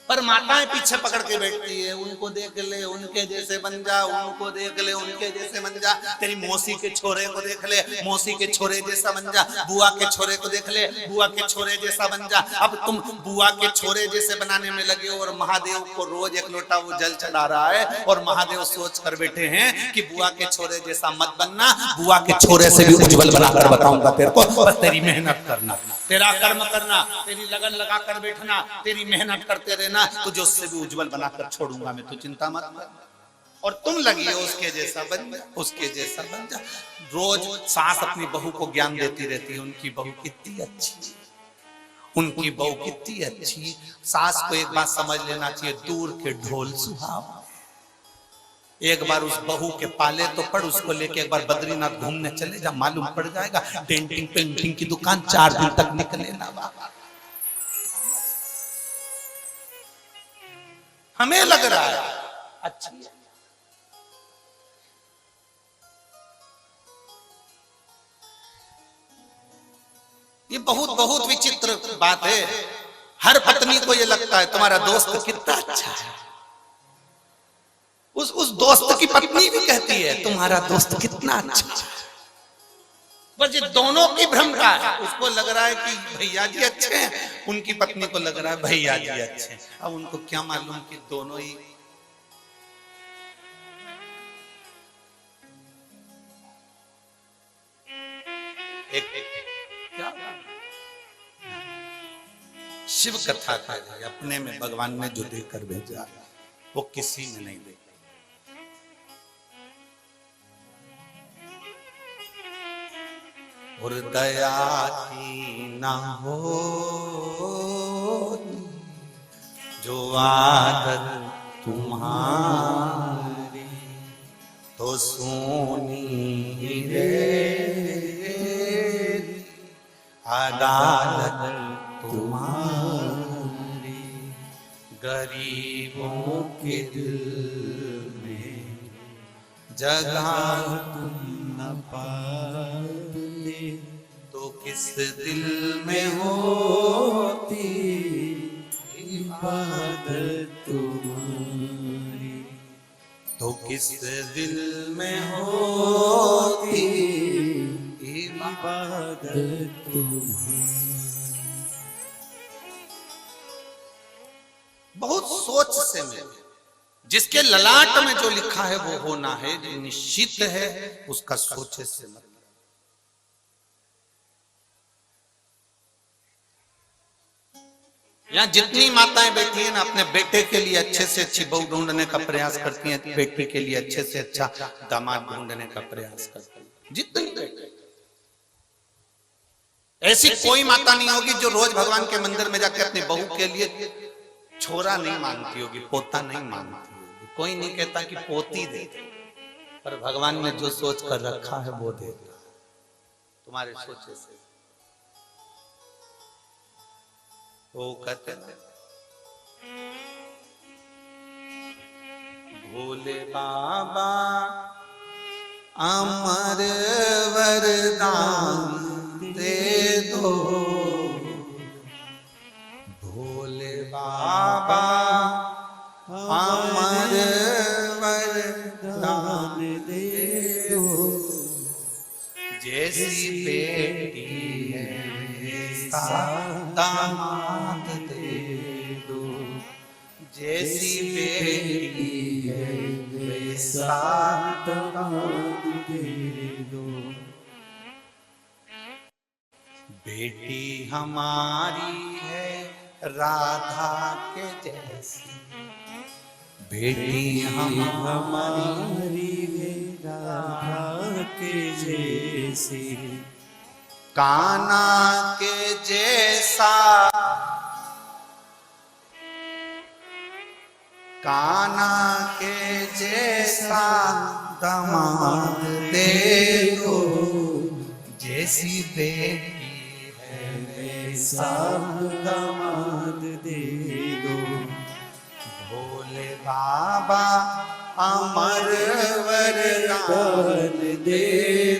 पर माताएं पीछे पकड़ के बैठती है, उनको देख ले उनके जैसे बन जा, उनको देख ले उनके जैसे बन जा, तेरी मौसी के छोरे को देख ले मौसी के छोरे जैसा बन जा, बुआ के छोरे को देख ले बुआ के छोरे जैसा बन जा। अब तुम बुआ के छोरे जैसे बनाने में लगे हो और महादेव को रोज 1 लोटा वो जल चढ़ा रहा है, और महादेव सोच कर बैठे हैं कि बुआ के छोरे जैसा मत बनना, बुआ के छोरे से भी उज्जवल बनाकर बताऊंगा तेरे को, बस तेरी मेहनत करना, तेरा कर्म करना, तेरी लगन लगा कर बैठना, तेरी मेहनत करते रहना, तुझे उससे भी उज्जवल बनाकर छोड़ूंगा मैं, तो चिंता मत कर। और तुम लगी हो उसके जैसा बन जा, उसके जैसा बन जा। रोज सास अपनी बहू को ज्ञान देती रहती है, उनकी बहू कितनी अच्छी, उनकी बहू कितनी अच्छी। सास को एक बात समझ लेना चाहिए, दूर के ढोल सुहाव। एक बार उस बहू के पाले तो पड़, उसको लेके एक बार बद्रीनाथ घूमने चले जा, मालूम पड़ जाएगा। पेंटिंग पेंटिंग की दुकान 4 दिन तक निकले ना बाबा। हमें लग रहा है अच्छी है। ये बहुत बहुत विचित्र बात है। हर पत्नी को ये लगता है तुम्हारा दोस्त कितना अच्छा है, उस दोस्त की पत्नी भी कहती है तुम्हारा दोस्त कितना अच्छा है। बस ये दोनों की भ्रम का है। उसको लग रहा है कि भैया जी अच्छे हैं, उनकी पत्नी को लग रहा है भैया जी अच्छे हैं। अब उनको क्या मालूम कि दोनों ही एक क्या शिव कथा का है, अपने में भगवान ने जो देकर भेजा वो किसी में नहीं देखा। और दया की ना हो जो आदत तुम्हारी तो सोनी रे अदालत तुम्हारी गरीबों के दिल में जगह तुम न पाते तो किस दिल में होती इबादत तुम्हारी, तो किस दिल में होती इबादत तुम्हारी। बहुत सोच से मिले, जिसके ललाट में जो लिखा है वो होना है, जो निश्चित है उसका सोचे से मतलब। यहाँ जितनी माताएं बैठी हैं ना, अपने बेटे के लिए अच्छे से अच्छी बहू ढूंढने का प्रयास करती हैं, बेटी के लिए अच्छे से अच्छा दामाद ढूंढने का प्रयास करती हैं, जितनी बेटे। ऐसी कोई माता नहीं होगी जो रोज भगवान के मंदिर में जाकर अपनी बहू के लिए छोरा नहीं मांगती होगी, पोता नहीं मांगती होगी। कोई नहीं कहता कि पोती दे, पर भगवान ने जो सोच कर रखा है वो देगा तुम्हारे सोचे से। वो कहते हैं भोले बाबा अमर वरदान दे दो, भोले बाबा अमर वरदान दे दो, जैसी बेटी है दामाद दे दो, जैसी बेटी है वैसा दामाद दे दो। बेटी हमारी है राधा के जैसी, बेटी हमारी है राधा के जैसी, कान्हा के जैसा, कान्हा के जैसा दामाद दे दो, जैसी बेटी है वैसा दामाद दे दो। भोले बाबा अमर वरदान दे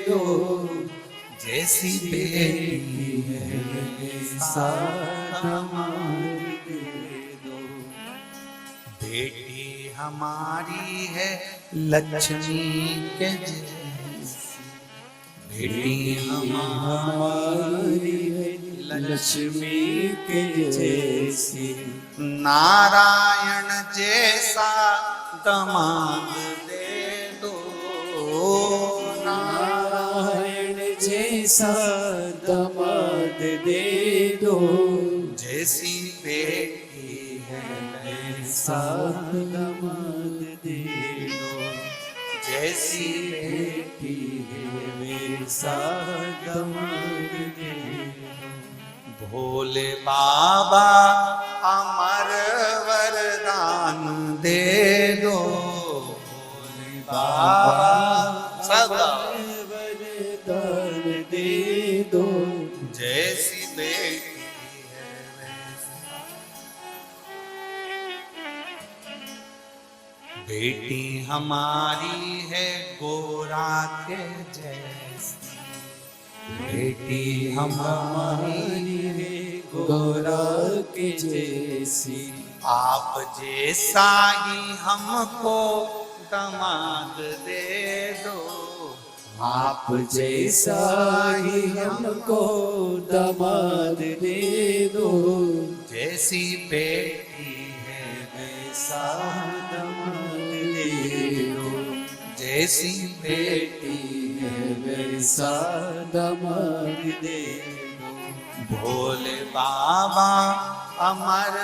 दो, जैसी बेटी है वैसा दामाद दे दो। बेटी हमारी है लक्ष्मी के जैसी, बेटी हमारी है लक्ष्मी के जैसी, नारायण जैसा दामाद दे दो, नारायण जैसा दामाद दे दो, जैसी बेटी है वैसा दामाद दे दो, जैसी बेटी है वैसा दामाद दे दो। भोले बाबा अमर वरदान दे दो, भोले बाबा सदा वरदान दे दो, जैसी बेटी है वैसा। बेटी हमारी है गोरा के जैसी, बेटी हमारी है गोरा के जैसी, आप जैसा ही हमको दामाद दे दो, आप जैसा ही हमको दामाद दे दो, जैसी बेटी है वैसा दामाद दे दो, जैसी बेटी है ऐसा दामाद दे दो। भोले बाबा अमर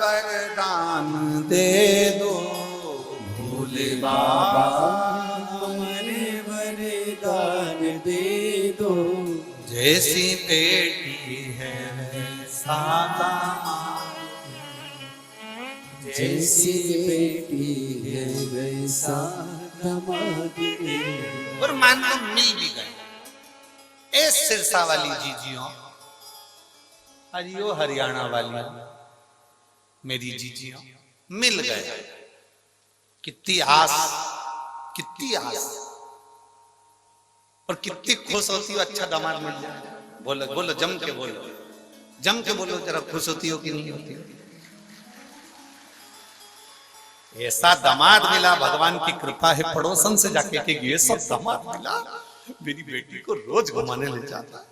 वरदान दे दो। भोले बाबा हमारे वरदान दे दो। जैसी बेटी है वैसा दामाद, जैसी बेटी है वैसा दामाद दे दो। और मान लो मिल भी गए, ए सिरसा वाली जीजियों, हरियो हरियाणा वाली मेरी जीजियों मिल गए, कितनी आस, कितनी आस, और कितनी खुश होती हो अच्छा दामाद मिल जाए। बोलो बोलो, जम के बोलो, जम के बोलो जरा, खुश होती हो कि नहीं होती? ऐसा दामाद मिला, भगवान की कृपा है। पड़ोसन से जाके कि ये सब दामाद मिला, मेरी बेटी को रोज घुमाने ले जाता।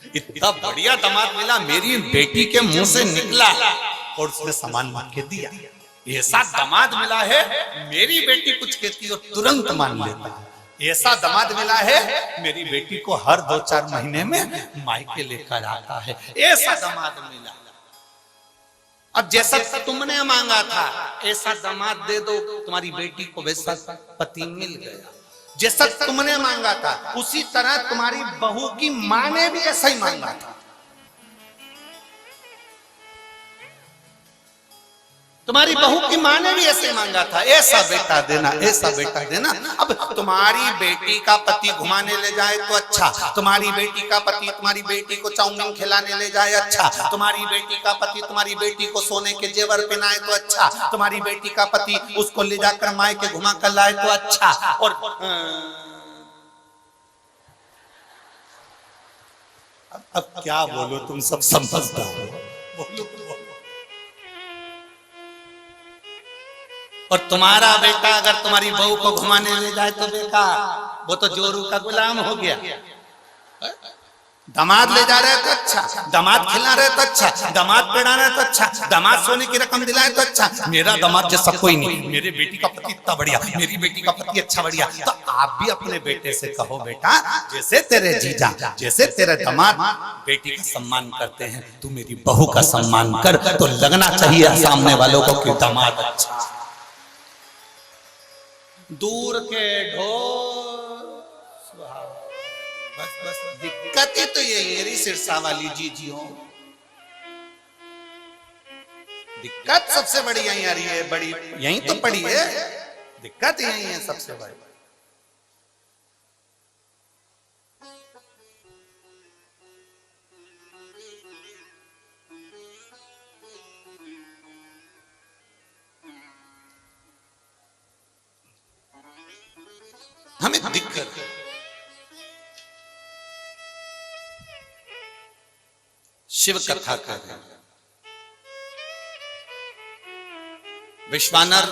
इतना बढ़िया दामाद मिला, मेरी बेटी के मुंह से निकला और उसने सामान मांग के दिया। ऐसा दामाद मिला है, मेरी बेटी कुछ कहती हो तुरंत मान लेता। ऐसा दामाद मिला है, मेरी बेटी को हर 2-4 महीने में मायके लेकर आता है। ऐसा दामाद मिला। अब जैसा तुमने मांगा था ऐसा दामाद दे दो, तुम्हारी बेटी को वैसा पति मिल गया। जैसा तुमने मांगा था उसी तरह तुम्हारी बहू की मां ने भी ऐसा ही मांगा था। तुम्हारी बहू की मां ने भी ऐसे मांगा था, ऐसा बेटा देना, ऐसा बेटा देना। अब तुम्हारी बेटी का पति घुमाने ले जाए तो अच्छा, तुम्हारी बेटी का पति तुम्हारी बेटी को चाउमीन खिलाने ले जाए अच्छा, तुम्हारी बेटी का पति तुम्हारी बेटी को सोने के जेवर पहनाए तो अच्छा, तुम्हारी बेटी का पति उसको ले जाकर मायके घुमा कर लाए तो अच्छा। और अब क्या बोलो, तुम सब समझदार हो, बोलो। और तुम्हारा बेटा अगर तुम्हारी बहू को घुमाने ले जाए तो बेकार, वो तो जोरू का गुलाम हो गया। दामाद ले जा रहे तो अच्छा, दामाद खिला रहे तो अच्छा, दामाद पहना रहे तो अच्छा, दामाद सोने की रकम दिलाए तो अच्छा। मेरा दामाद जैसा कोई नहीं, मेरे बेटी का पति इतना बढ़िया, मेरी बेटी का पति अच्छा बढ़िया। तो आप भी अपने बेटे से कहो, बेटा जैसे तेरे जीजा, जैसे तेरे दामाद बेटी का सम्मान करते हैं, तू मेरी बहू का सम्मान कर। तो लगना चाहिए सामने वालों को कि दामाद अच्छा। दूर के ढोल, बस दिक्कत ही तो यही है सिरसा वाली जीजियों, दिक्कत सबसे बड़ी यही आ रही है, बड़ी यही तो पड़ी है, दिक्कत यही है सबसे बड़ी। हमें दिक्कत शिव कथा कर रहे, विश्वानर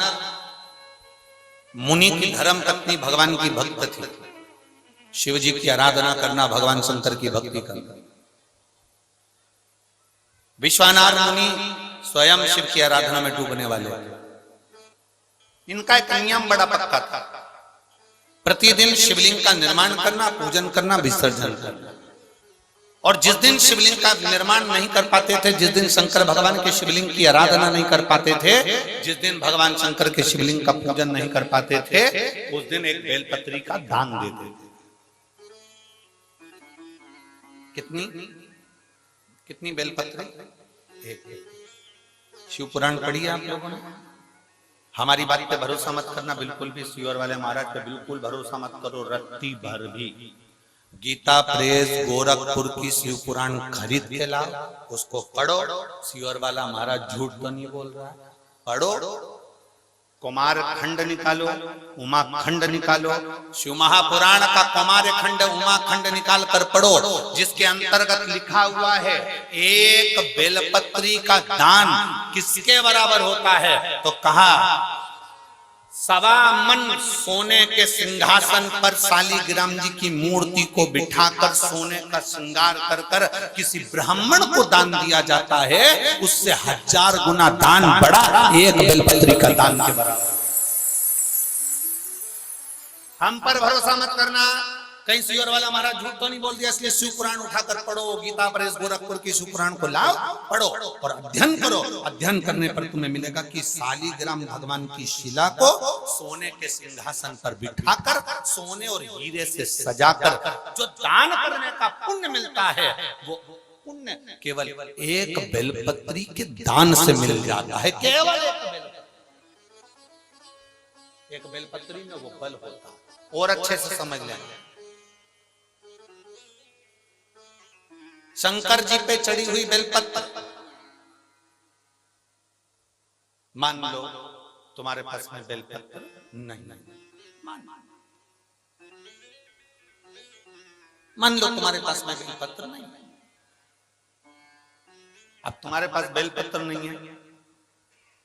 मुनि की धर्म पत्नी भगवान की भक्त थी। शिव जी की आराधना करना, भगवान शंकर की भक्ति करना। विश्वानर मुनि स्वयं शिव की आराधना में डूबने वाले। इनका एक नियम बड़ा पक्का था, प्रतिदिन शिवलिंग का निर्माण करना, पूजन करना, विसर्जन करना। और जिस दिन शिवलिंग का निर्माण नहीं कर पाते थे, जिस दिन शंकर भगवान के शिवलिंग की आराधना नहीं कर पाते थे, जिस दिन भगवान शंकर के शिवलिंग का पूजन नहीं कर पाते थे, उस दिन एक बेलपत्री का दान देते थे। कितनी कितनी बेलपत्री? एक। शिव पुराण पढ़ी आप लोगों ने? हमारी बात पे भरोसा मत करना बिल्कुल भी, सियोर वाले महाराज पे बिल्कुल भरोसा मत करो रत्ती भर भी। गीता प्रेस गोरखपुर की शिव पुराण खरीद के लाओ, उसको पढ़ो। सियोर वाला महाराज झूठ तो नहीं बोल रहा है, पढ़ो। कुमार खंड निकालो, उमा खंड निकालो, शिव महापुराण का कुमार खंड उमा खंड निकाल कर पढ़ो, जिसके अंतर्गत लिखा हुआ है एक बेलपत्री का दान किसके बराबर होता है, तो कहा 1.25 मन सोने के सिंहासन पर शालिग्राम जी की मूर्ति को बिठाकर सोने का श्रृंगार कर कर किसी ब्राह्मण को दान दिया जाता है, उससे 1000 गुना दान बड़ा एक बेलपत्री का दान के बराबर। हम पर भरोसा मत करना, कहीं सुअर वाला महाराज झूठ तो नहीं बोल दिया, इसलिए शिव पुराण उठाकर पढ़ो, गीता प्रेस गोरखपुर की शिव पुराण को लाओ, पढ़ो और अध्ययन करो। अध्ययन करने पर तुम्हें मिलेगा कि शालिग्राम भगवान की शिला को सोने के सिंहासन पर बिठाकर, सोने और हीरे से सजाकर जो दान करने का पुण्य मिलता है, वो पुण्य केवल एक बेलपत्री के दान से मिल जाता है। केवल एक बेलपत्री में वो बल होता है। और अच्छे से समझ लें, शंकर जी पे चढ़ी हुई बेलपत्र, मान लो तुम्हारे पास में बेलपत्र नहीं, मान लो तुम्हारे पास में बेलपत्र नहीं, अब तुम्हारे पास बेलपत्र नहीं है,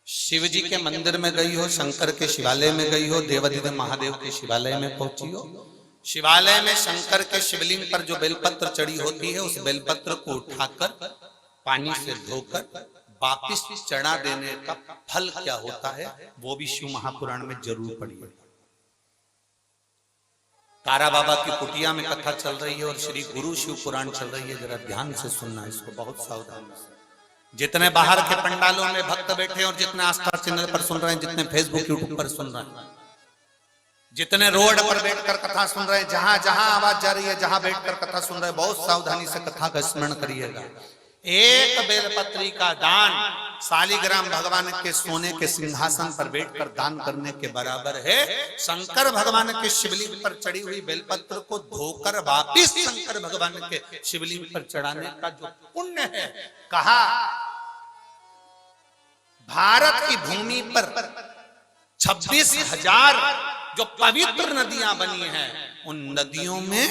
शिव जी के मंदिर में गई हो, शंकर के शिवालय में गई हो, देवाधिदेव महादेव के शिवालय में पहुंची हो, शिवालय में शंकर के शिवलिंग पर जो बेलपत्र चढ़ी होती है, उस बेलपत्र को उठाकर पानी से धोकर वापिस चढ़ा देने का फल क्या होता है, वो भी शिव महापुराण में जरूर पढ़िए। तारा बाबा की कुटिया में कथा चल रही है और श्री गुरु शिव पुराण चल रही है, जरा ध्यान से सुनना इसको, बहुत सावधानी से। जितने बाहर के पंडालों में भक्त बैठे और जितने आस्था चैनल पर सुन रहे हैं, जितने फेसबुक यूट्यूब पर सुन रहे हैं, जितने रोड पर बैठकर कथा सुन रहे हैं, जहां जहां आवाज जा रही है, जहां बैठकर कथा सुन रहे हैं, बहुत सावधानी से कथा का स्मरण करिएगा। एक बेलपत्री का दान शालिग्राम भगवान के सोने के सिंहासन पर बैठकर दान करने के बराबर है। शंकर भगवान के शिवलिंग पर चढ़ी हुई बेलपत्र को धोकर वापिस शंकर भगवान के शिवलिंग पर चढ़ाने का जो पुण्य है, कहा भारत की भूमि पर 26,000 जो पवित्र नदियां बनी हैं, उन नदियों में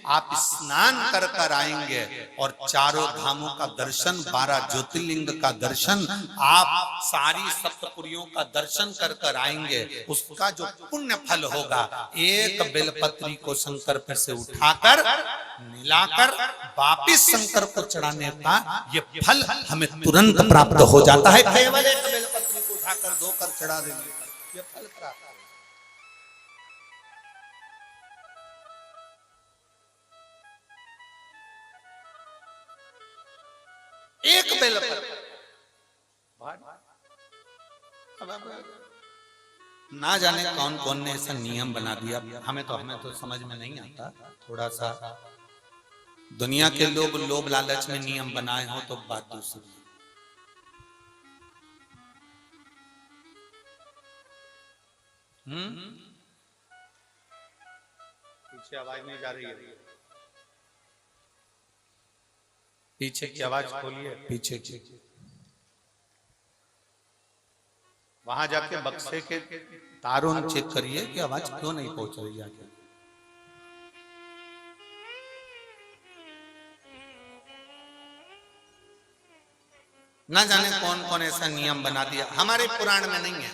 आप स्नान कर कर आएंगे और चारों धामों का दर्शन, 12 ज्योतिर्लिंग का दर्शन, आप सारी सप्तपुरियों का दर्शन कर कर आएंगे। उसका जो पुण्य फल होगा, एक बेलपत्री को शंकर पर से उठाकर मिलाकर वापिस शंकर को चढ़ाने का ये फल हमें तुरंत प्राप्त हो जाता है। केवल एक बेलपत्री को उठाकर धोकर चढ़ा देने का ये फल प्राप्त। एक बेलपत्र, ना जाने कौन कौन ने ऐसा नियम बना दिया, हमें तो समझ में नहीं आता। थोड़ा सा दुनिया के लोग लोभ लालच में नियम बनाए हो तो बात दूसरी। पीछे आवाज नहीं जा रही है, पीछे की आवाज खोलिए, पीछे की। वहां जाके बक्से के तारों चेक करिए कि आवाज क्यों नहीं पहुंच रही जाके। ना जाने कौन कौन ऐसा नियम बना दिया, हमारे पुराण में नहीं है।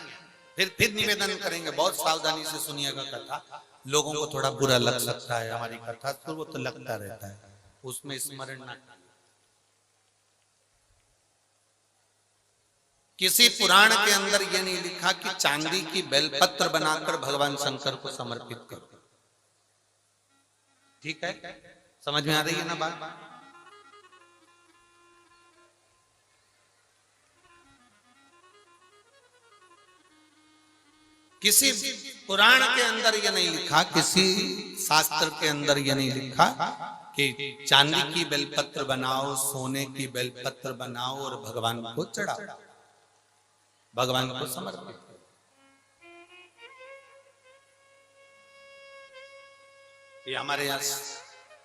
फिर निवेदन करेंगे, बहुत सावधानी से सुनिएगा कथा। लोगों को थोड़ा बुरा लग सकता है हमारी कथा, तो वो तो लगता रहता है, उसमें स्मरण ना। किसी पुराण के अंदर यह नहीं लिखा कि चांदी की बेलपत्र बनाकर भगवान शंकर को समर्पित करो। ठीक है, समझ में आ रही है ना बात? किसी पुराण के अंदर यह नहीं लिखा, किसी शास्त्र के अंदर यह नहीं लिखा कि चांदी की बेलपत्र बनाओ, सोने की बेलपत्र बनाओ और भगवान को चढ़ाओ, भगवान को समर्पित। ये हमारे यहां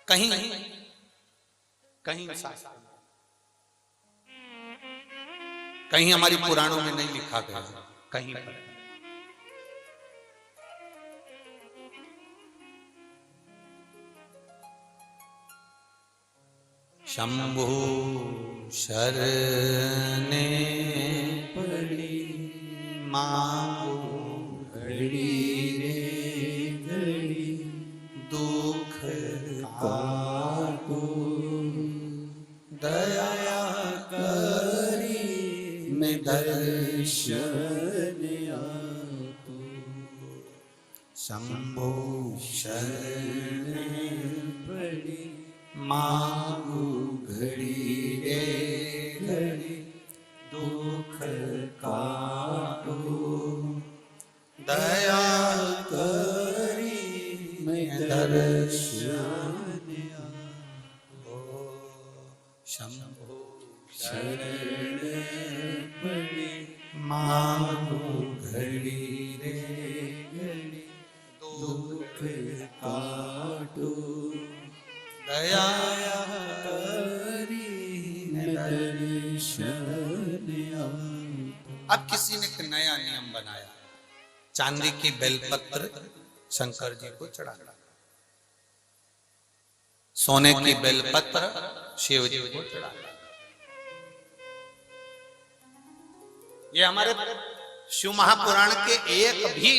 कहीं कहीं हमारी पुराणों में नहीं लिखा गया, कहीं पर। शंभु शरणे पड़ी मांगो घड़ी रे घड़ी, दुख काटो दया करी मैं दर्शन आपो। शंभु शरणे मांगू घड़ी रे घड़ी दुख काटो दया करी मैं दर्शन शंभो शरण पड़े मांगो घड़ी रे घड़ी दुख काटो दया करी मैं दर्शन अब किसी ने एक नया नियम बनाया, चांदी की बेलपत्र शंकर जी को चढ़ाना, सोने की बेलपत्र शिव जी को चढ़ाना। ये हमारे शिव महापुराण के एक भी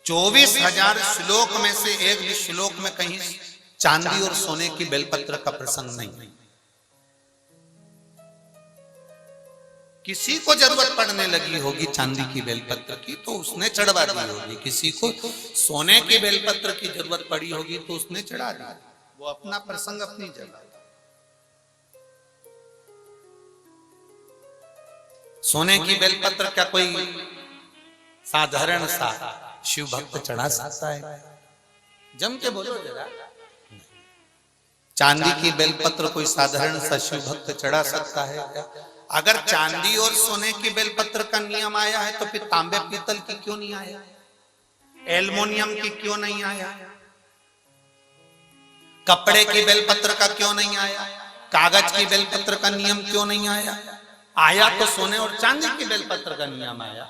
24,000 श्लोक में से एक भी श्लोक में कहीं चांदी और सोने की बेलपत्र का प्रसंग नहीं। किसी को जरूरत पड़ने लगी होगी चांदी की बेलपत्र की तो उसने चढ़वा दी होगी, किसी को सोने की बेलपत्र की जरूरत पड़ी होगी तो उसने चढ़ा दी। वो अपना प्रसंग अपनी जगह। सोने की बेलपत्र क्या कोई साधारण सा शिव भक्त चढ़ा सकता है? जम के बोलो जरा। चांदी की बेलपत्र कोई साधारण सा शिव भक्त चढ़ा सकता है क्या? अगर चांदी और सोने की बेलपत्र का नियम आया है तो फिर तांबे पीतल की क्यों नहीं आया? एल्युमिनियम की क्यों नहीं आया? कपड़े की बेलपत्र का क्यों नहीं आया? कागज की बेलपत्र का नियम क्यों नहीं आया? आया तो सोने और चांदी की बेलपत्र का नियम आया।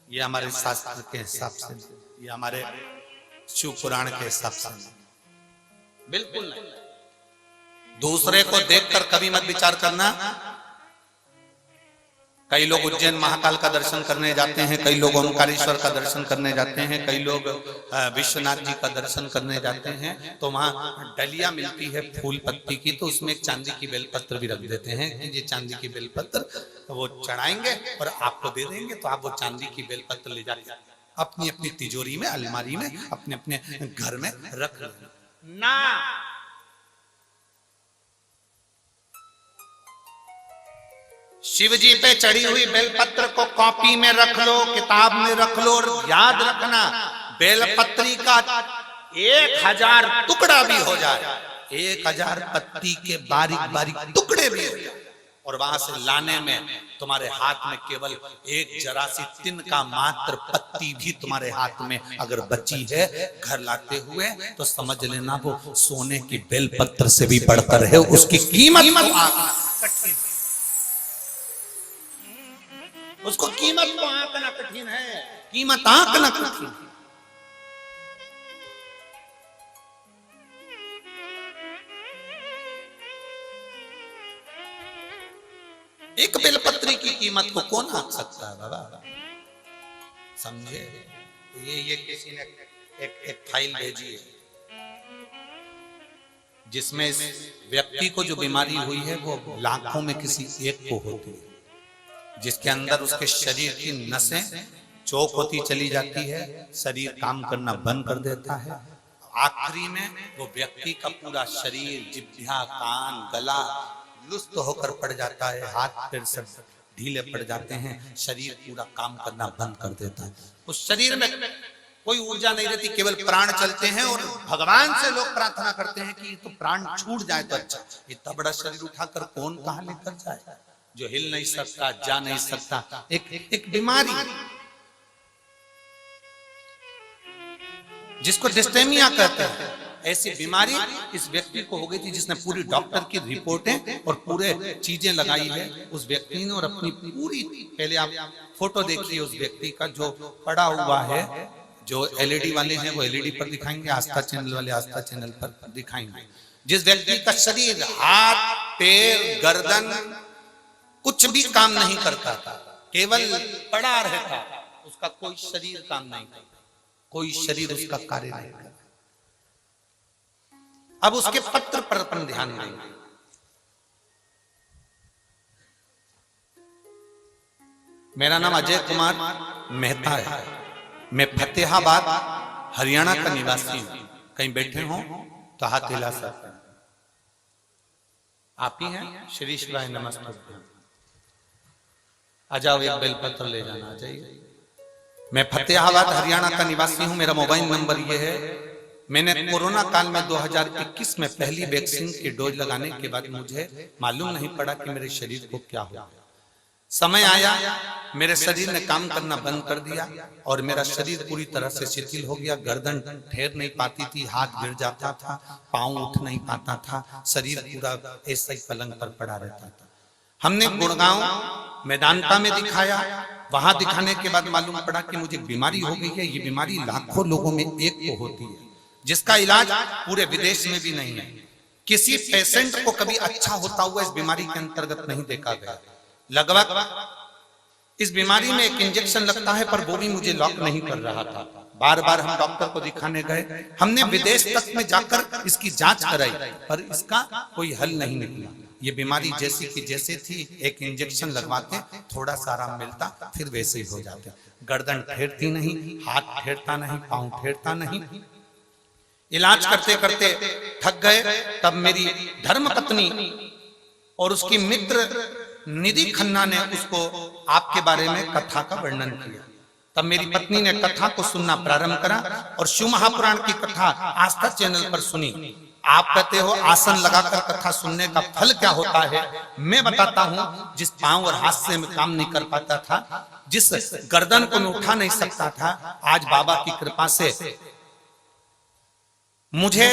ये हमारे शास्त्र के हिसाब से, ये हमारे शिव पुराण के हिसाब से बिल्कुल नहीं। दूसरे को देखकर कभी मत विचार करना। कई लोग उज्जैन महाकाल का दर्शन करने जाते हैं, कई लोग ओंकारेश्वर का दर्शन करने जाते हैं, कई लोग विश्वनाथ जी का दर्शन करने जाते हैं, तो वहां डलिया मिलती है फूल पत्ती की, तो उसमें एक चांदी की बेलपत्र भी रख देते हैं कि ये चांदी की बेलपत्र वो चढ़ाएंगे और आपको दे देंगे, तो आप वो चांदी की बेलपत्र ले जाके अपनी अपनी तिजोरी में, अलमारी में, अपने अपने घर में रख लेना ना। शिव जी पे चढ़ी हुई बेलपत्र को कॉपी में रख लो, किताब में रख लो, और याद रखना बेलपत्री का 1000 टुकड़ा भी हो जाए, 1000 पत्ती के बारीक बारीक टुकड़े भी हो जाए, और वहां से लाने में तुम्हारे हाथ में केवल एक जरा सी तिन का मात्र पत्ती भी तुम्हारे हाथ में अगर बची है घर लाते हुए, तो समझ लेना वो सोने की बेलपत्र से भी बढ़कर है। उसकी कीमत कठिन, उसको कीमत को आंकना कठिन है, कीमत आंकना कठिन है। एक बेलपत्री की कीमत को कौन आंक सकता है बाबा? समझे? ये किसी ने एक फाइल भेजी है जिसमें इस व्यक्ति को जो बीमारी हुई है वो लाखों में किसी एक को होती है, जिसके अंदर उसके शरीर की नसें चौक होती चली जाती है, शरीर काम करना बंद कर देता है, आखिरी में वो व्यक्ति का पूरा शरीर, जिह्वा, कान, गला लुप्त होकर पड़ जाता है, हाथ पैर सब ढीले पड़ जाते हैं, शरीर पूरा काम करना बंद कर देता है। उस शरीर में कोई ऊर्जा नहीं रहती, केवल प्राण चलते हैं, और भगवान से लोग प्रार्थना करते हैं कि तो प्राण छूट जाए तो अच्छा। इतना बड़ा शरीर उठाकर कौन कहां लेकर जाए? जो हिल नहीं सकता, जा नहीं सकता, एक बीमारी जिसको डिस्टेमिया कहते हैं, ऐसी बीमारी इस व्यक्ति को हो गई थी, जिसने पूरी डॉक्टर की रिपोर्टें और पूरे चीजें लगाई है उस व्यक्ति ने, और अपनी पूरी, पहले आप फोटो देखिए उस व्यक्ति का जो पड़ा हुआ है, जो एलईडी वाले हैं वो एलईडी पर दिखाएंगे, आस्था चैनल वाले आस्था चैनल पर दिखाएंगे। जिस व्यक्ति का शरीर, हाथ, पैर, गर्दन कुछ भी काम नहीं करता था, केवल पड़ा रहता, उसका कोई शरीर काम नहीं करता, कोई शरीर उसका कार्य नहीं करता। अब उसके पत्र पर अपन ध्यान देंगे। मेरा नाम अजय कुमार मेहता है, मैं फतेहाबाद हरियाणा का निवासी हूं। कहीं बैठे हो तो हाथ हिला सकते हैं। आप ही हैं? श्री शिवाय नमस्ते। आ जाओ, एक बेलपत्र ले जाना। आ जाइए। मैं फतेहाबाद हरियाणा का निवासी हूं। मेरा मोबाइल नंबर ये है। मैंने कोरोना काल में 2021 में पहली वैक्सीन की डोज लगाने के बाद मुझे मालूम नहीं पड़ा कि मेरे शरीर को क्या हुआ। समय आया, मेरे शरीर ने काम करना बंद कर दिया और मेरा शरीर पूरी तरह से शिथिल हो गया। गर्दन ठहर नहीं पाती थी, हाथ गिर जाता था, पांव उठ नहीं पाता था, शरीर पूरा ऐसा ही पलंग पर पड़ा रहता था। हमने गुड़गांव मेदांता में दिखाया। वहां दिखाने के बाद मालूम पड़ा कि मुझे बीमारी हो गई है। ये बीमारी लाखों लोगों में एक को होती है, जिसका इलाज पूरे विदेश में भी नहीं है। किसी पेशेंट को कभी अच्छा होता हुआ इस बीमारी के अंतर्गत नहीं देखा गया। लगभग इस बीमारी में एक इंजेक्शन लगता है, पर वो भी मुझे लॉक नहीं कर रहा था। बार बार हम डॉक्टर को दिखाने गए, हमने विदेश तक में जाकर इसकी जांच कराई, पर इसका कोई हल नहीं निकला। ये बीमारी जैसी की जैसे थी, एक इंजेक्शन लगवाते थोड़ा सा आराम मिलता, फिर वैसे ही हो जाते। गर्दन ठेरती नहीं, हाथ ठेरता नहीं, पांव ठेरता नहीं। इलाज करते करते थक गए। तब मेरी धर्मपत्नी और उसकी मित्र निधि खन्ना ने उसको आपके बारे में कथा का वर्णन किया। तब मेरी पत्नी ने कथा को सुनना प्रारंभ करा और शिव महापुराण की कथा आस्था चैनल पर सुनी। आप कहते हो आसन लगाकर कथा सुनने का फल क्या होता है। मैं बताता हूं, जिस पांव और हाथ से मैं काम नहीं कर पाता था, जिस गर्दन को मैं उठा नहीं सकता था, आज बाबा की कृपा से मुझे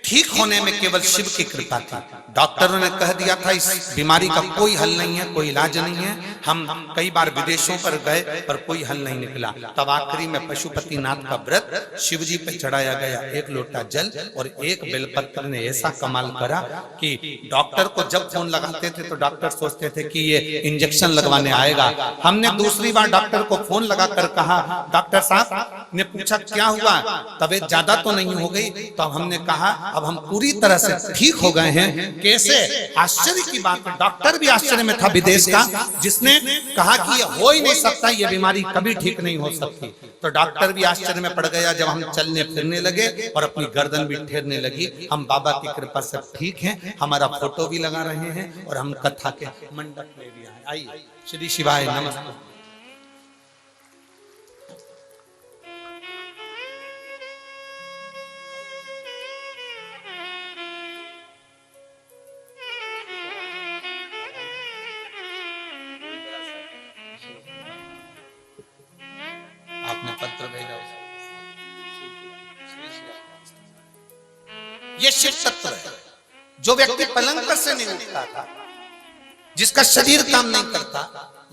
ठीक होने में केवल शिव की कृपा थी। डॉक्टरों ने कह दिया था इस बीमारी का कोई हल नहीं है, कोई इलाज नहीं है। हम कई बार विदेशों पर गए, पर कोई हल नहीं निकला। तब आखिरी में पशुपतिनाथ का व्रत शिव जी पे चढ़ाया गया। एक लोटा जल और एक बेलपत्र ने ऐसा कमाल करा कि डॉक्टर को जब फोन लगाते थे तो डॉक्टर सोचते थे कि ये इंजेक्शन लगवाने आएगा। हमने दूसरी बार डॉक्टर को फोन लगाकर कहा, डॉक्टर साहब ने पूछा क्या हुआ, तबीयत ज्यादा तो नहीं हो गई? तो हमने कहा अब हम पूरी तरह से ठीक हो गए हैं। कैसे? आश्चर्य की बात है, डॉक्टर भी आश्चर्य में था विदेश का, जिसने कहा कि ये हो ही नहीं सकता, ये बीमारी कभी ठीक नहीं हो सकती। तो डॉक्टर भी आश्चर्य में पड़ गया जब हम चलने फिरने लगे और अपनी गर्दन भी ठहरने लगी। हम बाबा की कृपा से ठीक हैं। हमारा फोटो भी लगा रहे हैं और हम कथा के मंडप में भी आए। आइए, श्री शिवाय नमस्ते। आपने पत्र भेजा, ये शिव तत्व है। जो व्यक्ति पलंग पर से नहीं उठता था, जिसका शरीर काम नहीं करता,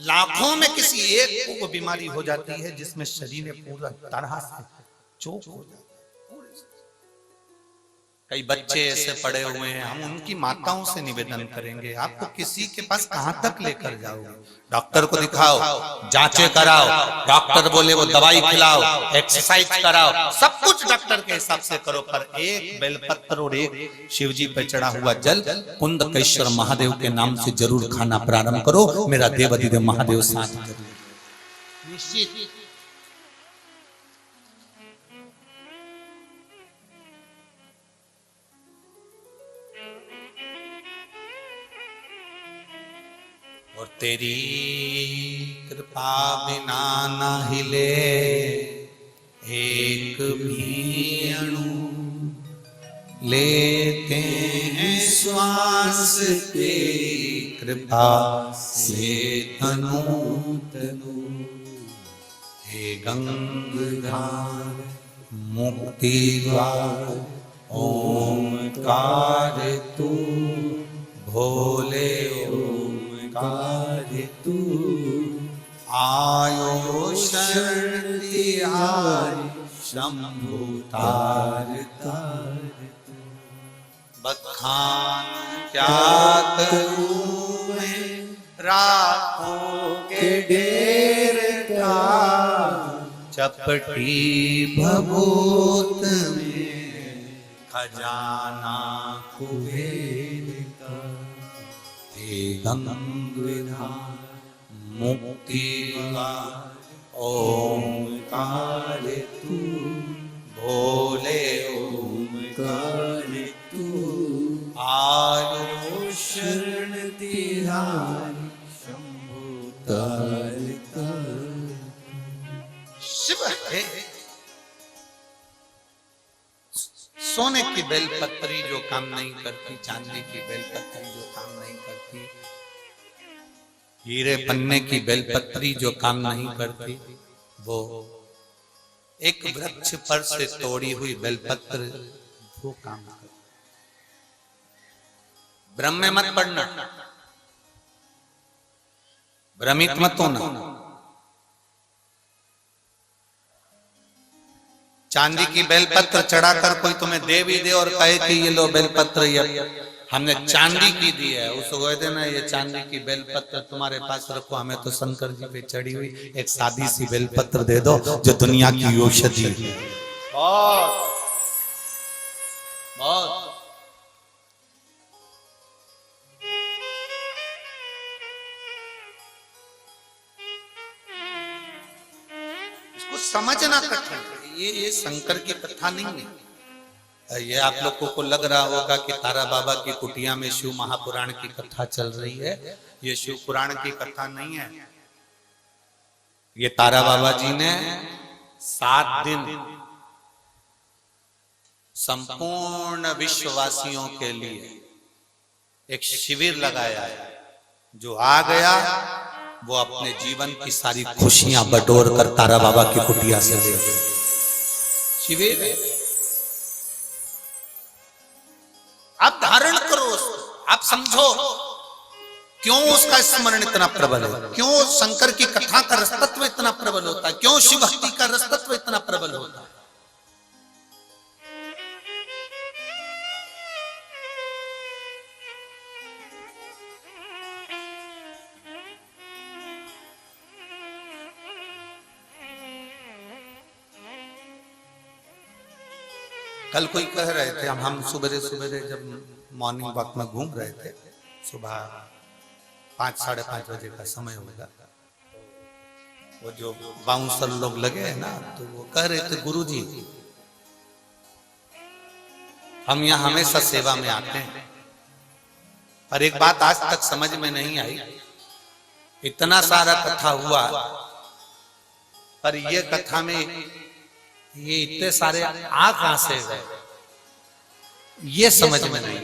लाखों में किसी एक को बीमारी हो जाती है जिसमें शरीर पूरा तरह से चोक हो जाता है। कई बच्चे ऐसे पड़े हुए हैं, हम उनकी माताओं से निवेदन करेंगे, आपको किसी के पास कहां तक लेकर जाओगे? डॉक्टर को दिखाओ, जांचें कराओ, डॉक्टर बोले वो दवाई खिलाओ, एक्सरसाइज कराओ, सब कुछ डॉक्टर के हिसाब से करो, पर एक बेलपत्र और एक शिवजी पर चढ़ा हुआ जल कुंदकेश्वर महादेव के नाम से जरूर खाना प्रारंभ करो। मेरा देवाधिदेव महादेव साथ निश्चित। और तेरी कृपा बिना न हिले एक भी अणु, लेते हैं श्वास तेरी कृपा से तनु तनु। हे गंगाधार मुक्ति द्वार ओंकार तू, भोले ओंकार तू, आयो शरण तिहारी शंभु तार तार। बखान क्या करूं मैं राखों के ढेर का, चपटी भभूत में खजाना कुबेर का। हे गंगाधार मुक्ति द्वार ओंकार तू, भोले ओंकार तू, आयो बेलपत्री जो काम नहीं करती, चांदी की बेलपत्री जो काम नहीं करती, हीरे पन्ने की बेलपत्री जो काम नहीं करती, वो एक वृक्ष पर से तोड़ी हुई बेलपत्र वो काम करती। भ्रम में मत पड़ना, भ्रमित मत होना। चांदी की बेलपत्र चढ़ाकर कोई तुम्हें दे भी दे और कहे कि ये लो बेलपत्र, ये हमने चांदी की दी है, उसको कह देना ये चांदी की बेलपत्र तुम्हारे पास रखो, हमें तो शंकर जी पे चढ़ी हुई एक सादी सी बेलपत्र दे दो जो दुनिया की औषधि है। बहुत बहुत इसको समझना कठिन है। ये शंकर की कथा नहीं है। ये आप लोगों को लग रहा होगा कि तारा बाबा की कुटिया में शिव महापुराण की कथा चल रही है। ये शिव पुराण की कथा नहीं है। ये तारा बाबा जी ने 7 दिन संपूर्ण विश्ववासियों के लिए एक शिविर लगाया है। जो आ गया वो अपने जीवन की सारी खुशियां बटोर कर तारा बाबा की कुटिया से ले गए। शिविर आप धारण करो उसको, आप समझो क्यों उसका स्मरण इतना प्रबल है, क्यों शंकर की कथा का रसतत्व इतना प्रबल होता है, क्यों शिव भक्ति का रसतत्व इतना प्रबल होता है। कल कोई कह रहे थे, हम सुबह सुबह जब मॉर्निंग वॉक में घूम रहे थे, सुबह 5 साढ़े 5 बजे का समय होगा, वो जो बाउंसर लोग लगे हैं ना, तो वो कह रहे थे गुरुजी हम यहाँ हमेशा सेवा में आते हैं, पर एक बात आज तक समझ में नहीं आई, इतना सारा कथा हुआ पर ये कथा में ये इतने सारे आ कहां से गए, ये समझ में नहीं।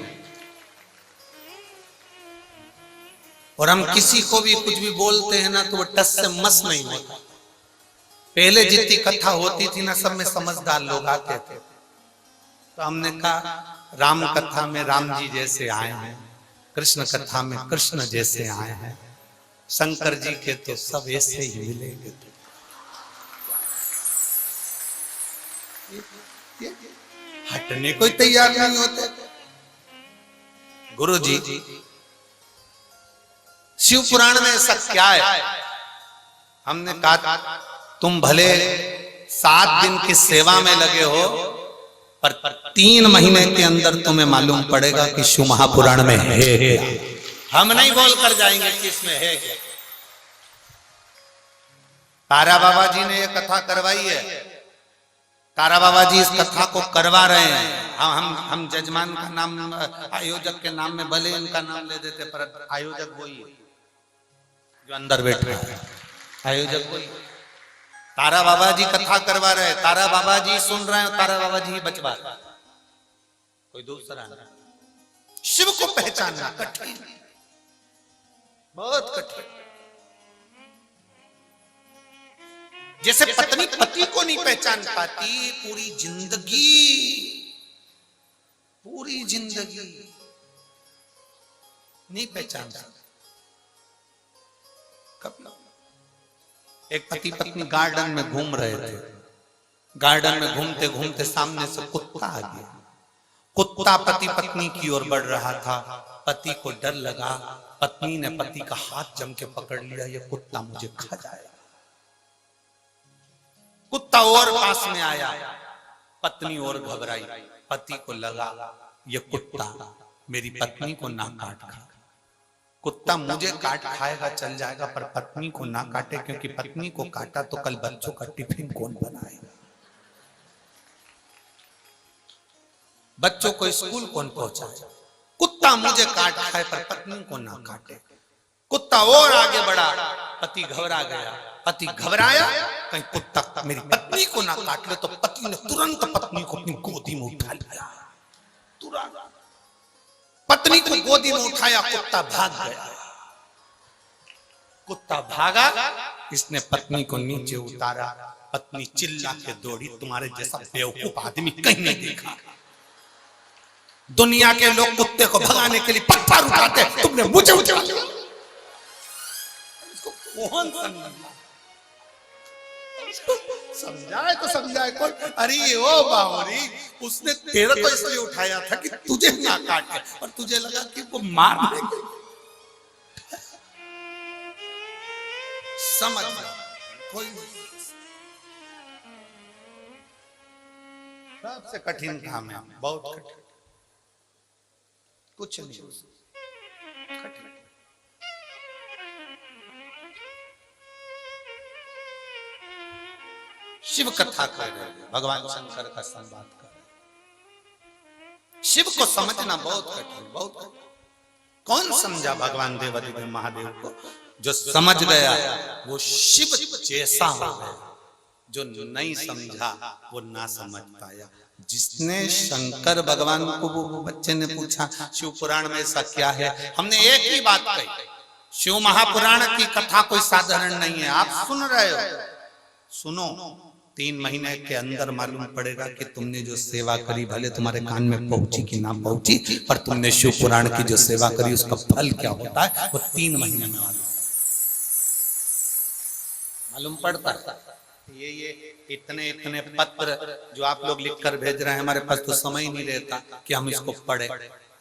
और हम किसी को भी कुछ भी बोलते हैं ना तो वो टस से मस नहीं होता। पहले जितनी कथा होती थी ना, सब में समझदार लोग आते थे, तो हमने कहा राम कथा में राम जी जैसे आए हैं, कृष्ण कथा में कृष्ण जैसे आए हैं, शंकर जी के तो सब ऐसे ही मिलेंगे। हटने कोई तैयार नहीं होते। गुरु जी शिव पुराण में ऐसा क्या है? हमने कहा तुम भले 7 दिन की सेवा में लगे हो, पर 3 महीने के अंदर तुम्हें मालूम पड़ेगा कि शिव महापुराण में है क्या। हम नहीं बोल कर जाएंगे कि इसमें है क्या। तारा बाबा जी ने यह कथा करवाई है, तारा बाबा जी इस कथा को करवा रहे हैं। हम जजमान का नाम, आयोजक के नाम में भले इनका नाम ले देते, पर आयोजक वही है जो अंदर बैठा है, आयोजक वही। तारा बाबा जी कथा करवा रहे हैं, तारा बाबा जी सुन रहे हैं, तारा बाबा जी बचवा रहे, कोई दूसरा नहीं। शिव को पहचानना कठिन, बहुत कठिन। जैसे पत्नी पति को नहीं पहचान पाती, पूरी जिंदगी नहीं पहचान सकती। एक पति पत्नी गार्डन में घूम रहे थे, गार्डन में घूमते घूमते सामने से कुत्ता आ गया। कुत्ता पति पत्नी की ओर बढ़ रहा था, पति को डर लगा, पत्नी ने पति का हाथ जम के पकड़ लिया, ये कुत्ता मुझे खा जाएगा। कुत्ता और पास में आया, पत्नी और घबराई, पति को लगा ये कुत्ता मेरी पत्नी को ना काट खा, कुत्ता मुझे काट खाएगा चल जाएगा, पर पत्नी को ना काटे, क्योंकि पत्नी को काटा तो कल बच्चों का टिफिन कौन बनाएगा, बच्चों को स्कूल कौन पहुंचाएगा। कुत्ता मुझे काट खाए पर पत्नी को ना काटे। कुत्ता और आगे बढ़ा, पति घबरा गया, पति घबराया, कहीं कुत्ता मेरी पत्नी को ना काट ले, तो पति ने तुरंत पत्नी को अपनी गोदी में उठा लिया। पत्नी को गोदी में उठाया, कुत्ता भाग गया। कुत्ता भागा, इसने पत्नी को नीचे उतारा। पत्नी चिल्ला के दौड़ी, तुम्हारे जैसा बेवकूफ आदमी कहीं नहीं देखा। दुनिया के लोग कुत्ते को भगाने के लिए पत्थर उठाते, तुमने मुझे उठा लिया। कौन समझाए तो समझाए कोई? अरे ये ओ बावरी, उसने तेरा तो इसलिए उठाया था कि तुझे ना काटे, और तुझे लगा कि वो मार देंगे। समझ कोई सबसे कठिन काम है, बहुत कठिन, कुछ नहीं कठिन। शिव कथा कर रहे हैं, भगवान शंकर का संवाद कर रहे हैं। शिव को समझना बहुत कठिन, बहुत कठिन। कौन समझा भगवान देवादिदेव महादेव को? जो समझ गया वो शिव जैसा हो गया, जो नहीं समझा वो ना समझ पाया। जिसने शंकर भगवान को, वो बच्चे ने पूछा शिव पुराण में ऐसा क्या है, हमने एक ही बात कही, शिव महापुराण की कथा कोई साधारण नहीं है। आप सुन रहे हो, सुनो, 3 महीने के अंदर मालूम पड़ेगा कि तुमने जो सेवा करी, भले तुम्हारे कान में पहुंची कि ना पहुंची, पर तुमने शिव पुराण की जो सेवा करी उसका फल क्या होता है वो 3 महीने में मालूम पड़ता है। ये इतने पत्र जो आप लोग लिखकर भेज रहे हैं, हमारे पास तो समय ही नहीं रहता कि हम इसको पढ़े,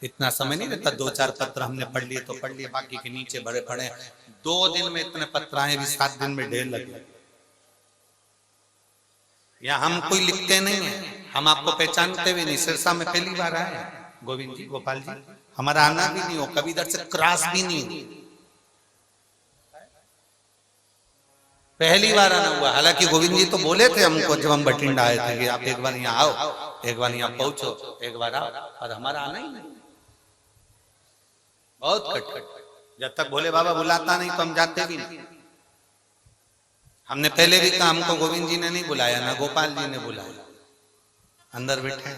इतना समय नहीं रहता। 2-4 पत्र हमने पढ़ लिए तो पढ़ लिए, बाकी के नीचे बड़े पड़े। 2 दिन में इतने पत्र आए, भी 7 दिन में ढेर लगे। या हम कोई लिखते नहीं है, हम आपको पहचानते भी नहीं। सिरसा में पहली बार आए गोविंद जी, गोपाल जी, हमारा आना भी नहीं हो, कभी इधर से क्रॉस भी नहीं, पहली बार आना हुआ। हालांकि गोविंद जी तो बोले थे हमको जब हम बठिंडा आए थे कि आप एक बार यहाँ आओ, एक बार यहाँ पहुंचो, एक बार आओ, और हमारा आना ही नहीं। बहुत कट, जब तक भोले बाबा बुलाता नहीं तो हम जाते भी नहीं। हमने पहले भी कहा, हमको गोविंद जी ने नहीं बुलाया, ना गोपाल जी ने बुलाया, अंदर बैठे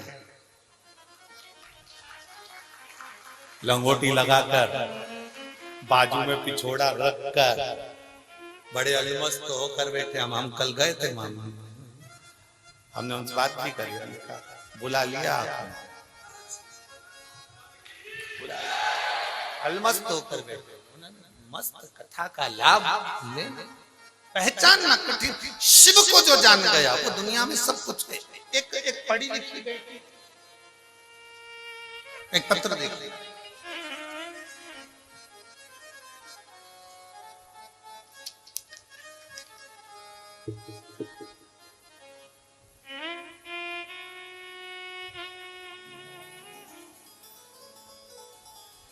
लंगोटी लगाकर, बाजू में पिछोड़ा रखकर, बड़े अलमस्त होकर बैठे। हम कल गए थे मामा, हमने उनसे बात भी करी, बुला लिया आपने, अलमस्त होकर बैठे। मस्त कथा का लाभ ले, पहचानना कठिन। शिव को जो जान गया वो दुनिया में सब कुछ है। एक पढ़ी लिखी बेटी, एक पत्र देखिए,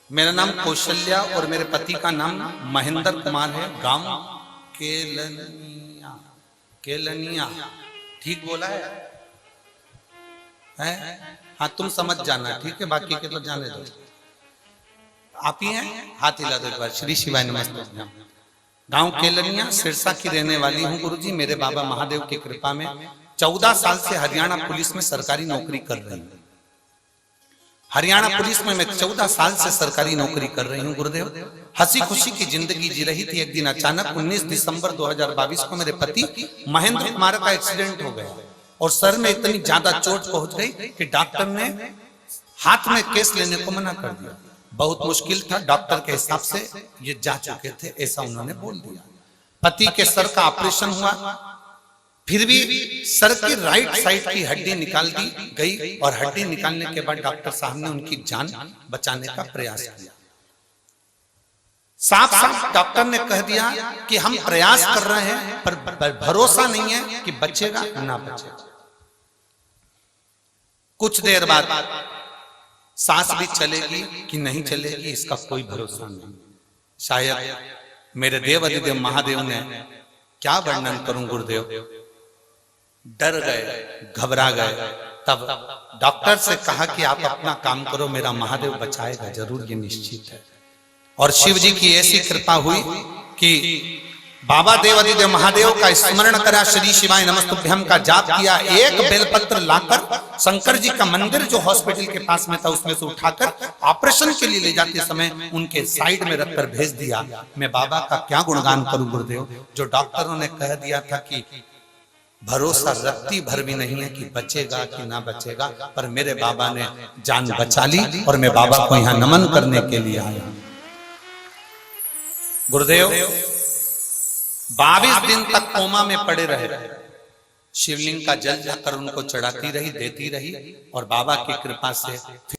मेरा नाम कौशल्या और मेरे पति का नाम महेंद्र कुमार है। गांव केलनिया, केलनिया, ठीक बोला है? हाँ, तुम समझ जाना, ठीक है, बाकी के तो जाने दो। आप ही हैं? हाथ हिला दो एक बार। श्री शिवाय नमस्ते। गांव केलनिया, सिरसा की रहने वाली हूँ गुरुजी। मेरे बाबा महादेव की कृपा में 14 साल से हरियाणा पुलिस में सरकारी नौकरी कर रही हूँ। हरियाणा पुलिस में मैं 14 साल से सरकारी नौकरी कर रही हूँ गुरुदेव। हंसी खुशी की जिंदगी जी रही थी। एक दिन अचानक 19 दिसंबर 2022 को मेरे पति महेंद्र कुमार का एक्सीडेंट हो गया और सर में इतनी ज्यादा चोट पहुंच गई कि डॉक्टर ने हाथ में केस लेने को मना कर दिया। बहुत मुश्किल था, डॉक्टर के हिसाब से ये जा चुके थे, ऐसा उन्होंने बोल दिया। पति के सर का ऑपरेशन हुआ, फिर भी सर की राइट साइड की हड्डी निकाल दी गई और हड्डी निकालने के बाद डॉक्टर साहब ने उनकी जान बचाने का प्रयास किया। साफ साफ डॉक्टर ने कह दिया कि हम प्रयास कर रहे हैं पर भरोसा नहीं है कि बचेगा ना बचेगा। कुछ देर बाद सांस भी चलेगी कि नहीं चलेगी इसका कोई भरोसा नहीं। शायद मेरे देव अधिदेव महादेव ने, क्या वर्णन करूं गुरुदेव, डर गए, घबरा गए। तब डॉक्टर से कहा कि आप अपना काम करो, मेरा महादेव बचाएगा जरूर, ये निश्चित है। और शिव जी की ऐसी कृपा हुई कि बाबा देवादिदेव महादेव का स्मरण करा, श्री शिवाय नमस्तुभ्यम का जाप किया, एक बेलपत्र लाकर शंकर जी का मंदिर जो हॉस्पिटल के पास में था उसमें से उठाकर ऑपरेशन के लिए ले जाते समय उनके साइड में रखकर भेज दिया। मैं बाबा का क्या गुणगान करूं गुरुदेव, जो डॉक्टरों ने कह दिया था कि भरोसा रत्ती भर भी नहीं है कि बचेगा कि ना बचेगा, पर मेरे बाबा ने जान बचा ली और मैं बाबा को यहाँ नमन करने के लिए आया। गुरुदेव 22 दिन तक कोमा में पड़े रहे, शिवलिंग का जल जाकर उनको चढ़ाती रही, देती रही, और बाबा की कृपा से